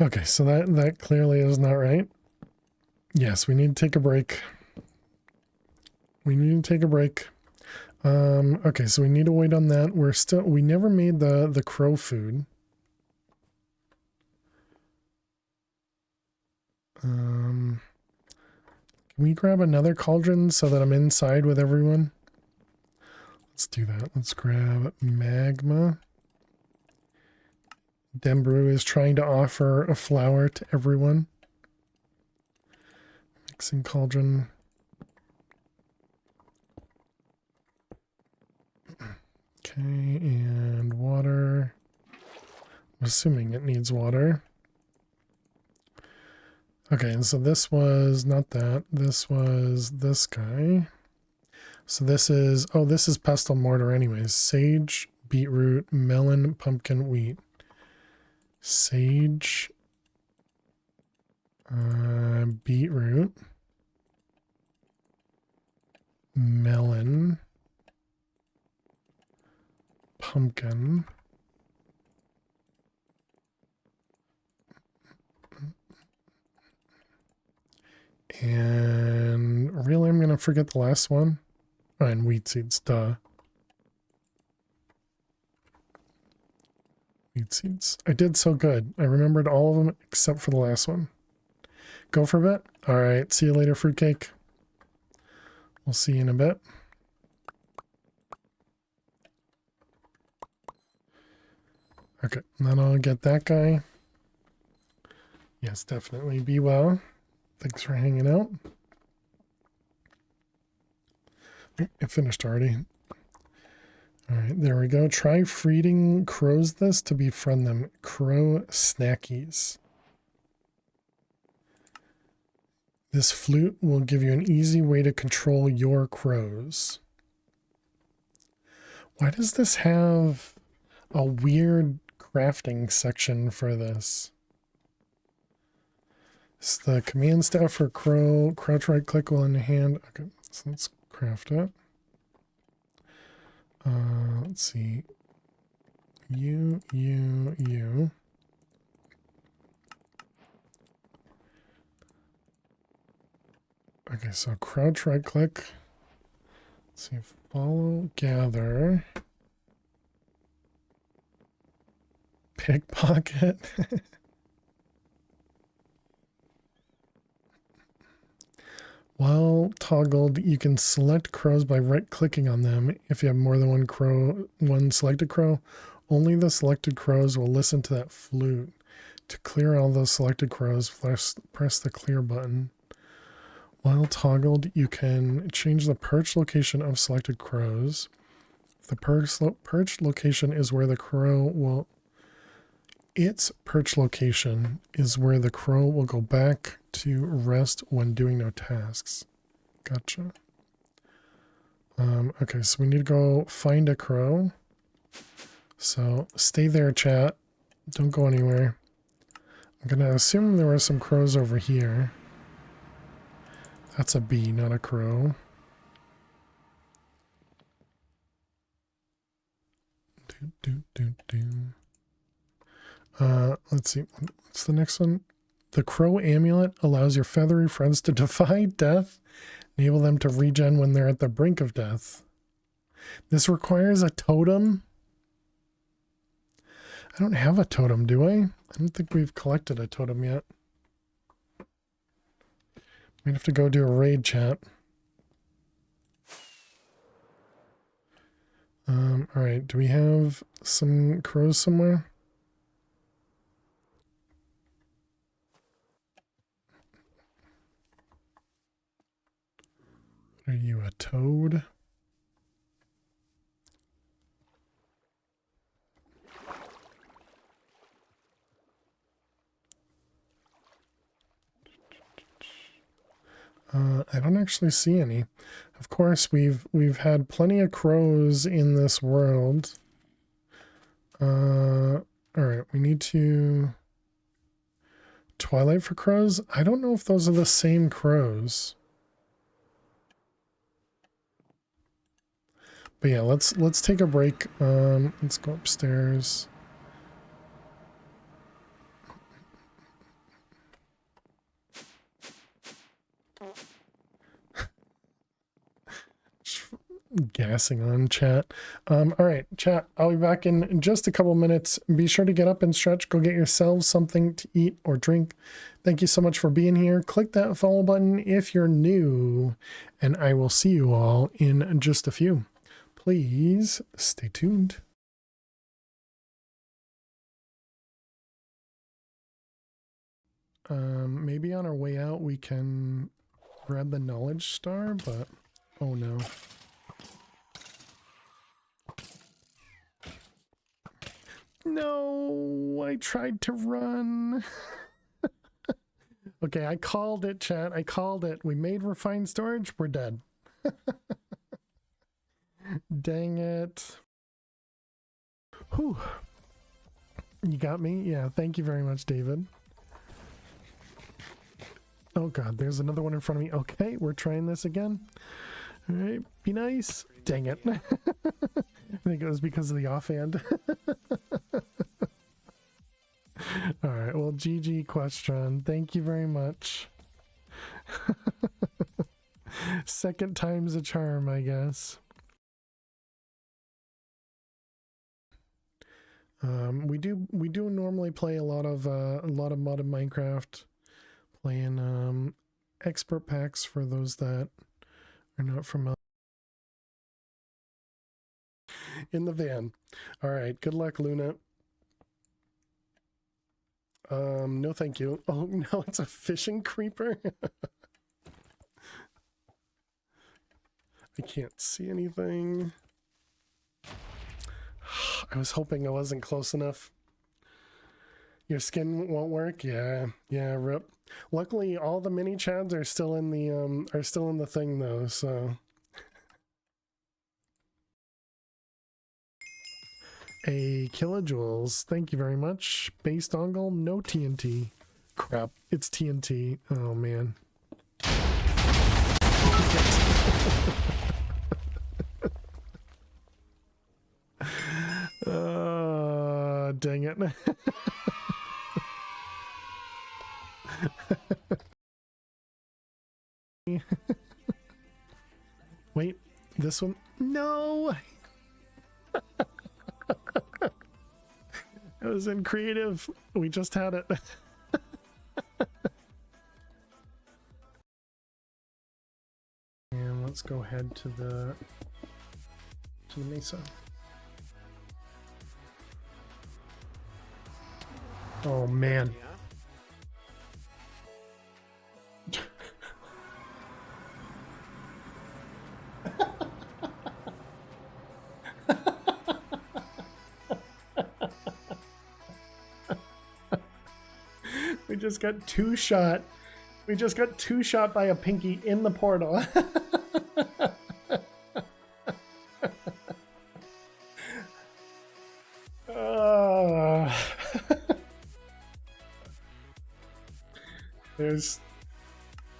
S2: Okay, so that clearly is not right. Yes, we need to take a break. We need to take a break. Okay, so we need to wait on that. We never made the crow food. Can we grab another cauldron so that I'm inside with everyone? Let's do that. Let's grab magma. Dembrew is trying to offer a flower to everyone. Mixing cauldron. Okay, and water. I'm assuming it needs water. Okay, and so this was not that. This was this guy. So this is, oh, this is pestle mortar anyways. Sage, beetroot, melon, pumpkin, wheat. Sage, beetroot, melon, pumpkin, and really I'm gonna forget the last one. Oh, and wheat seeds, duh. Wheat seeds. I did so good. I remembered all of them except for the last one. Go for a bit. All right. See you later, fruitcake. We'll see you in a bit. Okay. And then I'll get that guy. Yes, definitely. Be well. Thanks for hanging out. It finished already. All right, there we go. Try feeding crows this to befriend them. Crow snackies. This flute will give you an easy way to control your crows. Why does this have a weird crafting section for this? It's the command staff for crow. Crouch right click while in hand. Okay, so let's craft it. Let's see. You. Okay, so crouch right click. Let's see. Follow, gather. Pickpocket. While toggled, you can select crows by right-clicking on them. If you have more than one selected crow, only the selected crows will listen to that flute. To clear all those selected crows, press the clear button. While toggled, you can change the perch location of selected crows. If the perch location is where the crow will... Its perch location is where the crow will go back to rest when doing no tasks. Gotcha. Okay, so we need to go find a crow. So stay there, chat. Don't go anywhere. I'm going to assume there were some crows over here. That's a bee, not a crow. Let's see. What's the next one? The crow amulet allows your feathery friends to defy death, enable them to regen when they're at the brink of death. This requires a totem. I don't have a totem, do I? I don't think we've collected a totem yet. Might have to go do a raid, chat. All right. Do we have some crows somewhere? Are you a toad? I don't actually see any. Of course, we've had plenty of crows in this world. All right, we need to Twilight for crows. I don't know if those are the same crows. But yeah, let's take a break. Let's go upstairs. Gassing on chat. All right, chat, I'll be back in just a couple minutes. Be sure to get up and stretch. Go get yourselves something to eat or drink. Thank you so much for being here. Click that follow button if you're new, and I will see you all in just a few. Please stay tuned. Maybe on our way out we can grab the knowledge star, but oh no. No, I tried to run. Okay, I called it, chat. I called it. We made refined storage. We're dead. Dang it. Whew. You got me? Yeah, thank you very much, David. Oh god, there's another one in front of me. Okay, we're trying this again. All right, be nice. Dang it. I think it was because of the offhand. All right, well, GG question. Thank you very much. Second time's a charm, I guess. We do normally play a lot of modded Minecraft, playing expert packs for those that are not from in the van. All right, good luck, Luna. No thank you. Oh no, it's a fishing creeper. I can't see anything. I was hoping I wasn't close enough. Your skin won't work? Yeah, rip. Luckily all the mini chads are still in the thing though, so a kilojoules. Thank you very much. Base dongle, no TNT. Crap, it's TNT. Oh man. Dang it. Wait, this one? No! It was in creative. We just had it. And let's go head to the mesa. Oh man. We just got two shot. We just got two shot by a pinky in the portal.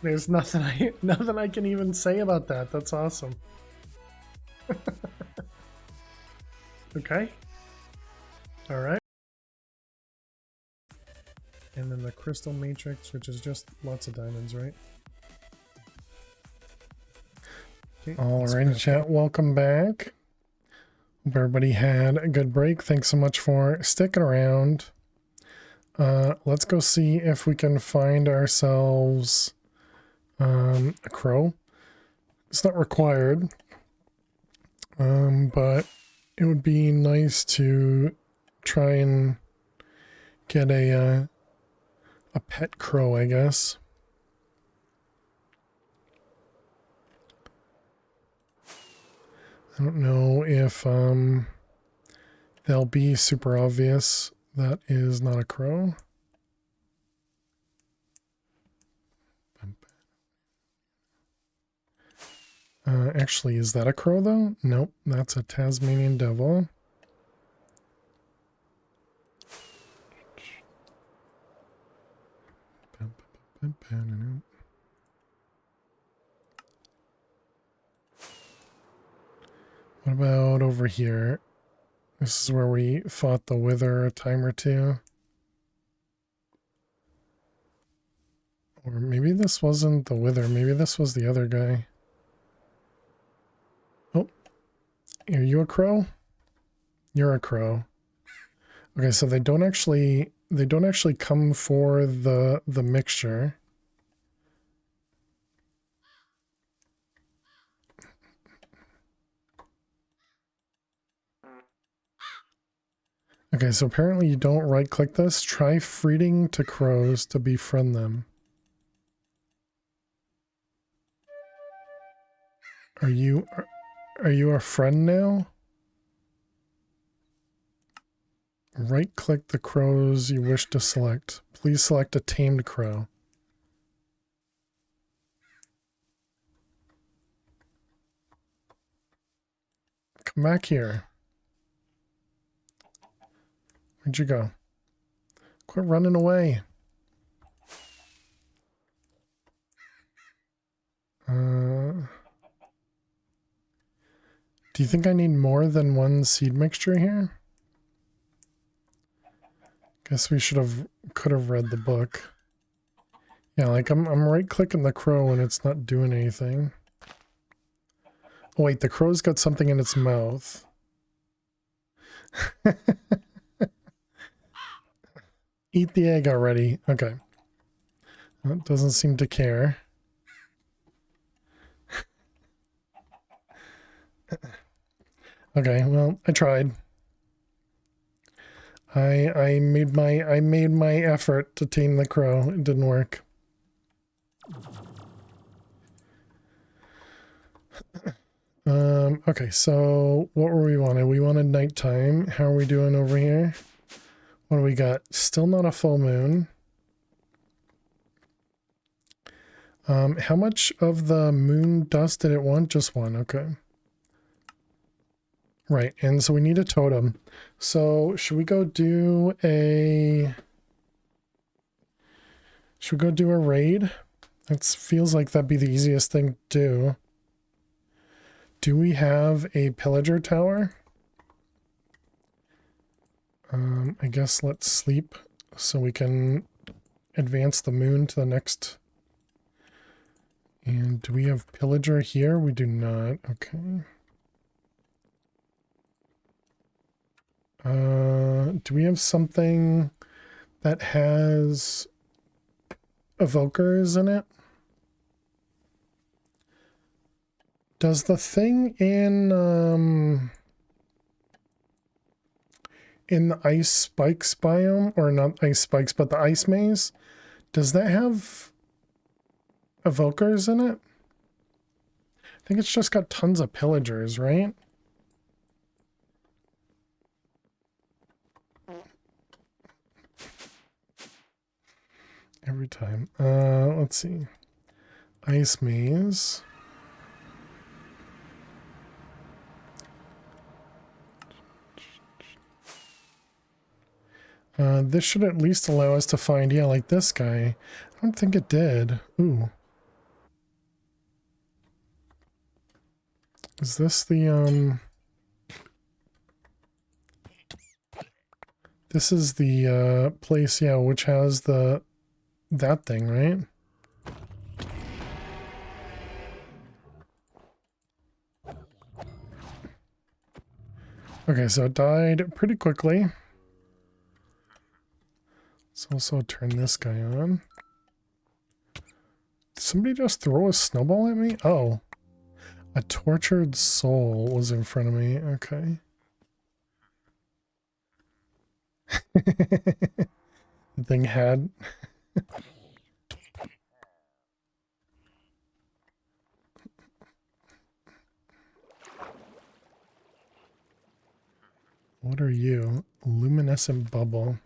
S2: There's nothing I can even say about that. That's awesome. Okay. All right. And then the crystal matrix, which is just lots of diamonds, right? Okay, all right, chat. Welcome back. Hope everybody had a good break. Thanks so much for sticking around. Let's go see if we can find ourselves a crow. It's not required, but it would be nice to try and get a pet crow, I guess. I don't know if they'll be super obvious. That is not a crow. Actually, is that a crow though? Nope, that's a Tasmanian devil. What about over here? This is where we fought the wither a time or two. Or maybe this wasn't the wither, maybe this was the other guy. Oh, are you a crow? You're a crow. Okay, so they don't actually come for the mixture. Okay, so apparently you don't right click this. Try feeding to crows to befriend them. Are you a friend now? Right click the crows you wish to select. Please select a tamed crow. Come back here. Where'd you go? Quit running away. Do you think I need more than one seed mixture here? Guess we could have read the book. Yeah, like I'm right clicking the crow and it's not doing anything. Oh wait, the crow's got something in its mouth. Eat the egg already. Okay. Well, it doesn't seem to care. Okay, well, I tried. I made my effort to tame the crow. It didn't work. Okay, so what were we wanted? We wanted nighttime. How are we doing over here? What do we got? Still not a full moon. How much of the moon dust did it want? Just one, okay. Right, and so we need a totem. So should we go do a... Should we go do a raid? It feels like that'd be the easiest thing to do. Do we have a pillager tower? I guess let's sleep so we can advance the moon to the next. And do we have pillager here? We do not. Okay. Do we have something that has evokers in it? Does the thing in the ice spikes biome, or not ice spikes, but the ice maze, does that have evokers in it? I think it's just got tons of pillagers, right? Every time. Let's see. Ice maze. This should at least allow us to find, yeah, like this guy. I don't think it did. Ooh. Is this the, This is the, place, yeah, which has that thing, right? Okay, so it died pretty quickly. Let's also turn this guy on. Did somebody just throw a snowball at me? Oh. A tortured soul was in front of me. Okay. The thing had... What are you? Luminescent bubble.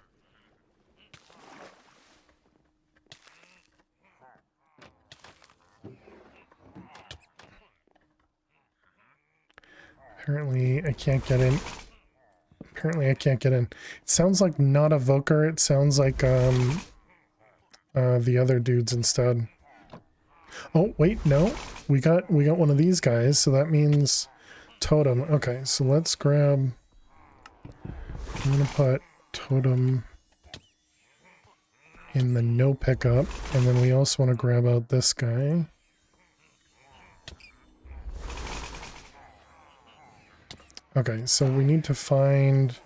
S2: Apparently I can't get in. Apparently I can't get in. It sounds like not a Voker. It sounds like the other dudes instead. Oh wait, no. We got one of these guys, so that means totem. Okay, so let's grab. I'm gonna put totem in the no pickup, and then we also want to grab out this guy. Okay, so we need to find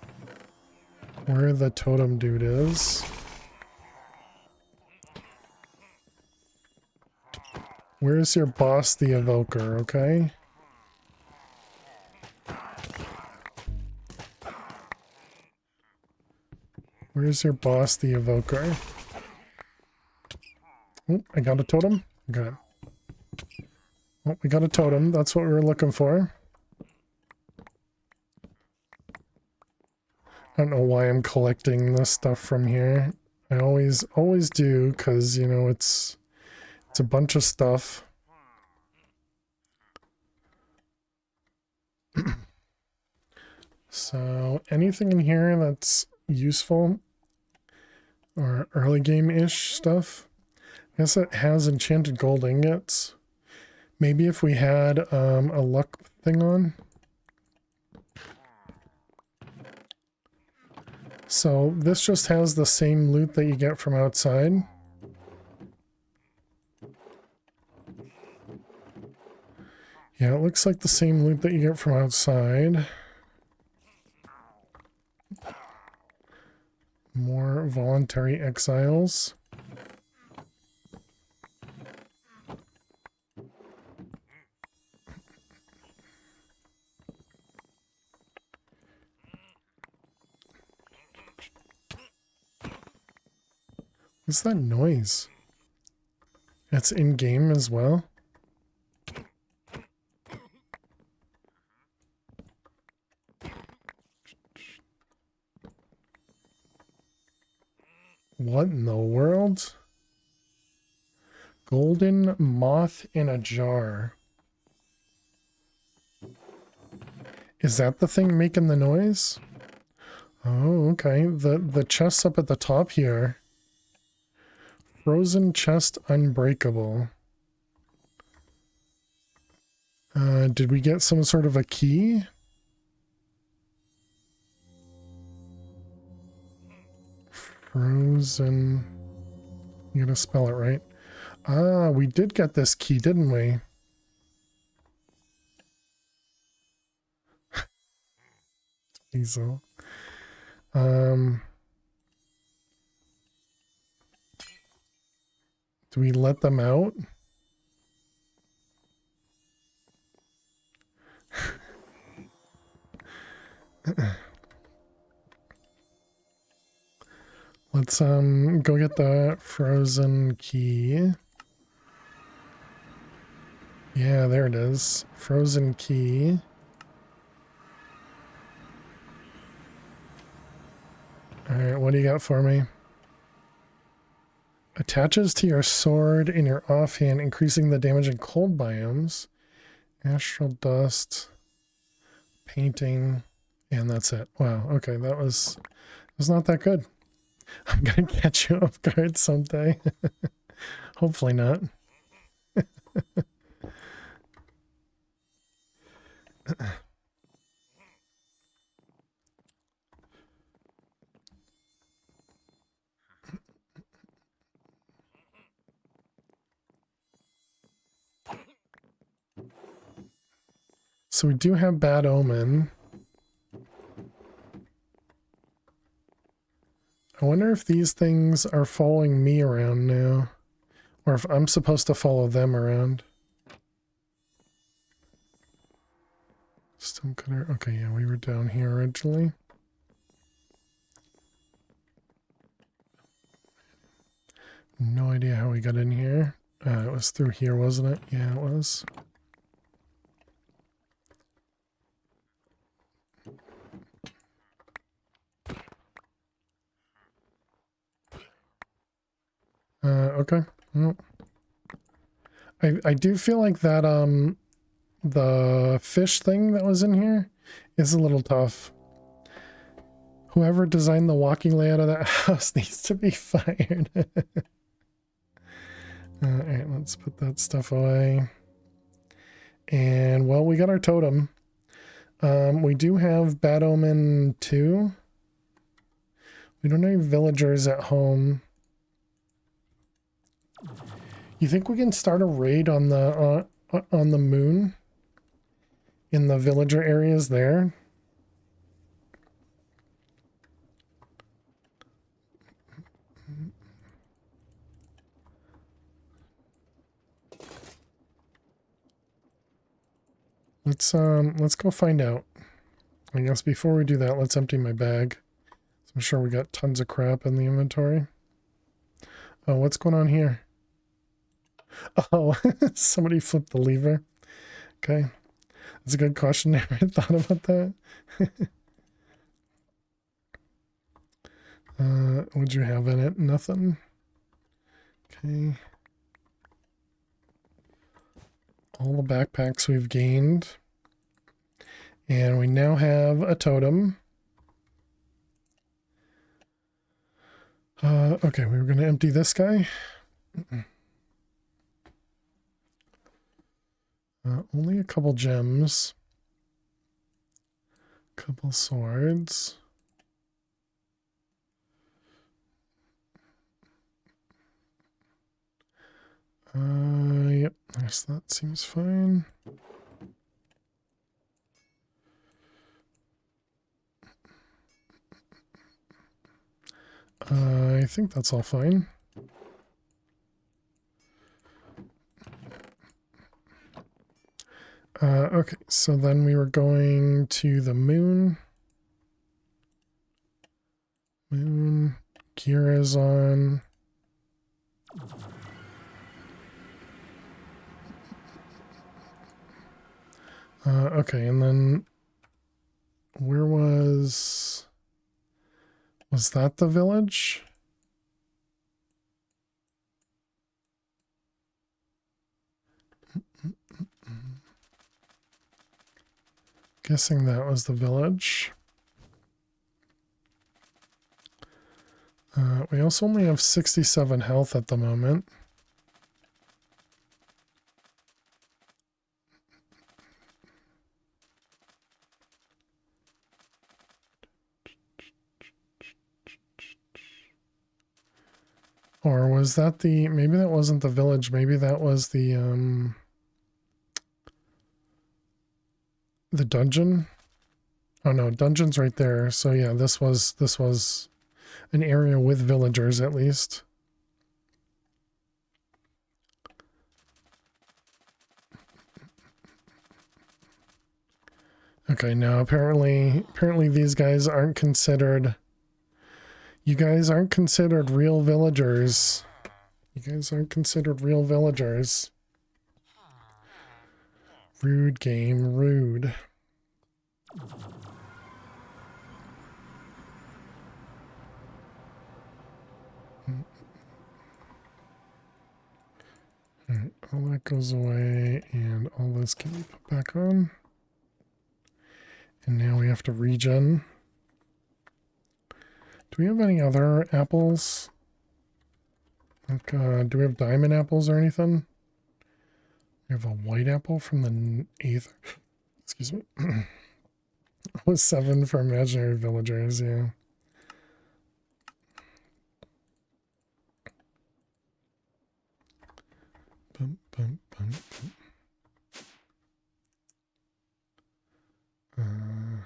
S2: where the totem dude is. Where's your boss, the evoker, okay? Where's your boss, the evoker? Oh, I got a totem? Okay. Oh, we got a totem. That's what we were looking for. I don't know why I'm collecting this stuff from here. I always do, because, you know, it's a bunch of stuff. So anything in here that's useful or early game-ish stuff? I guess it has enchanted gold ingots. Maybe if we had a luck thing on. So this just has the same loot that you get from outside. Yeah, it looks like the same loot that you get from outside. More voluntary exiles. What's that noise? That's in-game as well? What in the world? Golden moth in a jar. Is that the thing making the noise? Oh, okay. The chest's up at the top here. Frozen chest unbreakable. Did we get some sort of a key? Frozen. You gotta spell it right. Ah, we did get this key, didn't we? Diesel. Do we let them out? Let's go get the frozen key. Yeah, there it is. Frozen key. Alright, what do you got for me? Attaches to your sword in your offhand, increasing the damage in cold biomes. Astral dust. Painting. And that's it. Wow, okay, that was not that good. I'm gonna catch you off guard someday. Hopefully not. So we do have Bad Omen. I wonder if these things are following me around now, or if I'm supposed to follow them around. Stonecutter. Okay, yeah, we were down here originally. No idea how we got in here. It was through here, wasn't it? Yeah, it was. Okay. Well, I do feel like that the fish thing that was in here is a little tough. Whoever designed the walking layout of that house needs to be fired. Alright, let's put that stuff away. And well, we got our totem. We do have Bad Omen 2. We don't have any villagers at home. You think we can start a raid on the moon? In the villager areas there? Let's go find out. I guess before we do that, let's empty my bag. I'm sure we got tons of crap in the inventory. Oh, what's going on here? Oh, somebody flipped the lever. Okay. That's a good question. Never thought about that. What'd you have in it? Nothing. Okay. All the backpacks we've gained. And we now have a totem. Okay, we were going to empty this guy. Only a couple gems. Couple swords. Yep, I guess that seems fine. I think that's all fine. Okay, so then we were going to the moon. Moon. Kira's on. Okay, and then where was that the village? Guessing that was the village. We also only have 67 health at the moment. Or was that maybe that wasn't the village, maybe that was the dungeon? Oh no, dungeon's right there. So yeah, this was an area with villagers at least. Okay, now apparently these guys aren't considered. You guys aren't considered real villagers. You guys aren't considered real villagers. Rude game, rude. Alright, all that goes away, and all this can be put back on. And now we have to regen. Do we have any other apples? Like, do we have diamond apples or anything? We have a white apple from the 8th. Excuse me. It was 7 for imaginary villagers, yeah. Bum, bum, bum, bum.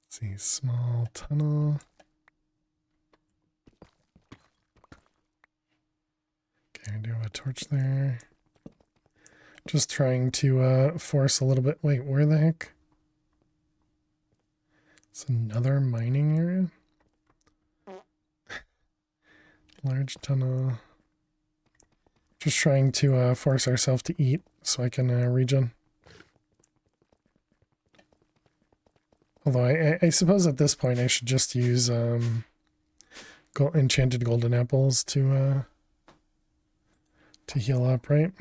S2: Let's see, small tunnel. Okay, I do have a torch there. Just trying to force a little bit. Wait, where the heck? It's another mining area. Large tunnel. Just trying to force ourselves to eat so I can regen. Although I suppose at this point I should just use enchanted golden apples to heal up, right?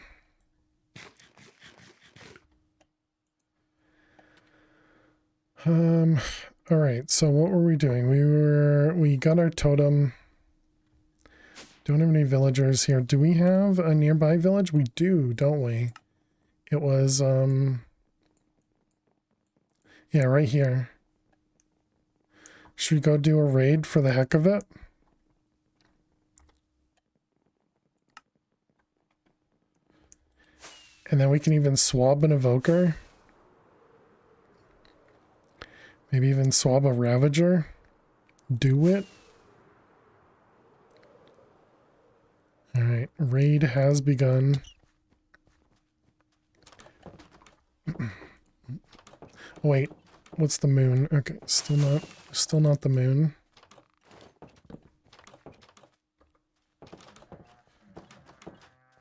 S2: All right, so what were we doing? We got our totem. Don't have any villagers here. Do we have a nearby village? We do, don't we? It was yeah, right here. Should we go do a raid for the heck of it? And then we can even swab an evoker. Maybe even swab a ravager. Do it. Alright, raid has begun. Oh, wait, what's the moon? Okay, still not the moon.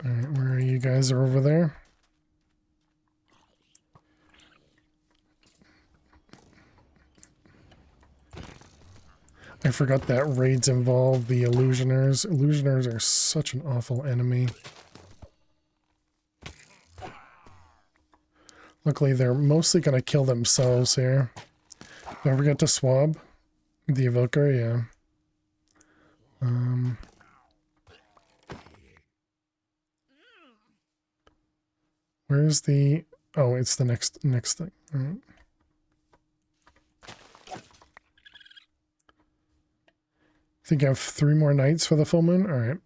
S2: Alright, where are you guys? Are over there? I forgot that raids involve the illusioners. Illusioners are such an awful enemy. Luckily, they're mostly going to kill themselves here. Don't forget to swab the evoker, yeah. Where's the... Oh, it's the next thing. All right. Think you have 3 more nights for the full moon? All right.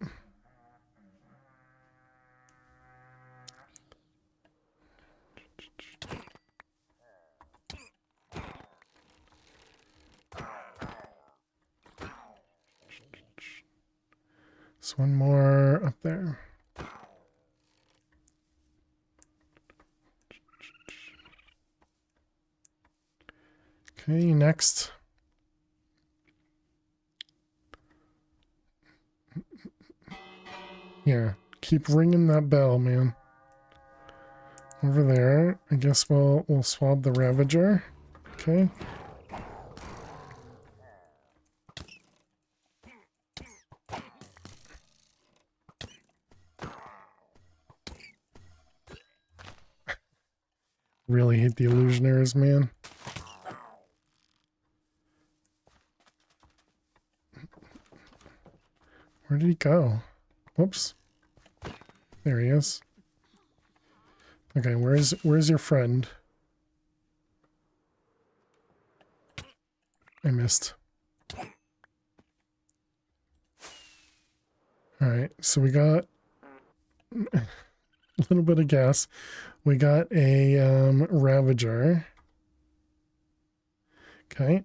S2: There's one more up there. Okay, next. Yeah, keep ringing that bell, man. Over there. I guess we'll swab the Ravager. Okay. Really hate the illusionaires, man. Where did he go? Whoops. There he is. Okay, where's your friend? I missed. Alright, so we got a little bit of gas. We got a Ravager. Okay.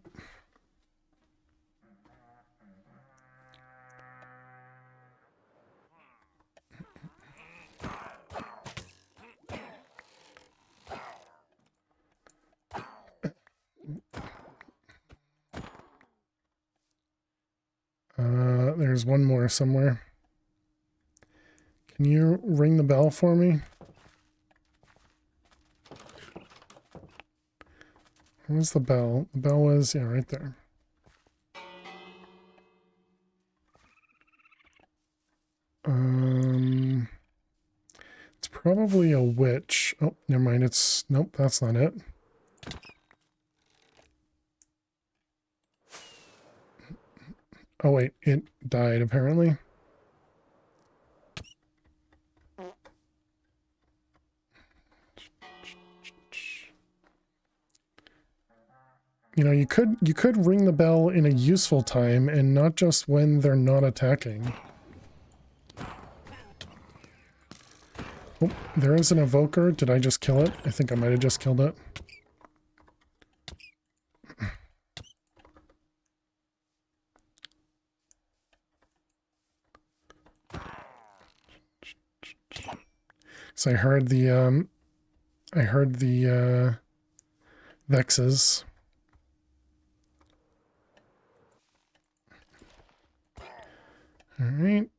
S2: There's one more somewhere. Can you ring the bell for me? Where's the bell? The bell was, yeah, right there. It's probably a witch. Oh, never mind. It's, nope, that's not it. Oh wait, it died apparently. You know, you could ring the bell in a useful time and not just when they're not attacking. Oh, there is an evoker. Did I just kill it? I think I might have just killed it. So I heard the Vexes. All right.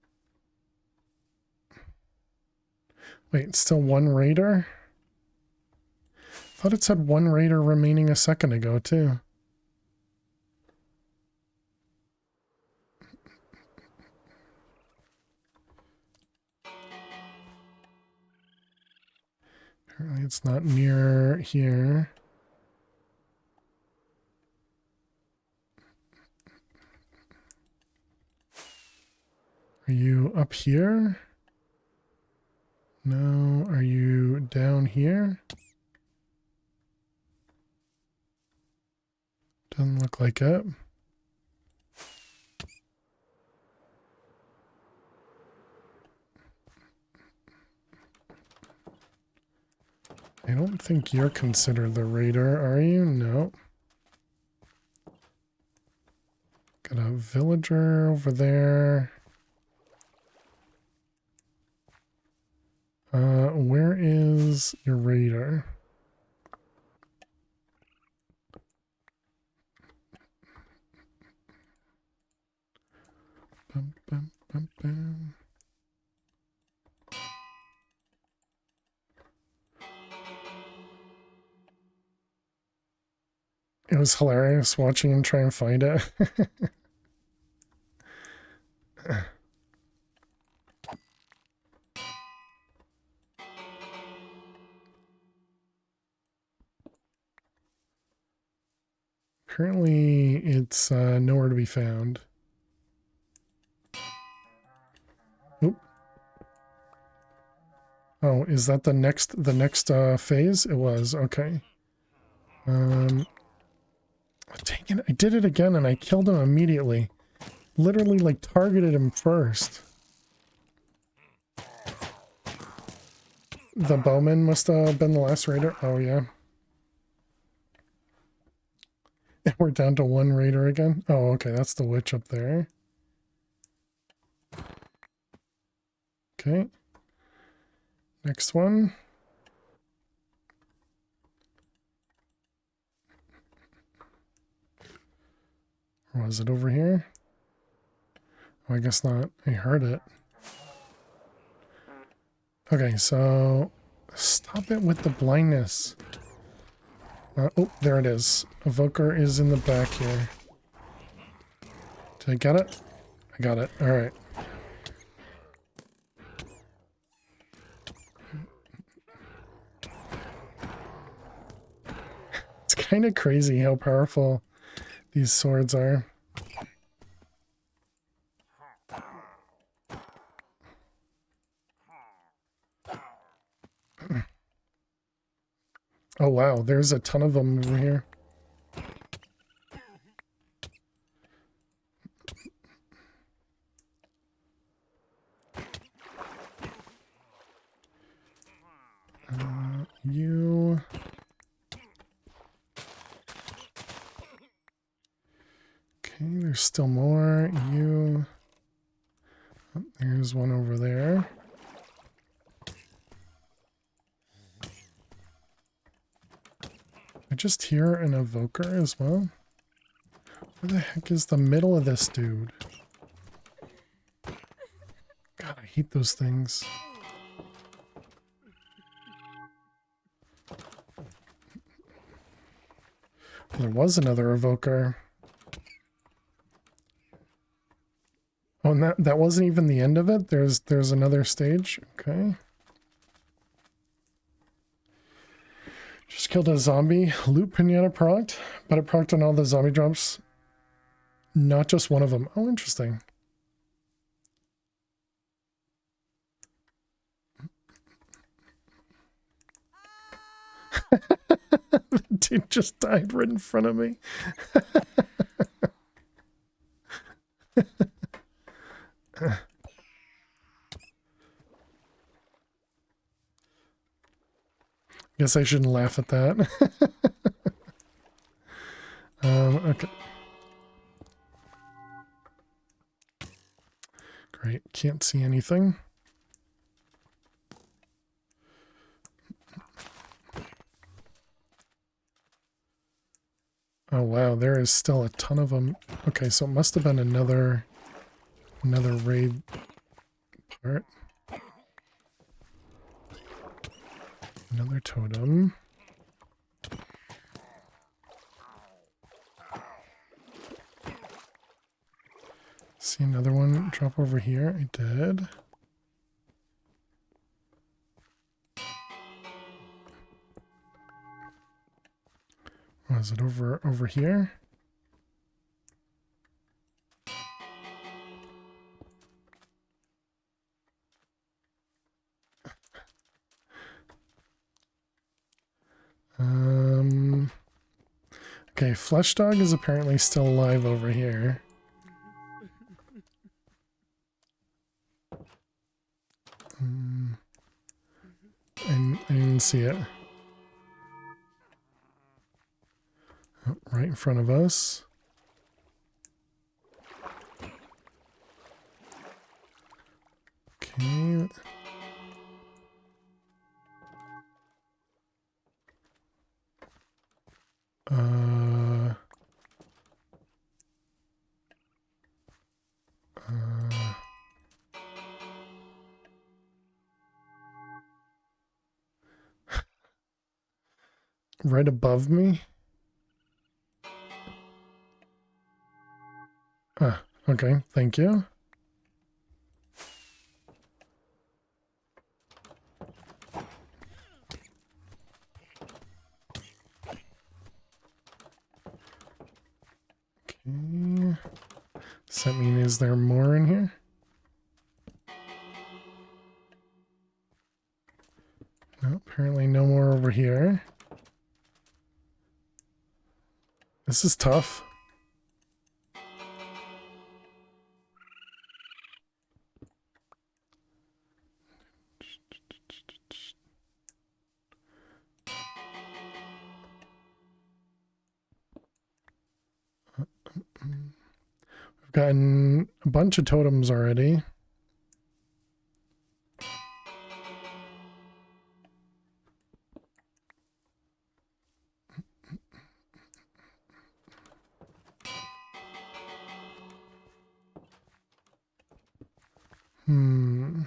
S2: Wait, still one raider? Thought it said one raider remaining a second ago too. Apparently it's not near here. Are you up here? No. Are you down here? Doesn't look like it. I don't think you're considered the raider, are you? No. Got a villager over there. Where is your raider? Bum, bum, bum, bum. It was hilarious watching him try and find it. Currently, it's nowhere to be found. Oop. Oh, is that the next phase? It was, okay. Dang it, I did it again and I killed him immediately. Literally, like, targeted him first. The bowman must have been the last raider. Oh, yeah. We're down to one raider again. Oh, okay, that's the witch up there. Okay. Next one. Or was it over here? Oh, I guess not. I heard it. Okay, so stop it with the blindness. Oh, there it is. Evoker is in the back here. Did I get it? I got it. All right. It's kind of crazy how powerful these swords are. Oh wow, there's a ton of them over here. You... Okay, there's still more. You... Oh, there's one over there. I just hear an evoker as well. Where the heck is the middle of this dude? God, I hate those things. There was another evoker. Oh, and that wasn't even the end of it? There's another stage? Okay. Just killed a zombie. Loot pinata procced, but it procced on all the zombie drops. Not just one of them. Oh, interesting. The dude just died right in front of me. Guess I shouldn't laugh at that. Okay. Great. Can't see anything. Oh wow, there is still a ton of them. Okay, so it must have been another raid part. Another totem. See another one drop over here? I did. Was it over here? Okay, Flesh Dog is apparently still alive over here. And I didn't see it. Oh, right in front of us. Okay. Right above me? Ah, okay, thank you. Does that mean is there more in here? No, apparently no more over here. This is tough. I've gotten a bunch of totems already. Do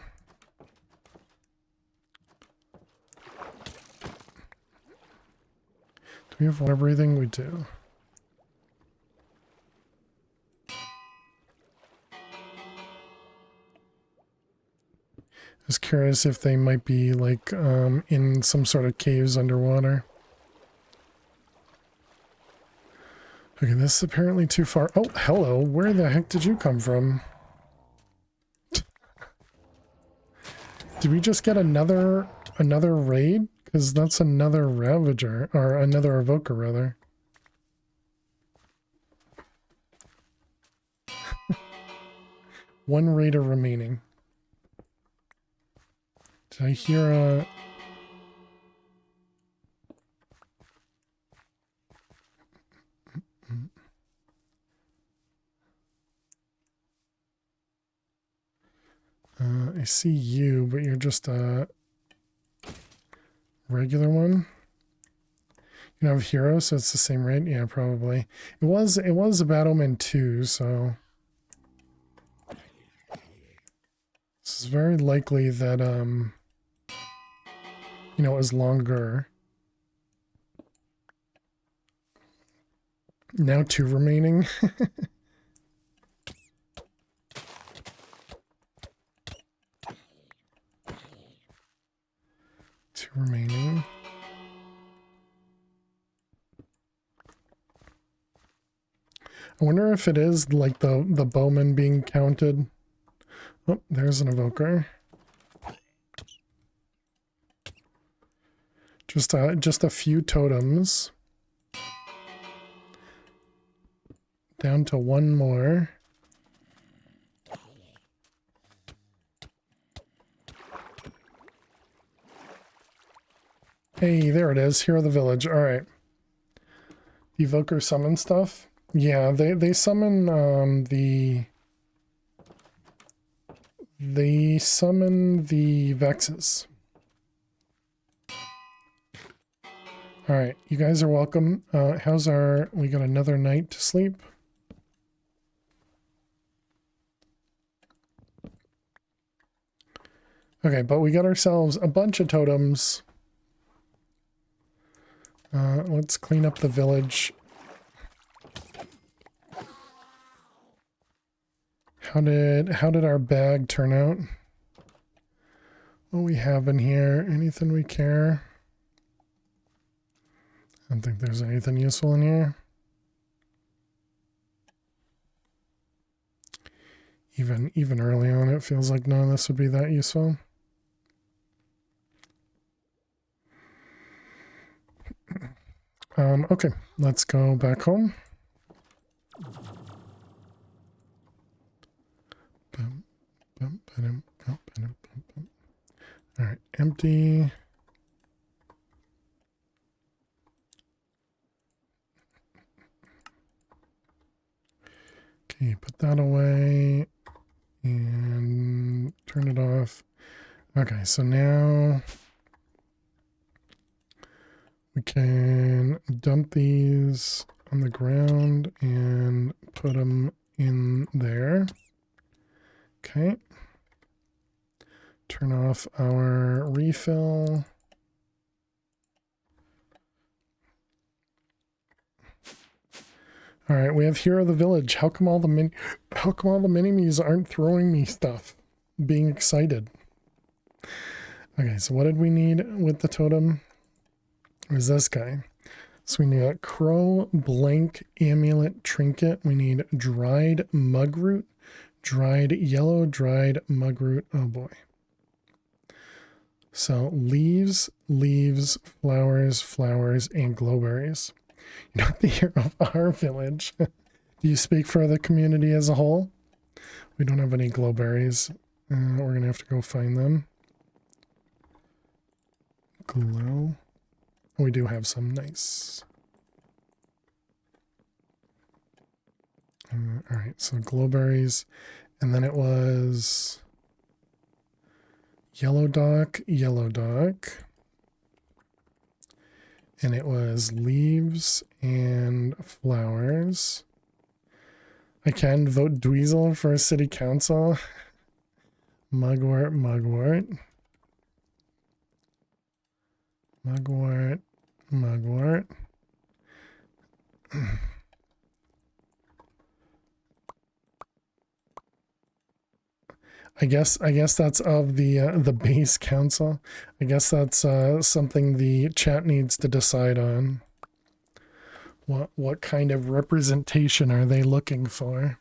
S2: we have water breathing? We do. I was curious if they might be like in some sort of caves underwater. Okay, this is apparently too far. Oh, hello. Where the heck did you come from? Did we just get another raid? Because that's another Ravager, or another Evoker, rather. One raider remaining. Did I hear a... I see you, but you're just a regular one. You don't have hero, so it's the same rate? Yeah, probably. It was a Battleman 2, so... This is very likely that, you know, it was longer. Now 2 remaining. Two remaining. I wonder if it is like the bowman being counted. Oh, there's an evoker. Just a few totems. Down to one more. Hey, there it is. Hero of the village. All right. Evoker summon stuff. Yeah, they summon they summon the Vexes. All right, you guys are welcome. How's our... We got another night to sleep. Okay, but we got ourselves a bunch of totems. Let's clean up the village. How did our bag turn out? What we have in here? Anything we care? I don't think there's anything useful in here. Even early on, it feels like none of this would be that useful. Okay, let's go back home. All right, empty. Okay, put that away and turn it off. Okay, so now we can dump these on the ground and put them in there. Okay. Turn off our refill. All right, we have Hero of the Village. How come all the mini-me's aren't throwing me stuff? Being excited. Okay, so what did we need with the totem? It was this guy. So we need a crow, blank, amulet, trinket. We need dried mug root, dried yellow, dried mug root. Oh boy. So leaves, leaves, flowers, flowers, and glowberries. You're not the hero of our village. Do you speak for the community as a whole? We don't have any glowberries. We're going to have to go find them. Glow. We do have some. Nice. All right, so glowberries. And then it was yellow dock. And it was leaves and flowers. I can vote Dweezil for city council. Mugwort. I guess that's of the base council. I guess that's something the chat needs to decide on. What kind of representation are they looking for?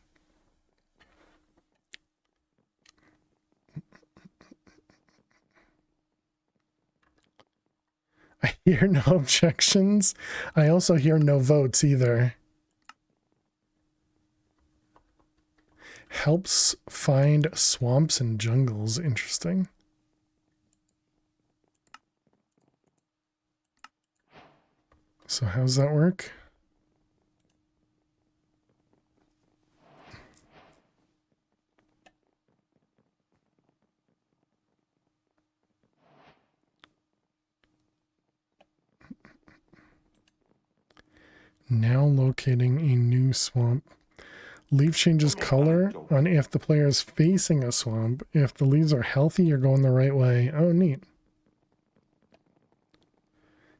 S2: I hear no objections. I also hear no votes either. Helps find swamps and jungles. Interesting. So how's that work? Now locating a new swamp. Leaf changes color on if the player is facing a swamp. If the leaves are healthy, you're going the right way. Oh, neat.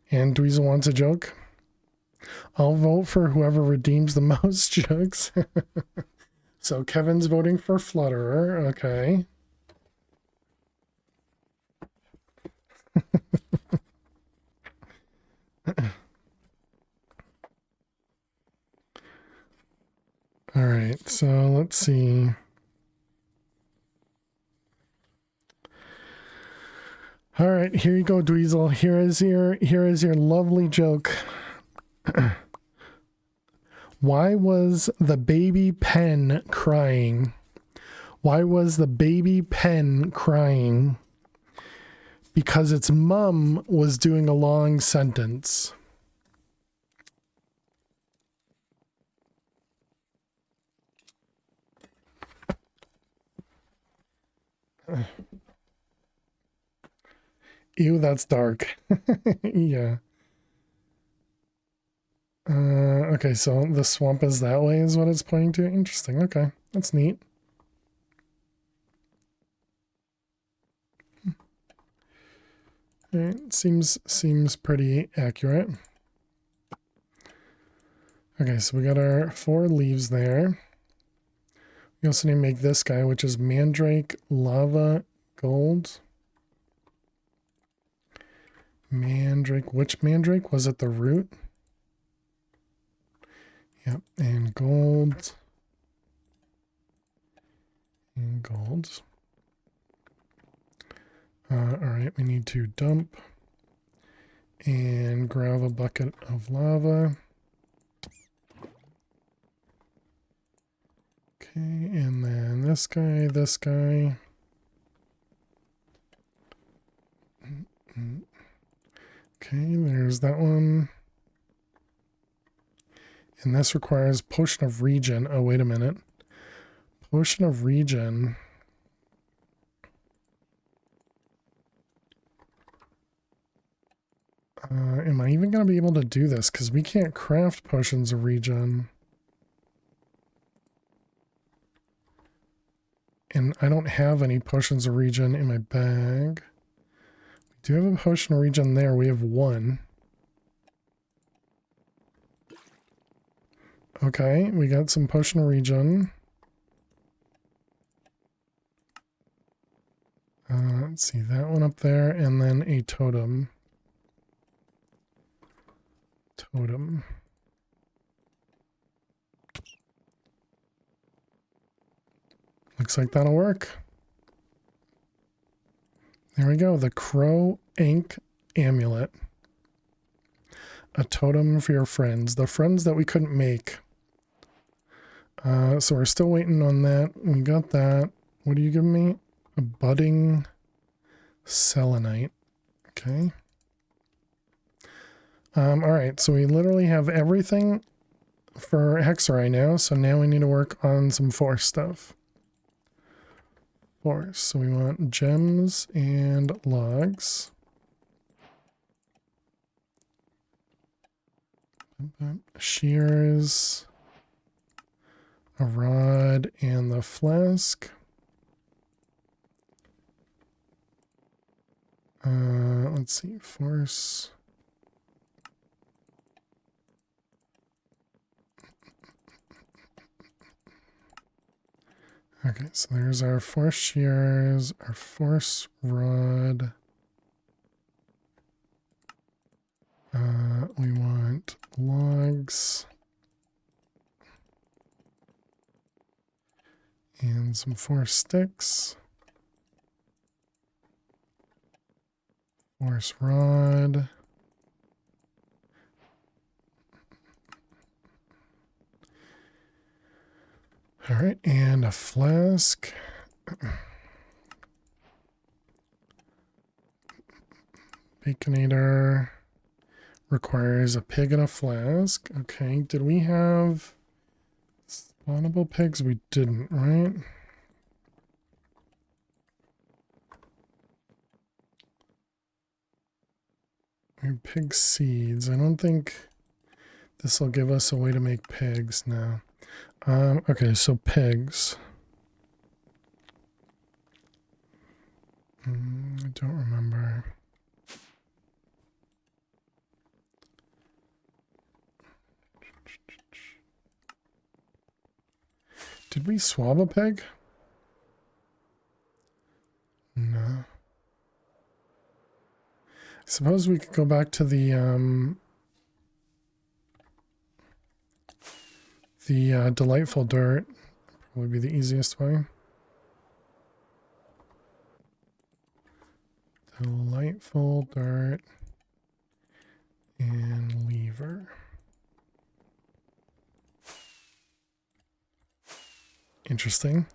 S2: And Dweezil wants a joke. I'll vote for whoever redeems the most jokes. So Kevin's voting for Flutterer. Okay. All right, so let's see. All right, here you go, Dweezil. Here is your lovely joke. Why was the baby pen crying? Why was the baby pen crying? Because its mum was doing a long sentence. Ew, that's dark. Yeah. Okay, so the swamp is that way is what it's pointing to. Interesting. Okay, that's neat. All right, seems pretty accurate. Okay, so we got our 4 leaves there. We also need to make this guy, which is mandrake, lava, gold. Mandrake. Which mandrake? Was it the root? Yep, and gold. And gold. Alright, we need to dump and grab a bucket of lava. Okay, and then this guy, this guy. Okay, there's that one. And this requires potion of regen. Oh, wait a minute. Potion of regen. Am I even going to be able to do this? Because we can't craft potions of regen. And I don't have any potions of regen in my bag. We do have a potion of regen there. We have 1. Okay, we got some potion of regen. Let's see, that one up there, and then a totem. totem. Looks like that'll work. There we go. The Crow Ink Amulet. A totem for your friends. The friends that we couldn't make. So we're still waiting on that. We got that. What are you giving me? A budding selenite. Okay. All right. So we literally have everything for Hexer now. So now we need to work on some force stuff. Force. So we want gems and logs. Shears. A rod and the flask. Let's see, force. Okay, so there's our force shears, our force rod. We want logs. And some force sticks. Force rod. All right, and a flask. Baconator requires a pig and a flask. Okay, did we have spawnable pigs? We didn't, right? We have pig seeds. I don't think this will give us a way to make pigs now. Okay, so pigs. I don't remember. Did we swab a pig? No. I suppose we could go back to the delightful dirt. Probably be the easiest way. Delightful dirt and lever. Interesting.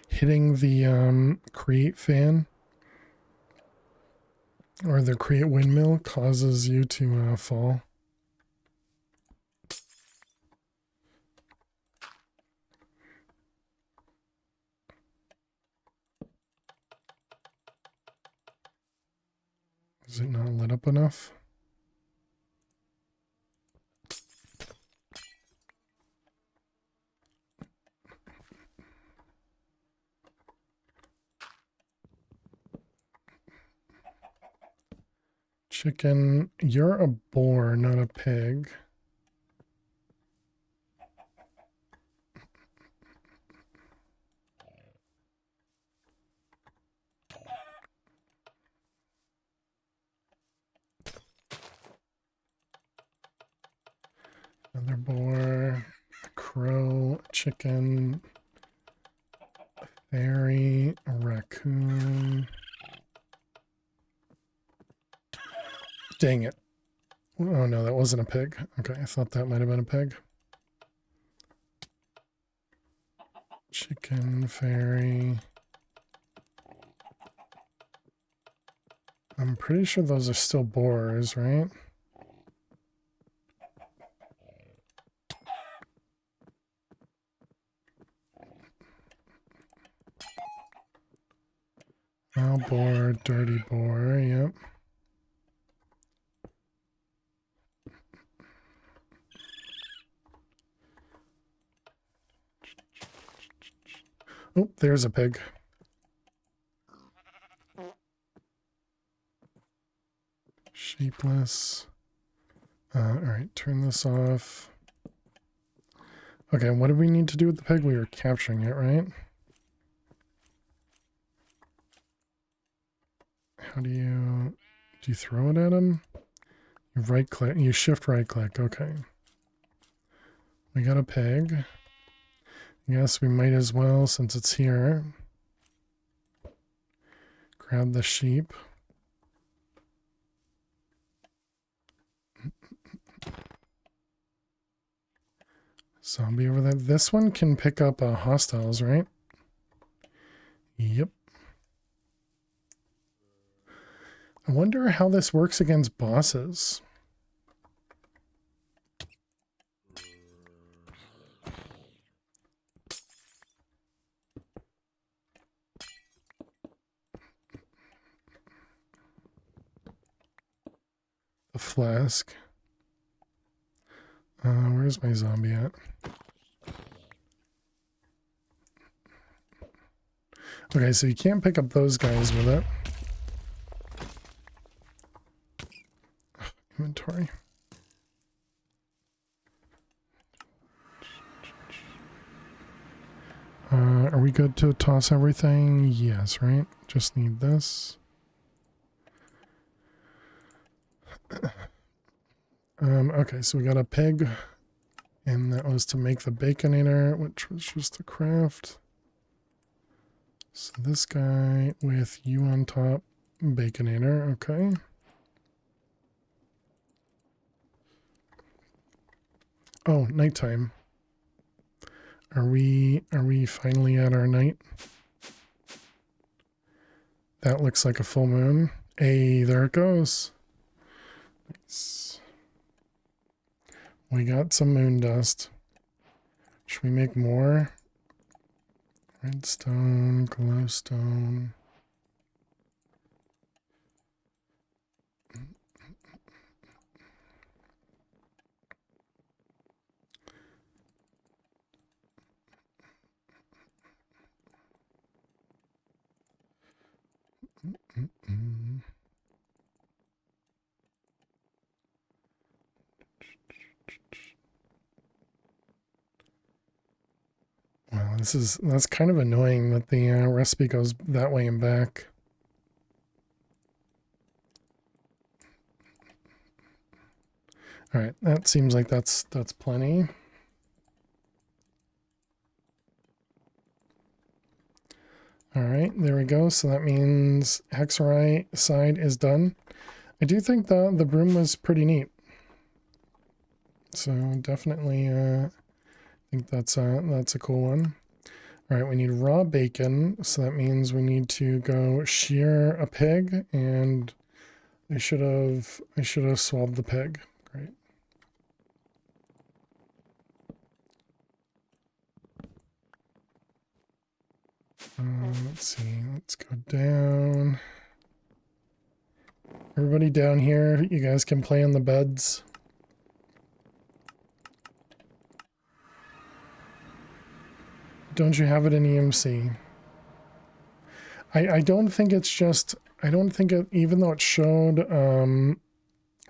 S2: Hitting the create fan or the create windmill causes you to fall. Is it not lit up enough? Chicken, you're a boar, not a pig. Another boar, a crow, a chicken, a fairy, a raccoon. Dang it. Oh no, that wasn't a pig. Okay, I thought that might have been a pig. Chicken, fairy. I'm pretty sure those are still boars, right? Foul boar, dirty boar, yep. Oh, there's a pig. Shapeless. All right, turn this off. Okay, what do we need to do with the pig? We were capturing it, right? How do you throw it at him? Right click, you shift right click, okay. We got a pig. Yes, we might as well, since it's here. Grab the sheep. Zombie over there. This one can pick up hostiles, right? Yep. I wonder how this works against bosses. The flask. Where's my zombie at? Okay, so you can't pick up those guys with it. Inventory. Are we good to toss everything? Yes, right? Just need this. Okay, so we got a pig, and that was to make the baconator, which was just the craft. So this guy with you on top, baconator, okay. Oh, nighttime. Are we finally at our night? That looks like a full moon. Hey, there it goes. Nice. We got some moon dust. Should we make more? Redstone, glowstone. Wow, that's kind of annoying that the recipe goes that way and back. All right, that seems like that's plenty. All right, there we go. So that means Hexorite side is done. I do think the broom was pretty neat. So definitely I think that's a cool one. All right, we need raw bacon, so that means we need to go shear a pig, and I should have swabbed the pig. Great. Let's see. Let's go down. Everybody down here, you guys can play on the beds. Don't you have it in EMC? I don't think it's just, I don't think it, even though it showed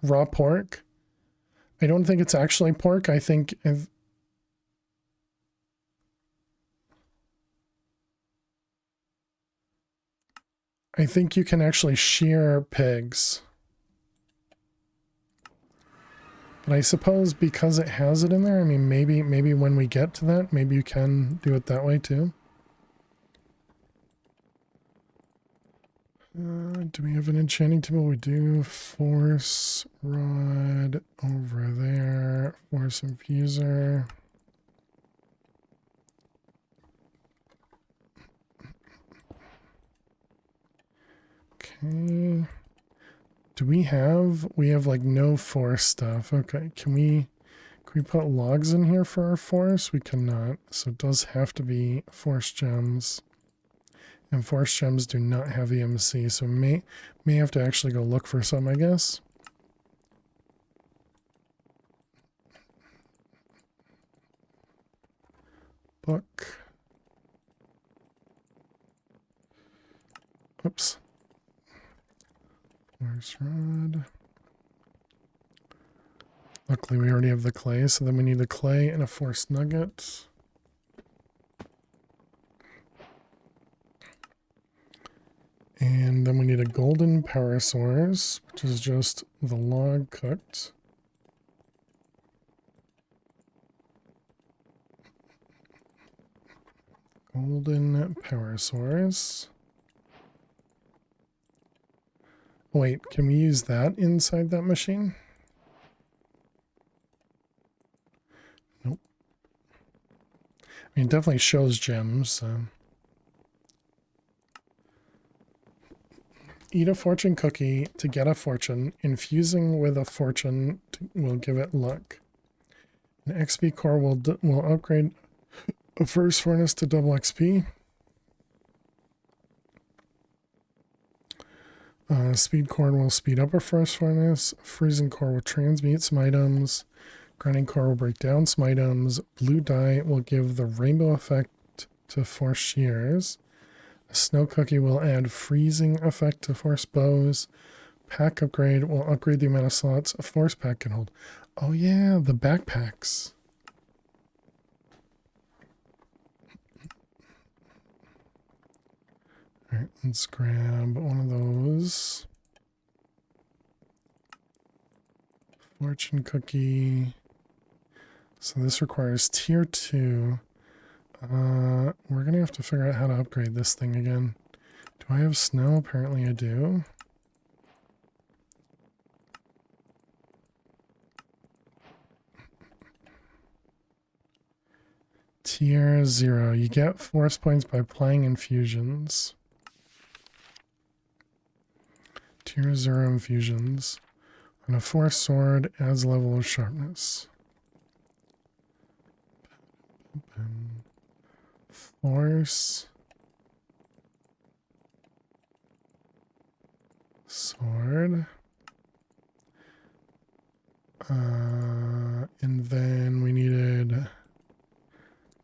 S2: raw pork, I don't think it's actually pork. I think you can actually shear pigs. But I suppose because it has it in there, I mean, maybe when we get to that, maybe you can do it that way too. Do we have an enchanting table? We do. Force rod over there. Force infuser. Okay. Do we have like no force stuff? Okay. Can we put logs in here for our force? We cannot. So it does have to be force gems. And force gems do not have EMC, so may have to actually go look for some, I guess. Book. Oops. Force rod. Luckily we already have the clay, so then we need the clay and a force nugget. And then we need a golden power source, which is just the log cooked. Golden power source. Wait, can we use that inside that machine? Nope. I mean, it definitely shows gems, so. Eat a fortune cookie to get a fortune. Infusing with a fortune will give it luck. An XP core will upgrade a first furnace to double XP. Speed core will speed up a first furnace. Freezing core will transmute some items. Grinding core will break down some items. Blue dye will give the rainbow effect to force shears. A snow cookie will add freezing effect to force bows. Pack upgrade will upgrade the amount of slots a force pack can hold. Oh yeah, the backpacks. Alright, let's grab one of those. Fortune cookie. So this requires tier 2. We're going to have to figure out how to upgrade this thing again. Do I have snow? Apparently I do. Tier 0. You get force points by playing infusions. Tier 0 infusions. And a force sword adds a level of sharpness. Force sword. And then we needed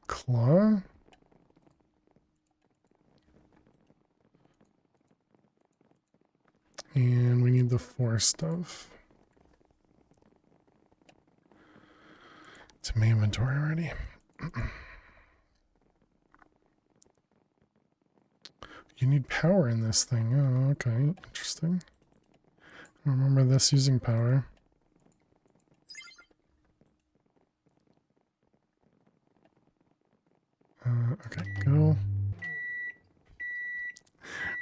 S2: claw. And we need the force stuff. It's in my inventory already. You need power in this thing. Oh, okay. Interesting. I remember this using power. Okay, go.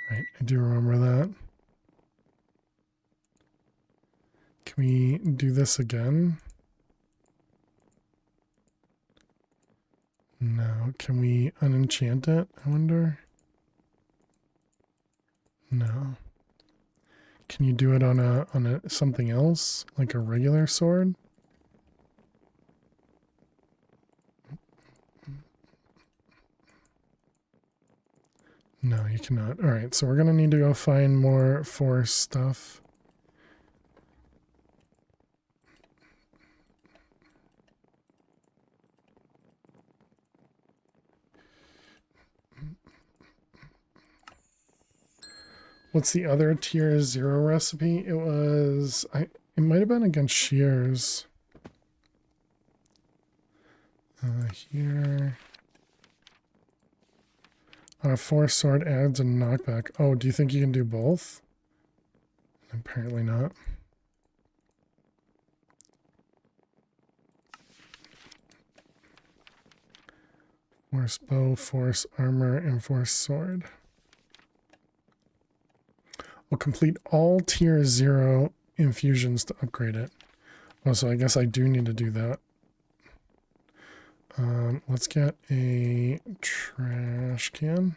S2: Right, I do remember that. Can we do this again? No. Can we unenchant it, I wonder? No. Can you do it on a something else, like a regular sword? No, you cannot. All right, so we're gonna need to go find more force stuff. What's the other tier 0 recipe? It was, it might have been against shears. Here. A force sword adds a knockback. Oh, do you think you can do both? Apparently not. Force bow, force armor, and force sword. We'll complete all tier 0 infusions to upgrade it. Oh, so I guess I do need to do that. Let's get a trash can.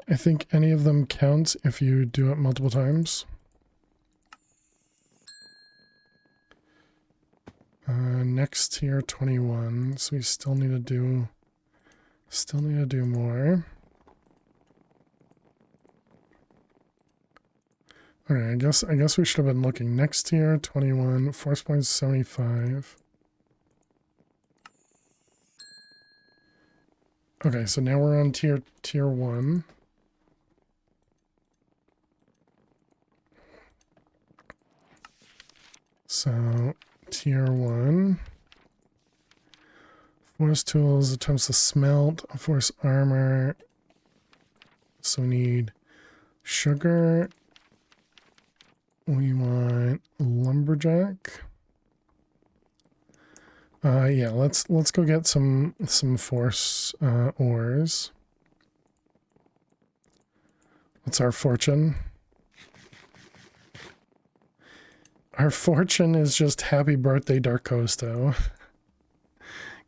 S2: I think any of them counts if you do it multiple times. Next tier 21, so we still need to do more. Okay, I guess we should have been looking. Next tier 21, force points 75. Okay, so now we're on tier 1. So tier 1. Force tools attempts to smelt. Force armor. So we need sugar. We want lumberjack. Yeah, let's go get some force ores. What's our fortune? Our fortune is just happy birthday, Darkosto.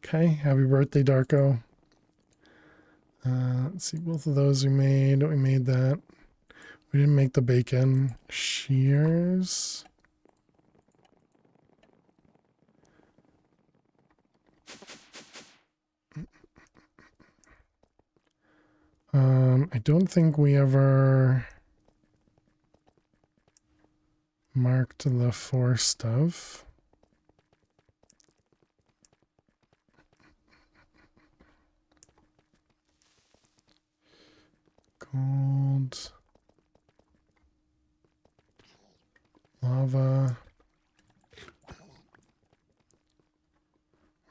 S2: Okay, happy birthday, Darko. Let's see, both of those we made. We made that. We didn't make the bacon. Shears. I don't think we ever marked the force stuff. Gold. Lava.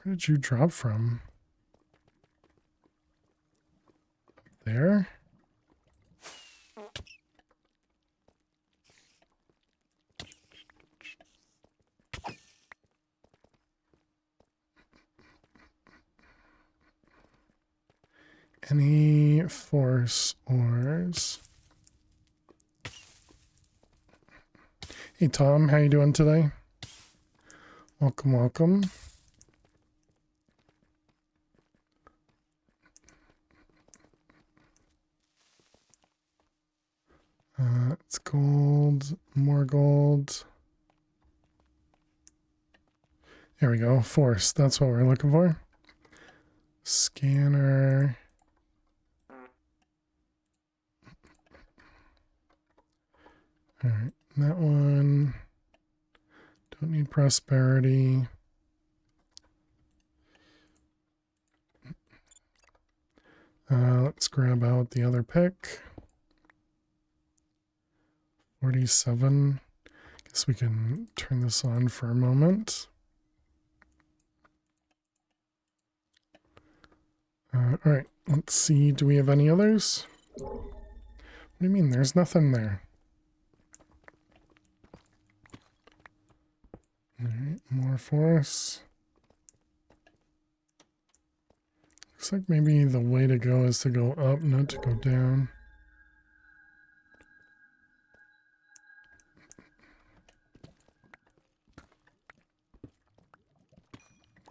S2: Where did you drop from? There? Any force ores? Hey Tom, how you doing today? Welcome, welcome. It's gold, more gold. There we go, force, that's what we're looking for. Scanner. All right, that one. Don't need prosperity. Let's grab out the other pick. 47. Guess we can turn this on for a moment. All right, let's see. Do we have any others? What do you mean? There's nothing there. All right, more force. Looks like maybe the way to go is to go up, not to go down.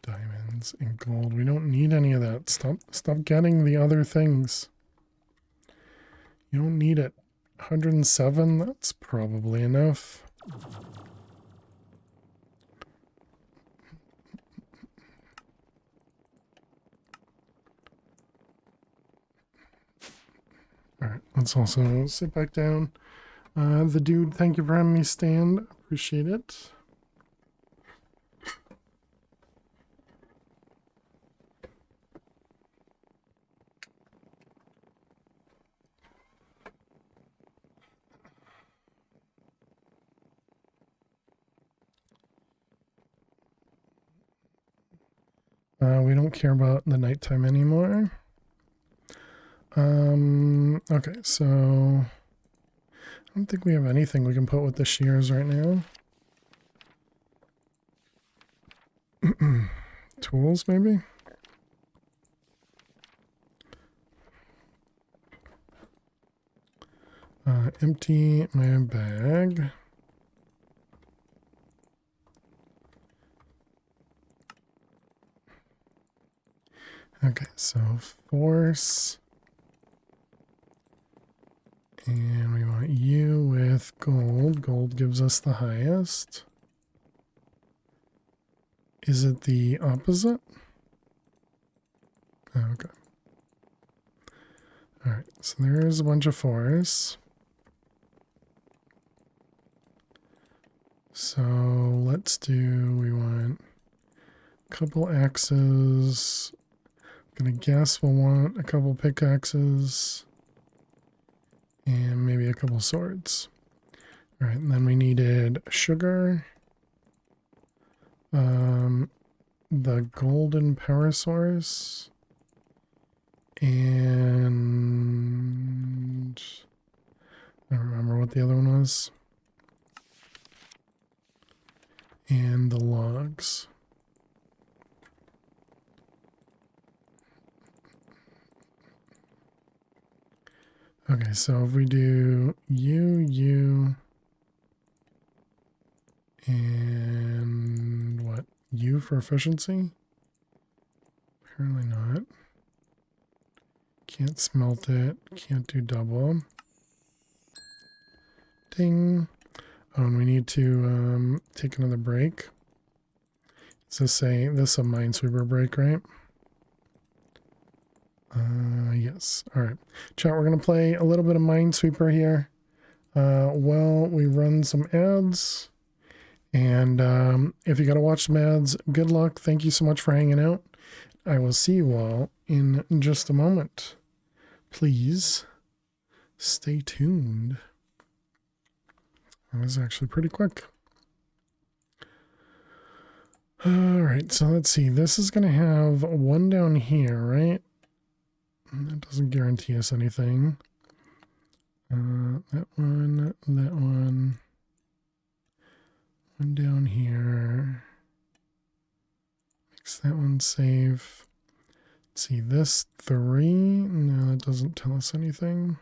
S2: Diamonds and gold. We don't need any of that. Stop getting the other things. You don't need it. 107, that's probably enough. Alright, let's also sit back down. The dude, thank you for having me stand. Appreciate it. We don't care about the nighttime anymore. Okay, so I don't think we have anything we can put with the shears right now. Tools, maybe? Empty my bag. Okay, so force. And we want you with gold. Gold gives us the highest. Is it the opposite? Oh, okay. Alright, so there's a bunch of forests. So let's do, we want a couple axes. I'm gonna guess we'll want a couple pickaxes. And maybe a couple swords. All right, and then we needed sugar. the golden power source, and I don't remember what the other one was, and the logs. Okay, so if we do you, and what? U for efficiency? Apparently not. Can't smelt it. Can't do double. Ding. Oh, and we need to take another break. Does this say this is a Minesweeper break, right? Yes. All right. Chat, we're going to play a little bit of Minesweeper here. Well, we run some ads. And if you got to watch some ads, good luck. Thank you so much for hanging out. I will see you all in just a moment. Please stay tuned. That was actually pretty quick. All right, so let's see. This is going to have one down here, right? That doesn't guarantee us anything. That one. One down here. Makes that one safe. Let's see, this 3. No, that doesn't tell us anything.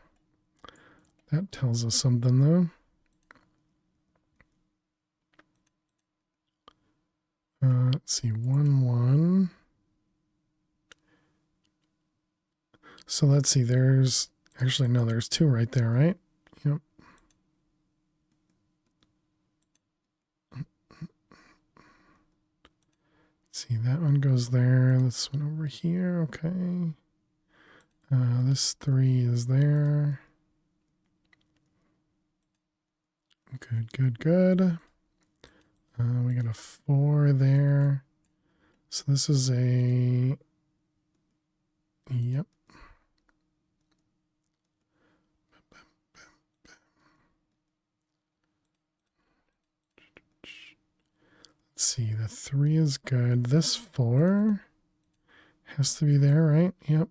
S2: That tells us something, though. Let's see, 1. So let's see, there's... Actually, no, there's 2 right there, right? Yep. See, that one goes there. This one over here. Okay. This 3 is there. Good. We got a 4 there. So this is a... Yep. Let's see, the 3 is good. This 4 has to be there, right? Yep.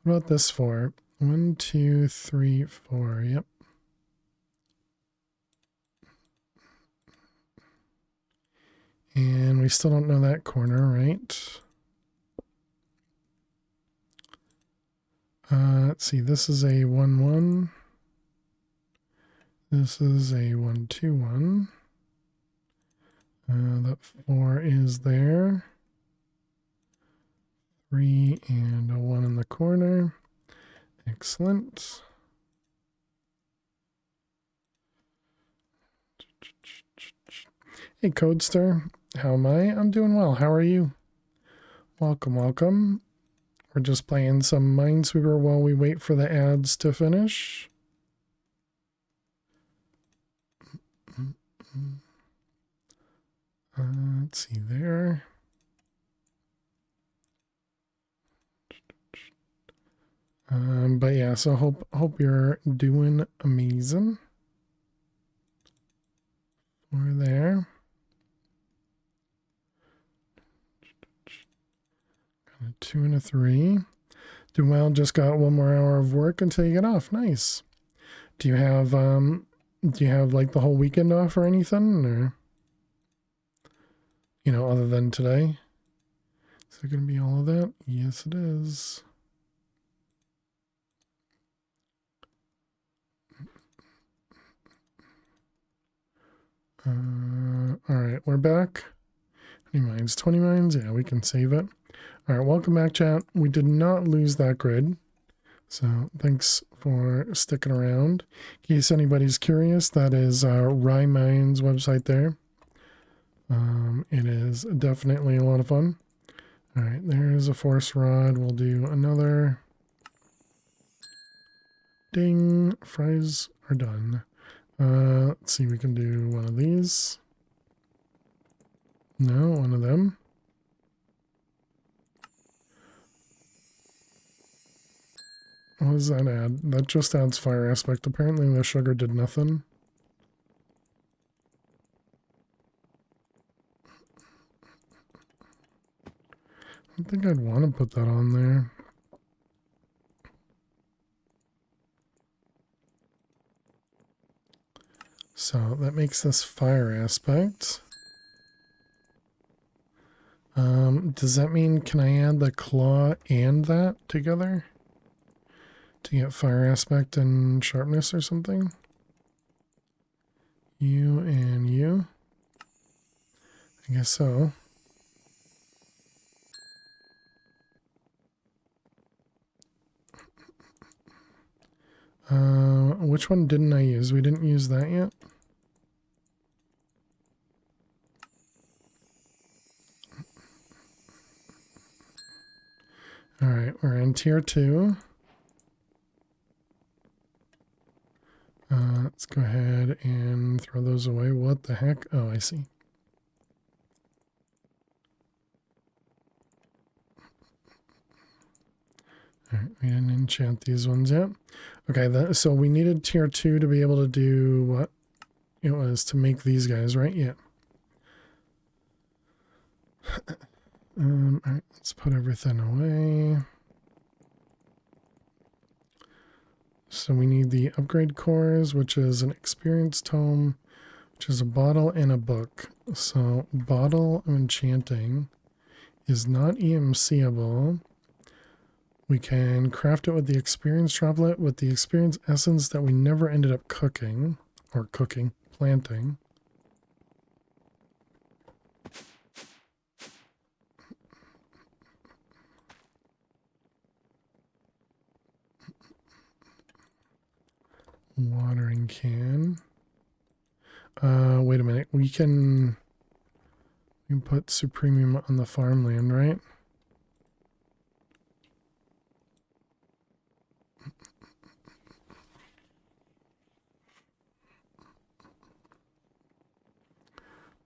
S2: What about this 4? 1, 2, 3, 4. Yep. And we still don't know that corner, right? Let's see, this is a 1, 1. This is a 1, 2, 1. That 4 is there. 3 and a 1 in the corner. Excellent. Hey, Codester. How am I? I'm doing well. How are you? Welcome. We're just playing some Minesweeper while we wait for the ads to finish. Let's see there. But yeah, so hope you're doing amazing. 4 there. Got a 2 and a 3. Doing well. Just got 1 more hour of work until you get off. Nice. Do you have like the whole weekend off or anything, or other than today? Is it going to be all of that? Yes, it is. All right, we're back. How many mines? 20 mines? Yeah, we can save it. All right, welcome back, chat. We did not lose that grid. So thanks for sticking around. In case anybody's curious, that is RyMine's website there. It is definitely a lot of fun. All right, there's a force rod. We'll do another. Ding, fries are done. Let's see, we can do one of these. No, one of them. What does that add? That just adds fire aspect. Apparently the sugar did nothing. don't think I'd want to put that on there. So that makes this fire aspect. Does that mean, can I add the claw and that together to get fire aspect and sharpness or something? You and you. I guess so. Which one didn't I use? We didn't use that yet. All right, we're in tier 2. Let's go ahead and throw those away. What the heck? Oh, I see. All right, we didn't enchant these ones yet. Okay, so we needed tier 2 to be able to do what it was to make these guys, right? Yeah. All right, let's put everything away. So we need the upgrade cores, which is an experience tome, which is a bottle and a book. So bottle of enchanting is not EMCable. We can craft it with the experience droplet with the experience essence that we never ended up cooking, or planting. Watering can. Wait a minute. We can put Supremium on the farmland, right?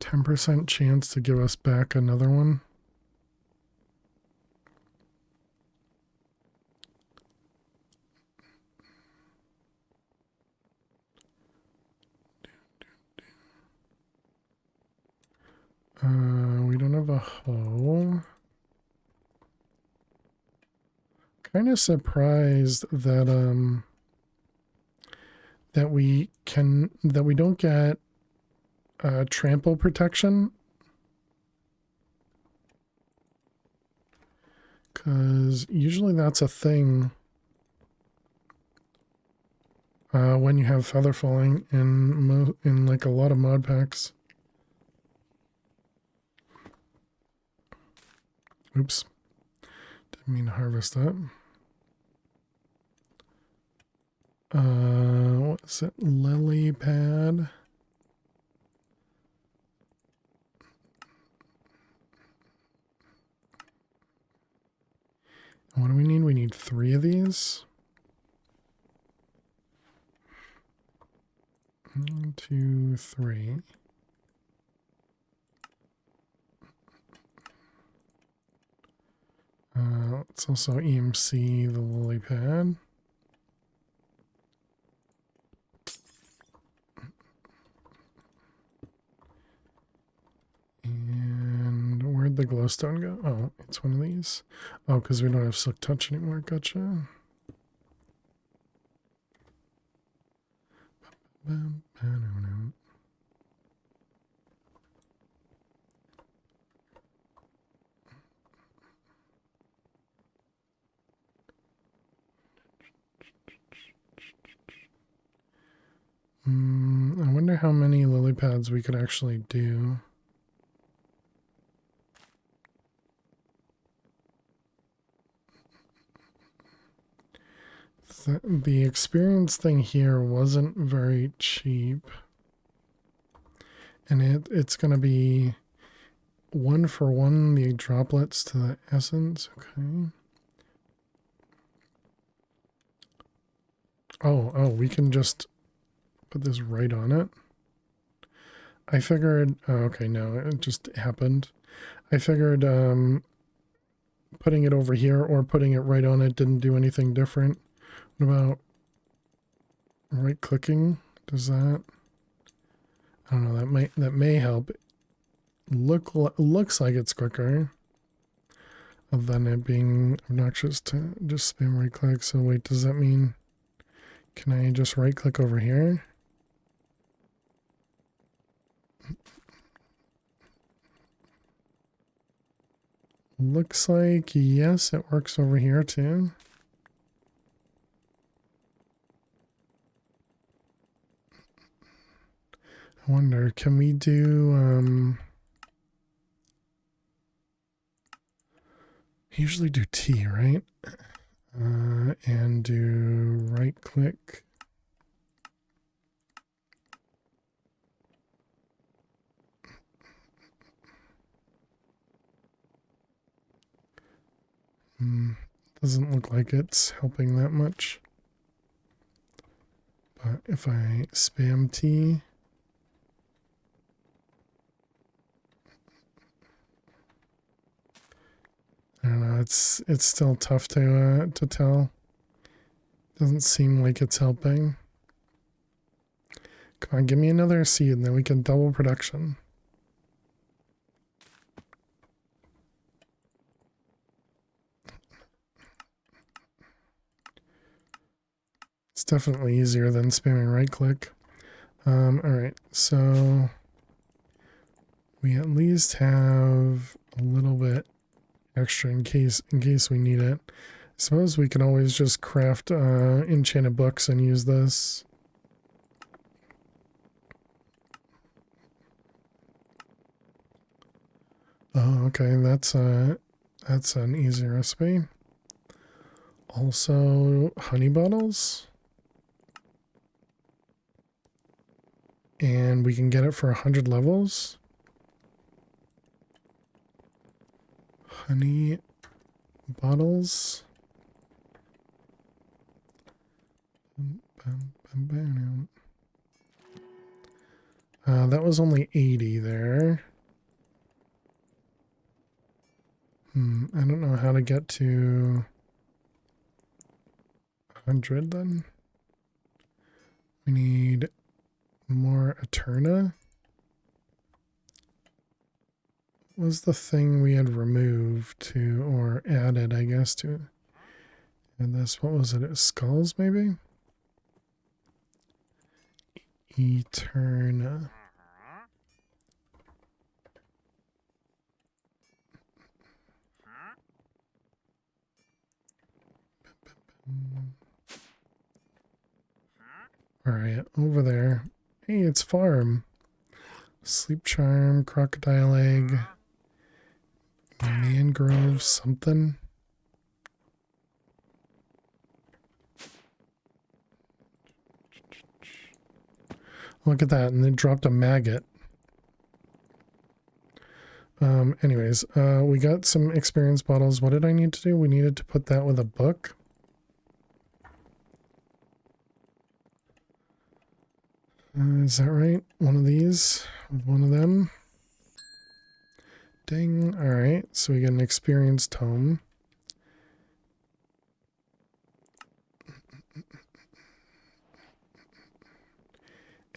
S2: %10 chance to give us back another one. We don't have a hoe. Kind of surprised that that we don't get trample protection, because usually that's a thing when you have feather falling in like a lot of mod packs. Oops, didn't mean to harvest that. What is it? Lily pad. What do we need? We need 3 of these. 1, 2, 3. Let's also EMC the lily pad. And where'd the glowstone go? Oh, it's one of these. Oh, because we don't have silk touch anymore. Gotcha. I wonder how many lily pads we could actually do. The experience thing here wasn't very cheap. And it's going to be 1 for 1 the droplets to the essence. Okay. Oh, we can just put this right on it. I figured, oh, okay, no, it just happened. I figured putting it over here or putting it right on it didn't do anything different. What about right clicking? Does that? I don't know, that may help. Looks like it's quicker. other than it being obnoxious to just spam right click. So wait, does that mean, can I just right click over here? Looks like, yes, it works over here too. I wonder, can we do, usually do T, right? And do right click. Doesn't look like it's helping that much. But if I spam T, I don't know, it's still tough to tell. Doesn't seem like it's helping. Come on, give me another seed and then we can double production. It's definitely easier than spamming right click. Alright, so we at least have a little bit extra in case we need it. I suppose we can always just craft enchanted books and use this. Oh, okay, that's an easy recipe. Also, honey bottles. And we can get it for 100 levels. Honey bottles. That was only 80 there. I don't know how to get to 100 then. We need more Eterna. What was the thing we had removed to, or added, I guess, to and this? What was it? Skulls, maybe? Eterna. Alright, over there. Hey, it's farm. Sleep charm, crocodile egg, mangrove, something. Look at that, and it dropped a maggot. Anyways, we got some experience bottles. What did I need to do? We needed to put that with a book. Is that right? One of these with one of them. Ding. Alright, so we get an experience tome.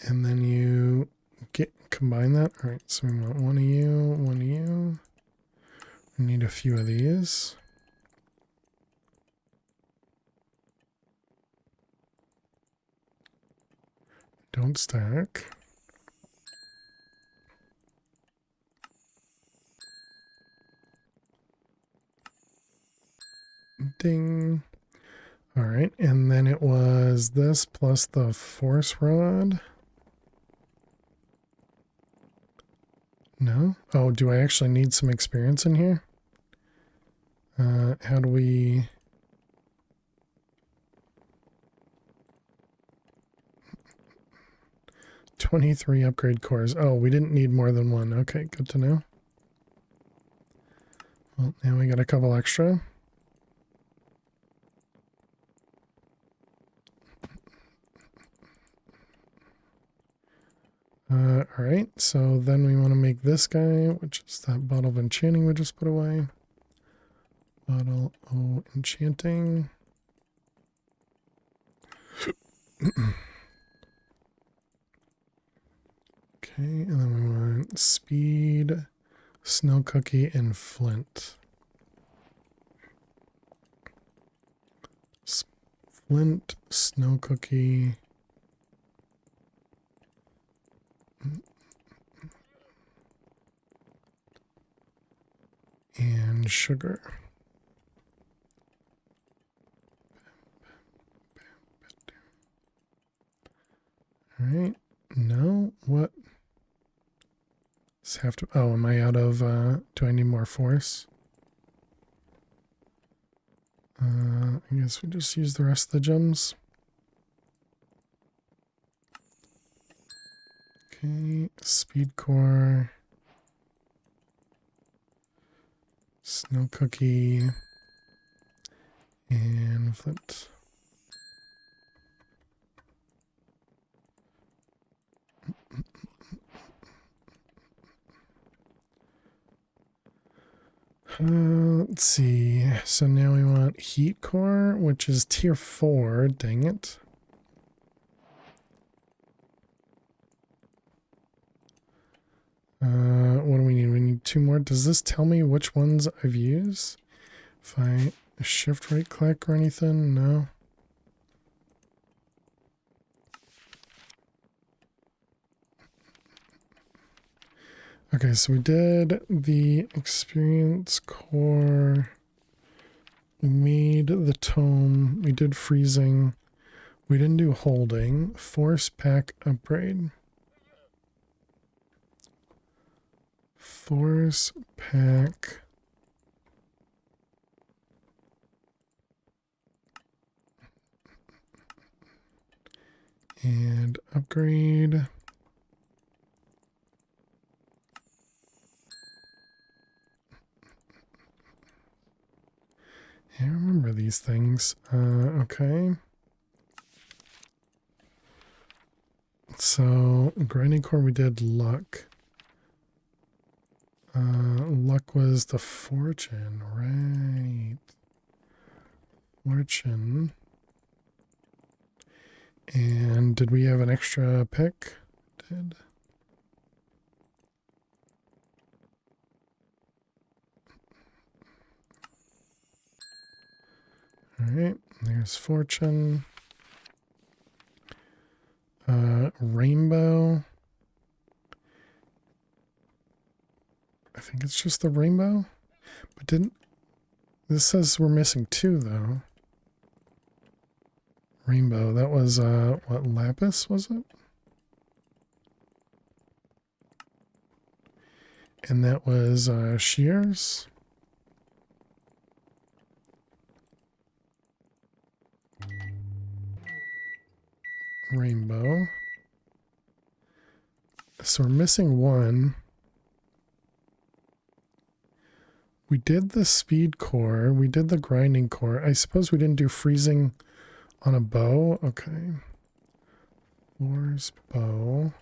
S2: And then you combine that. Alright, so we want one of you, one of you. We need a few of these. Don't stack. Ding. All right, and then it was this plus the force rod. No? Oh, do I actually need some experience in here? How do we... $23 upgrade cores. Oh, we didn't need more than one. Okay, good to know. Well, now we got a couple extra. Alright, so then we want to make this guy, which is that bottle of enchanting we just put away. Bottle of enchanting. Okay, and then we want speed, snow cookie, and flint. Flint, snow cookie. And sugar. All right. No, what? Does have to, oh, am I out of, do I need more force? I guess we just use the rest of the gems. Okay, speed core. Snow cookie. And flint. Let's see. So now we want heat core, which is tier 4. Dang it. What do we need? We need 2 more. Does this tell me which ones I've used? If I shift right click or anything? No. Okay, so we did the experience core. We made the tome. We did freezing. We didn't do holding. Force pack upgrade. Force pack. And upgrade. I remember these things. Okay. So, grinding core, we did luck. Luck was the fortune, right? Fortune. And did we have an extra pick? Did. Alright, there's fortune. Rainbow. I think it's just the rainbow. But didn't... This says we're missing 2, though. Rainbow. That was, what, lapis, was it? And that was, shears. Rainbow. So we're missing 1. We did the speed core. We did the grinding core. I suppose we didn't do freezing on a bow. Okay. Floor's bow.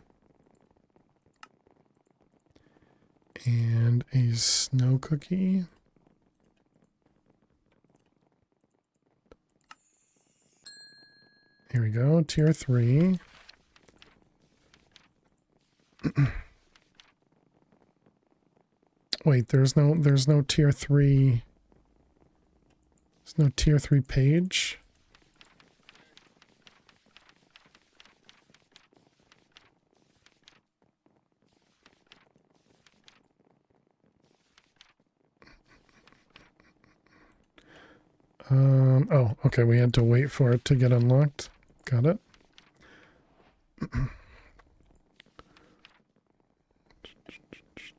S2: And a snow cookie. Here we go. Tier 3. Wait, there's no tier 3. There's no tier 3 page. Oh, okay, we had to wait for it to get unlocked. Got it.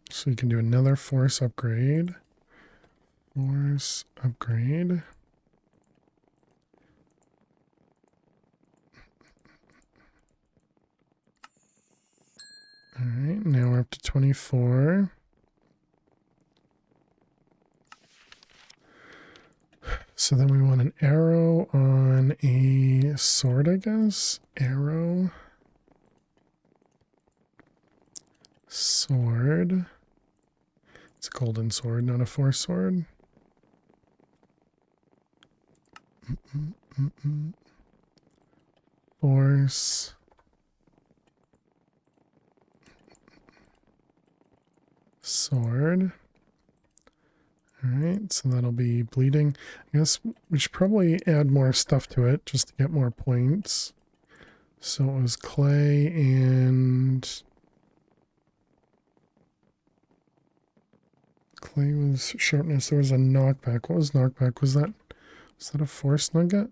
S2: So you can do another force upgrade. Force upgrade. All right, now we're up to 24. So then we want an arrow on a sword, I guess. Arrow. Sword. It's a golden sword, not a force sword. Force. Sword. Alright, so that'll be bleeding. I guess we should probably add more stuff to it just to get more points. So it was clay and... Clay was sharpness. There was a knockback. What was knockback? Was that a force nugget?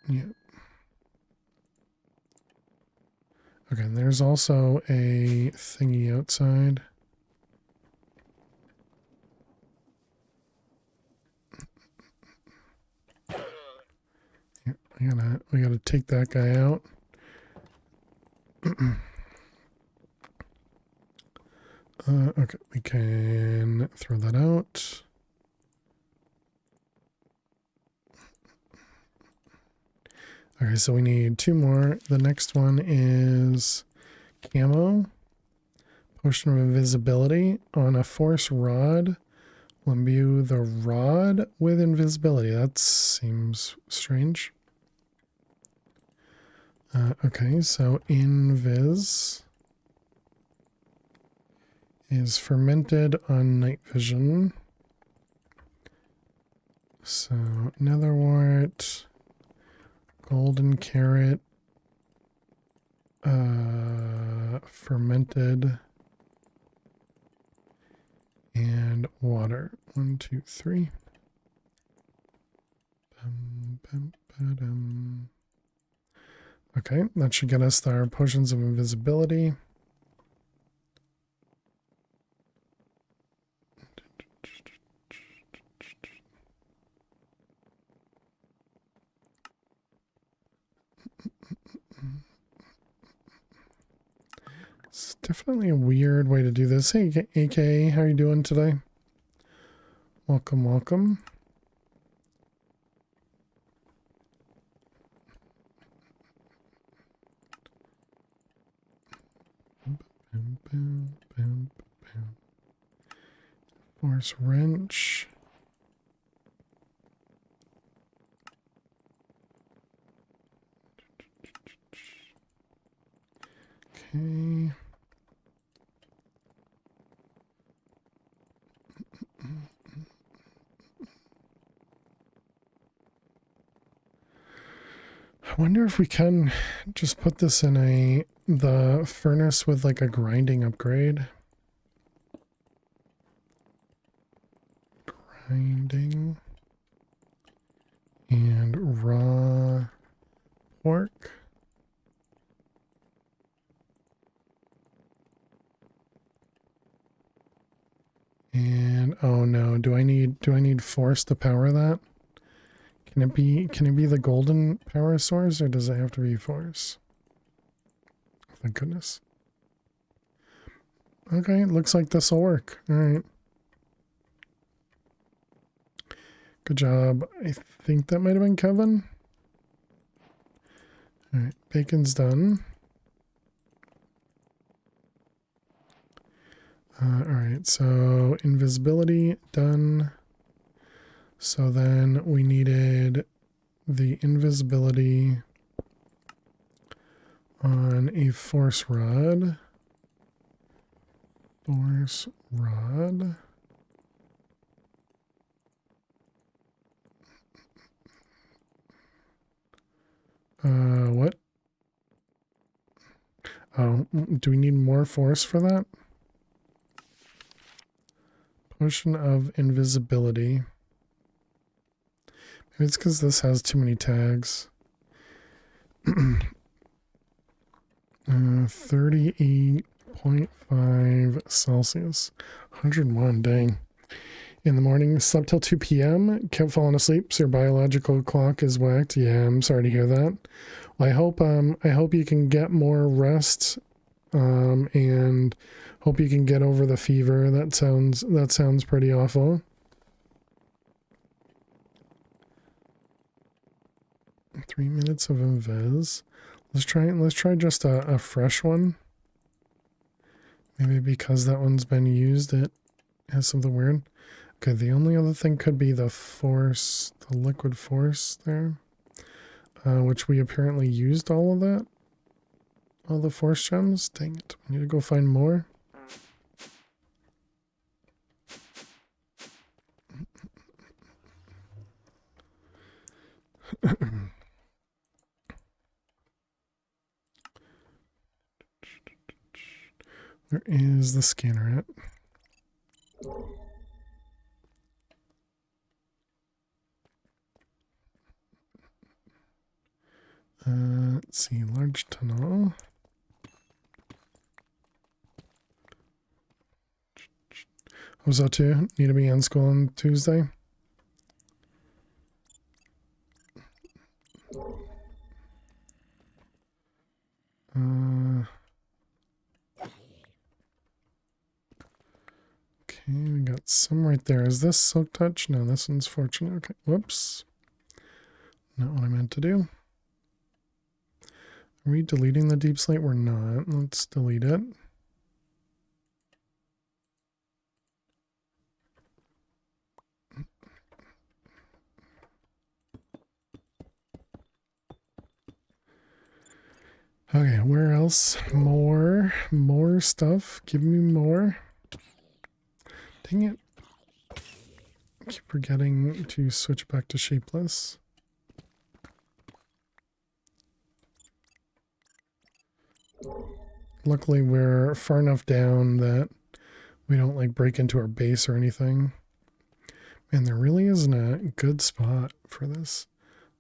S2: Yeah. Okay, and there's also a thingy outside. Yeah, we gotta take that guy out. Okay, we can throw that out. Okay, so we need 2 more. The next one is camo. Potion of invisibility on a force rod. Will imbue the rod with invisibility. That seems strange. Okay, so invis is fermented on night vision. So netherwort, golden carrot, fermented, and water. 1, 2, 3. Okay, that should get us our potions of invisibility. It's definitely a weird way to do this. Hey, AKA, how are you doing today? Welcome, welcome. Force wrench. Okay. I wonder if we can just put this in the furnace with like a grinding upgrade. Grinding and raw pork. And oh no, do I need force to power that? Can it be the golden power source, or does it have to be force? Oh, thank goodness. Okay, looks like this will work. All right. Good job. I think that might have been Kevin. All right, bacon's done. All right, so invisibility done. So then we needed the invisibility on a force rod. Force rod. What? Oh, do we need more force for that? Potion of invisibility. Maybe it's because this has too many tags. 38.5 Celsius. 101, dang. In the morning, slept till 2 p.m. Kept falling asleep, so your biological clock is whacked. Yeah, I'm sorry to hear that. Well, I hope you can get more rest, and hope you can get over the fever. That sounds pretty awful. Three minutes of invis. Let's try just a fresh one. Maybe because that one's been used, it has something weird. Okay, the only other thing could be the force, the liquid force there, which we apparently used all of that all the force gems? Dang it. I need to go find more. Where is the scanner at? Let's see, large tunnel. Was that too? Need to be in school on Tuesday? Okay, we got some right there. Is this Silk Touch? No, this one's Fortune. Okay, whoops. Not what I meant to do. Are we deleting the deep slate? We're not. Let's delete it. Okay, where else? More stuff. Give me more. Dang it. I keep forgetting to switch back to shapeless. Luckily, we're far enough down that we don't like break into our base or anything. And there really isn't a good spot for this.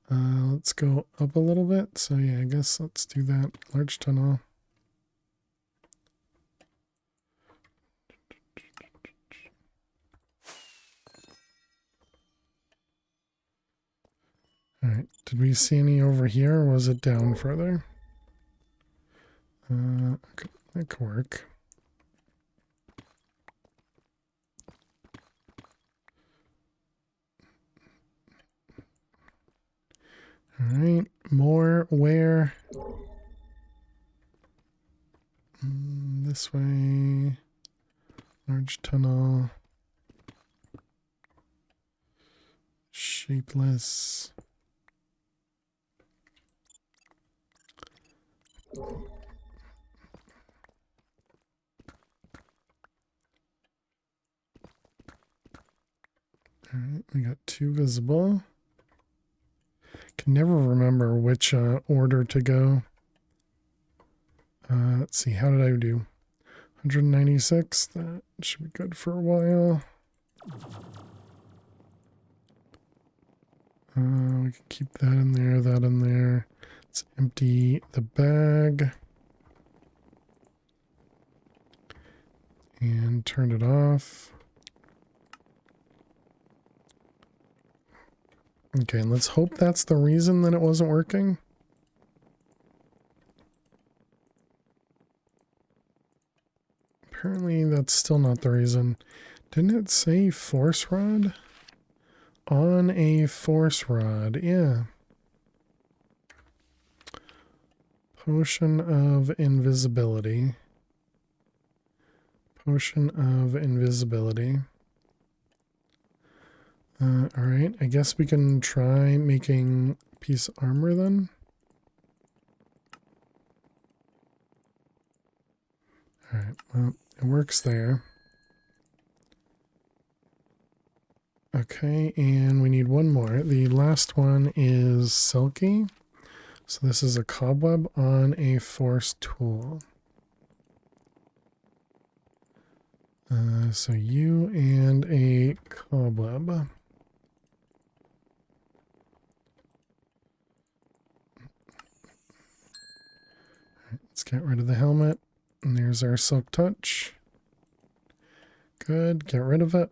S2: Let's go up a little bit. So yeah, I guess let's do that. Large tunnel. Alright, did we see any over here, or was it down further? Okay, that could work. Alright, more where? This way. Large tunnel. Shapeless. Alright, we got 2 visible. Can never remember which order to go. Let's see, how did I do? 196, that should be good for a while. We can keep that in there, that in there. Let's empty the bag. And turn it off. Okay, and let's hope that's the reason that it wasn't working. Apparently that's still not the reason. Didn't it say force rod? On a force rod, yeah. Potion of invisibility. Potion of invisibility. Alright, I guess we can try making piece armor then. Alright, well, it works there. Okay, and we need one more. The last one is silky. So this is a cobweb on a force tool. So you and a cobweb. Let's get rid of the helmet. And there's our Silk Touch. Good, get rid of it.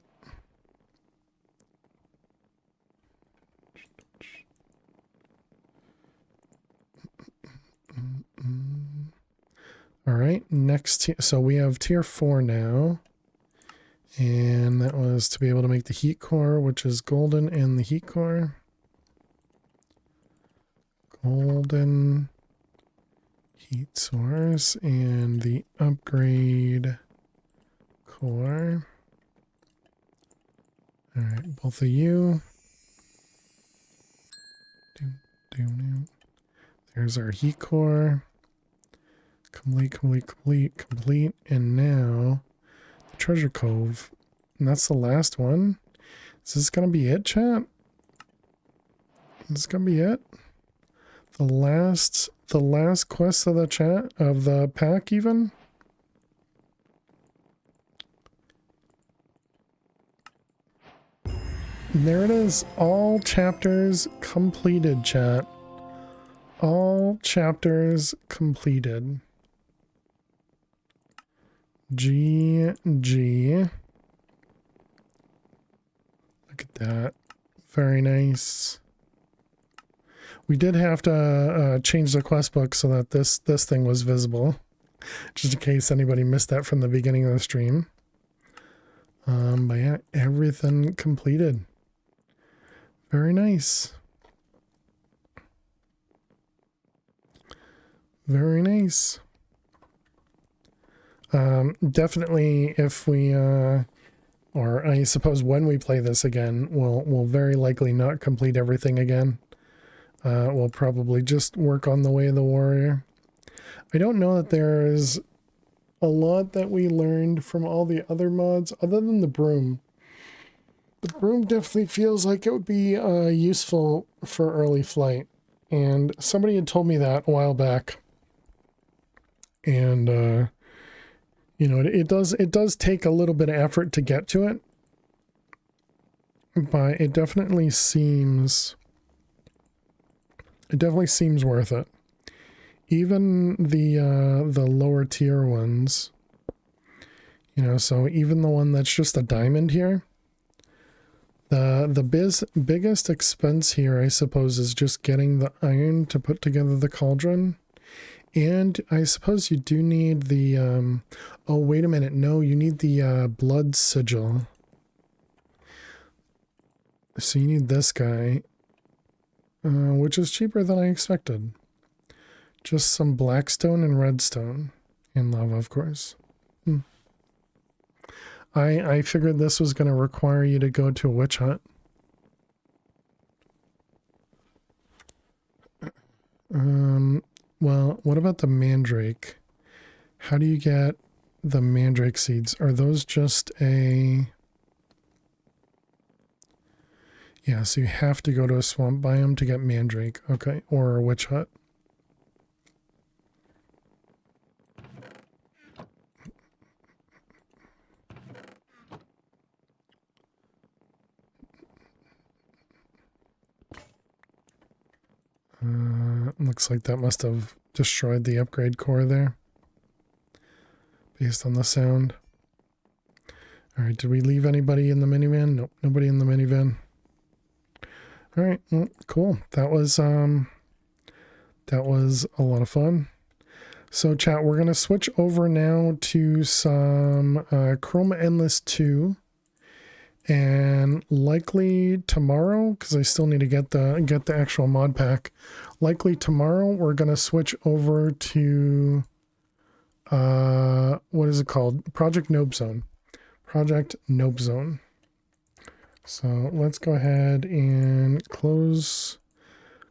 S2: All right, next, so we have tier 4 now. And that was to be able to make the heat core, which is golden and the heat core. Golden heat source and the upgrade core. All right, both of you. There's our heat core. Complete. And now the treasure cove. And that's the last one. Is this gonna be it, chat? Is this gonna be it? The last quest of the chat of the pack even? And there it is. All chapters completed, chat. All chapters completed. GG. Look at that. Very nice. We did have to change the quest book so that this thing was visible. Just in case anybody missed that from the beginning of the stream. But yeah, everything completed. Very nice. Very nice. Definitely if we, or I suppose when we play this again, we'll very likely not complete everything again. We'll probably just work on the Way of the Warrior. I don't know that there's a lot that we learned from all the other mods, other than the broom. The broom definitely feels like it would be useful for early flight. And somebody had told me that a while back. And, you know, it does take a little bit of effort to get to it. But it definitely seems worth it. Even the lower tier ones, you know, so even the one that's just a diamond here, the biggest expense here, I suppose, is just getting the iron to put together the cauldron. And I suppose you do need the, oh, wait a minute. No, you need the blood sigil. So you need this guy, which is cheaper than I expected. Just some blackstone and redstone in lava, of course. I figured this was going to require you to go to a witch hut. Well, what about the mandrake? How do you get the mandrake seeds? Are those just a... Yeah, so you have to go to a swamp biome to get mandrake. Okay, or a witch hut. Looks like that must have destroyed the upgrade core there. Based on the sound. Alright, did we leave anybody in the minivan? Nope, nobody in the minivan. Alright, well, cool. That was a lot of fun. So chat, we're going to switch over now to some Chroma Endless 2. And likely tomorrow, because I still need to get the actual mod pack. Likely tomorrow we're gonna switch over to what is it called? Project Nope Zone. Project Nope Zone. So let's go ahead and close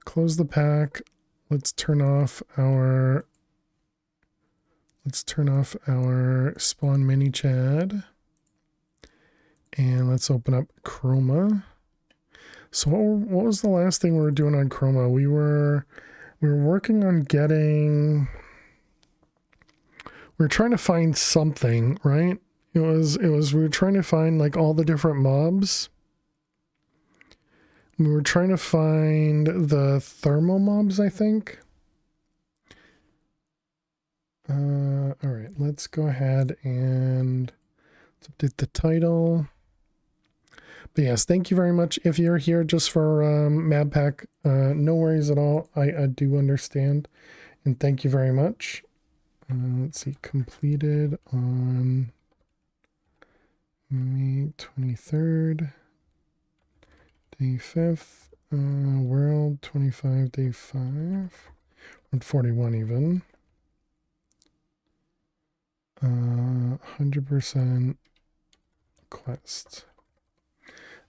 S2: the pack. Let's turn off our spawn mini chad. And let's open up Chroma. So what was the last thing we were doing on Chroma? We were working on getting... We were trying to find something, right? We were trying to find like all the different mobs. We were trying to find the thermal mobs, I think. All right, let's go ahead and let's update the title. But yes, thank you very much. If you're here just for MadPack, no worries at all. I do understand. And thank you very much. Let's see, completed on May 23rd, day 5th, world 25, day 5, 141 even. 100% quest.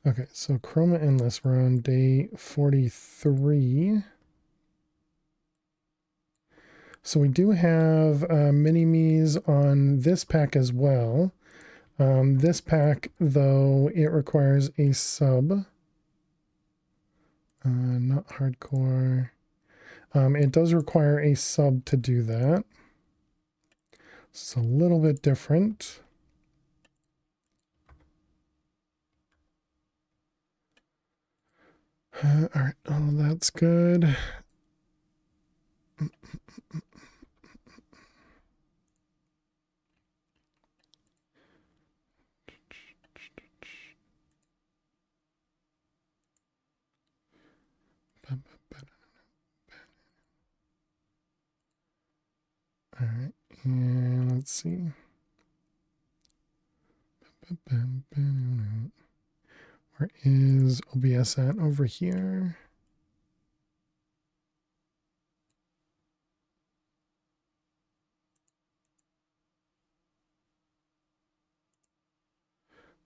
S2: Okay, so Chroma Endless, we're on day 43. So we do have mini-me's on this pack as well. This pack, though, it requires a sub. Not hardcore. It does require a sub to do that. It's a little bit different. All right, oh, that's good. All right, and let's see. Where is OBS at over here?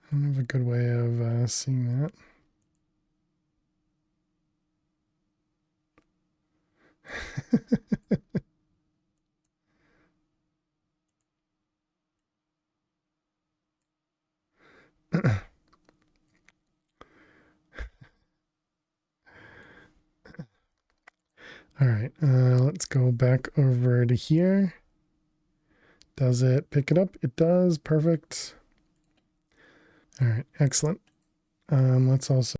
S2: I don't have a good way of seeing that. All right, let's go back over to here. Does it pick it up? It does. Perfect. All right, excellent. Let's also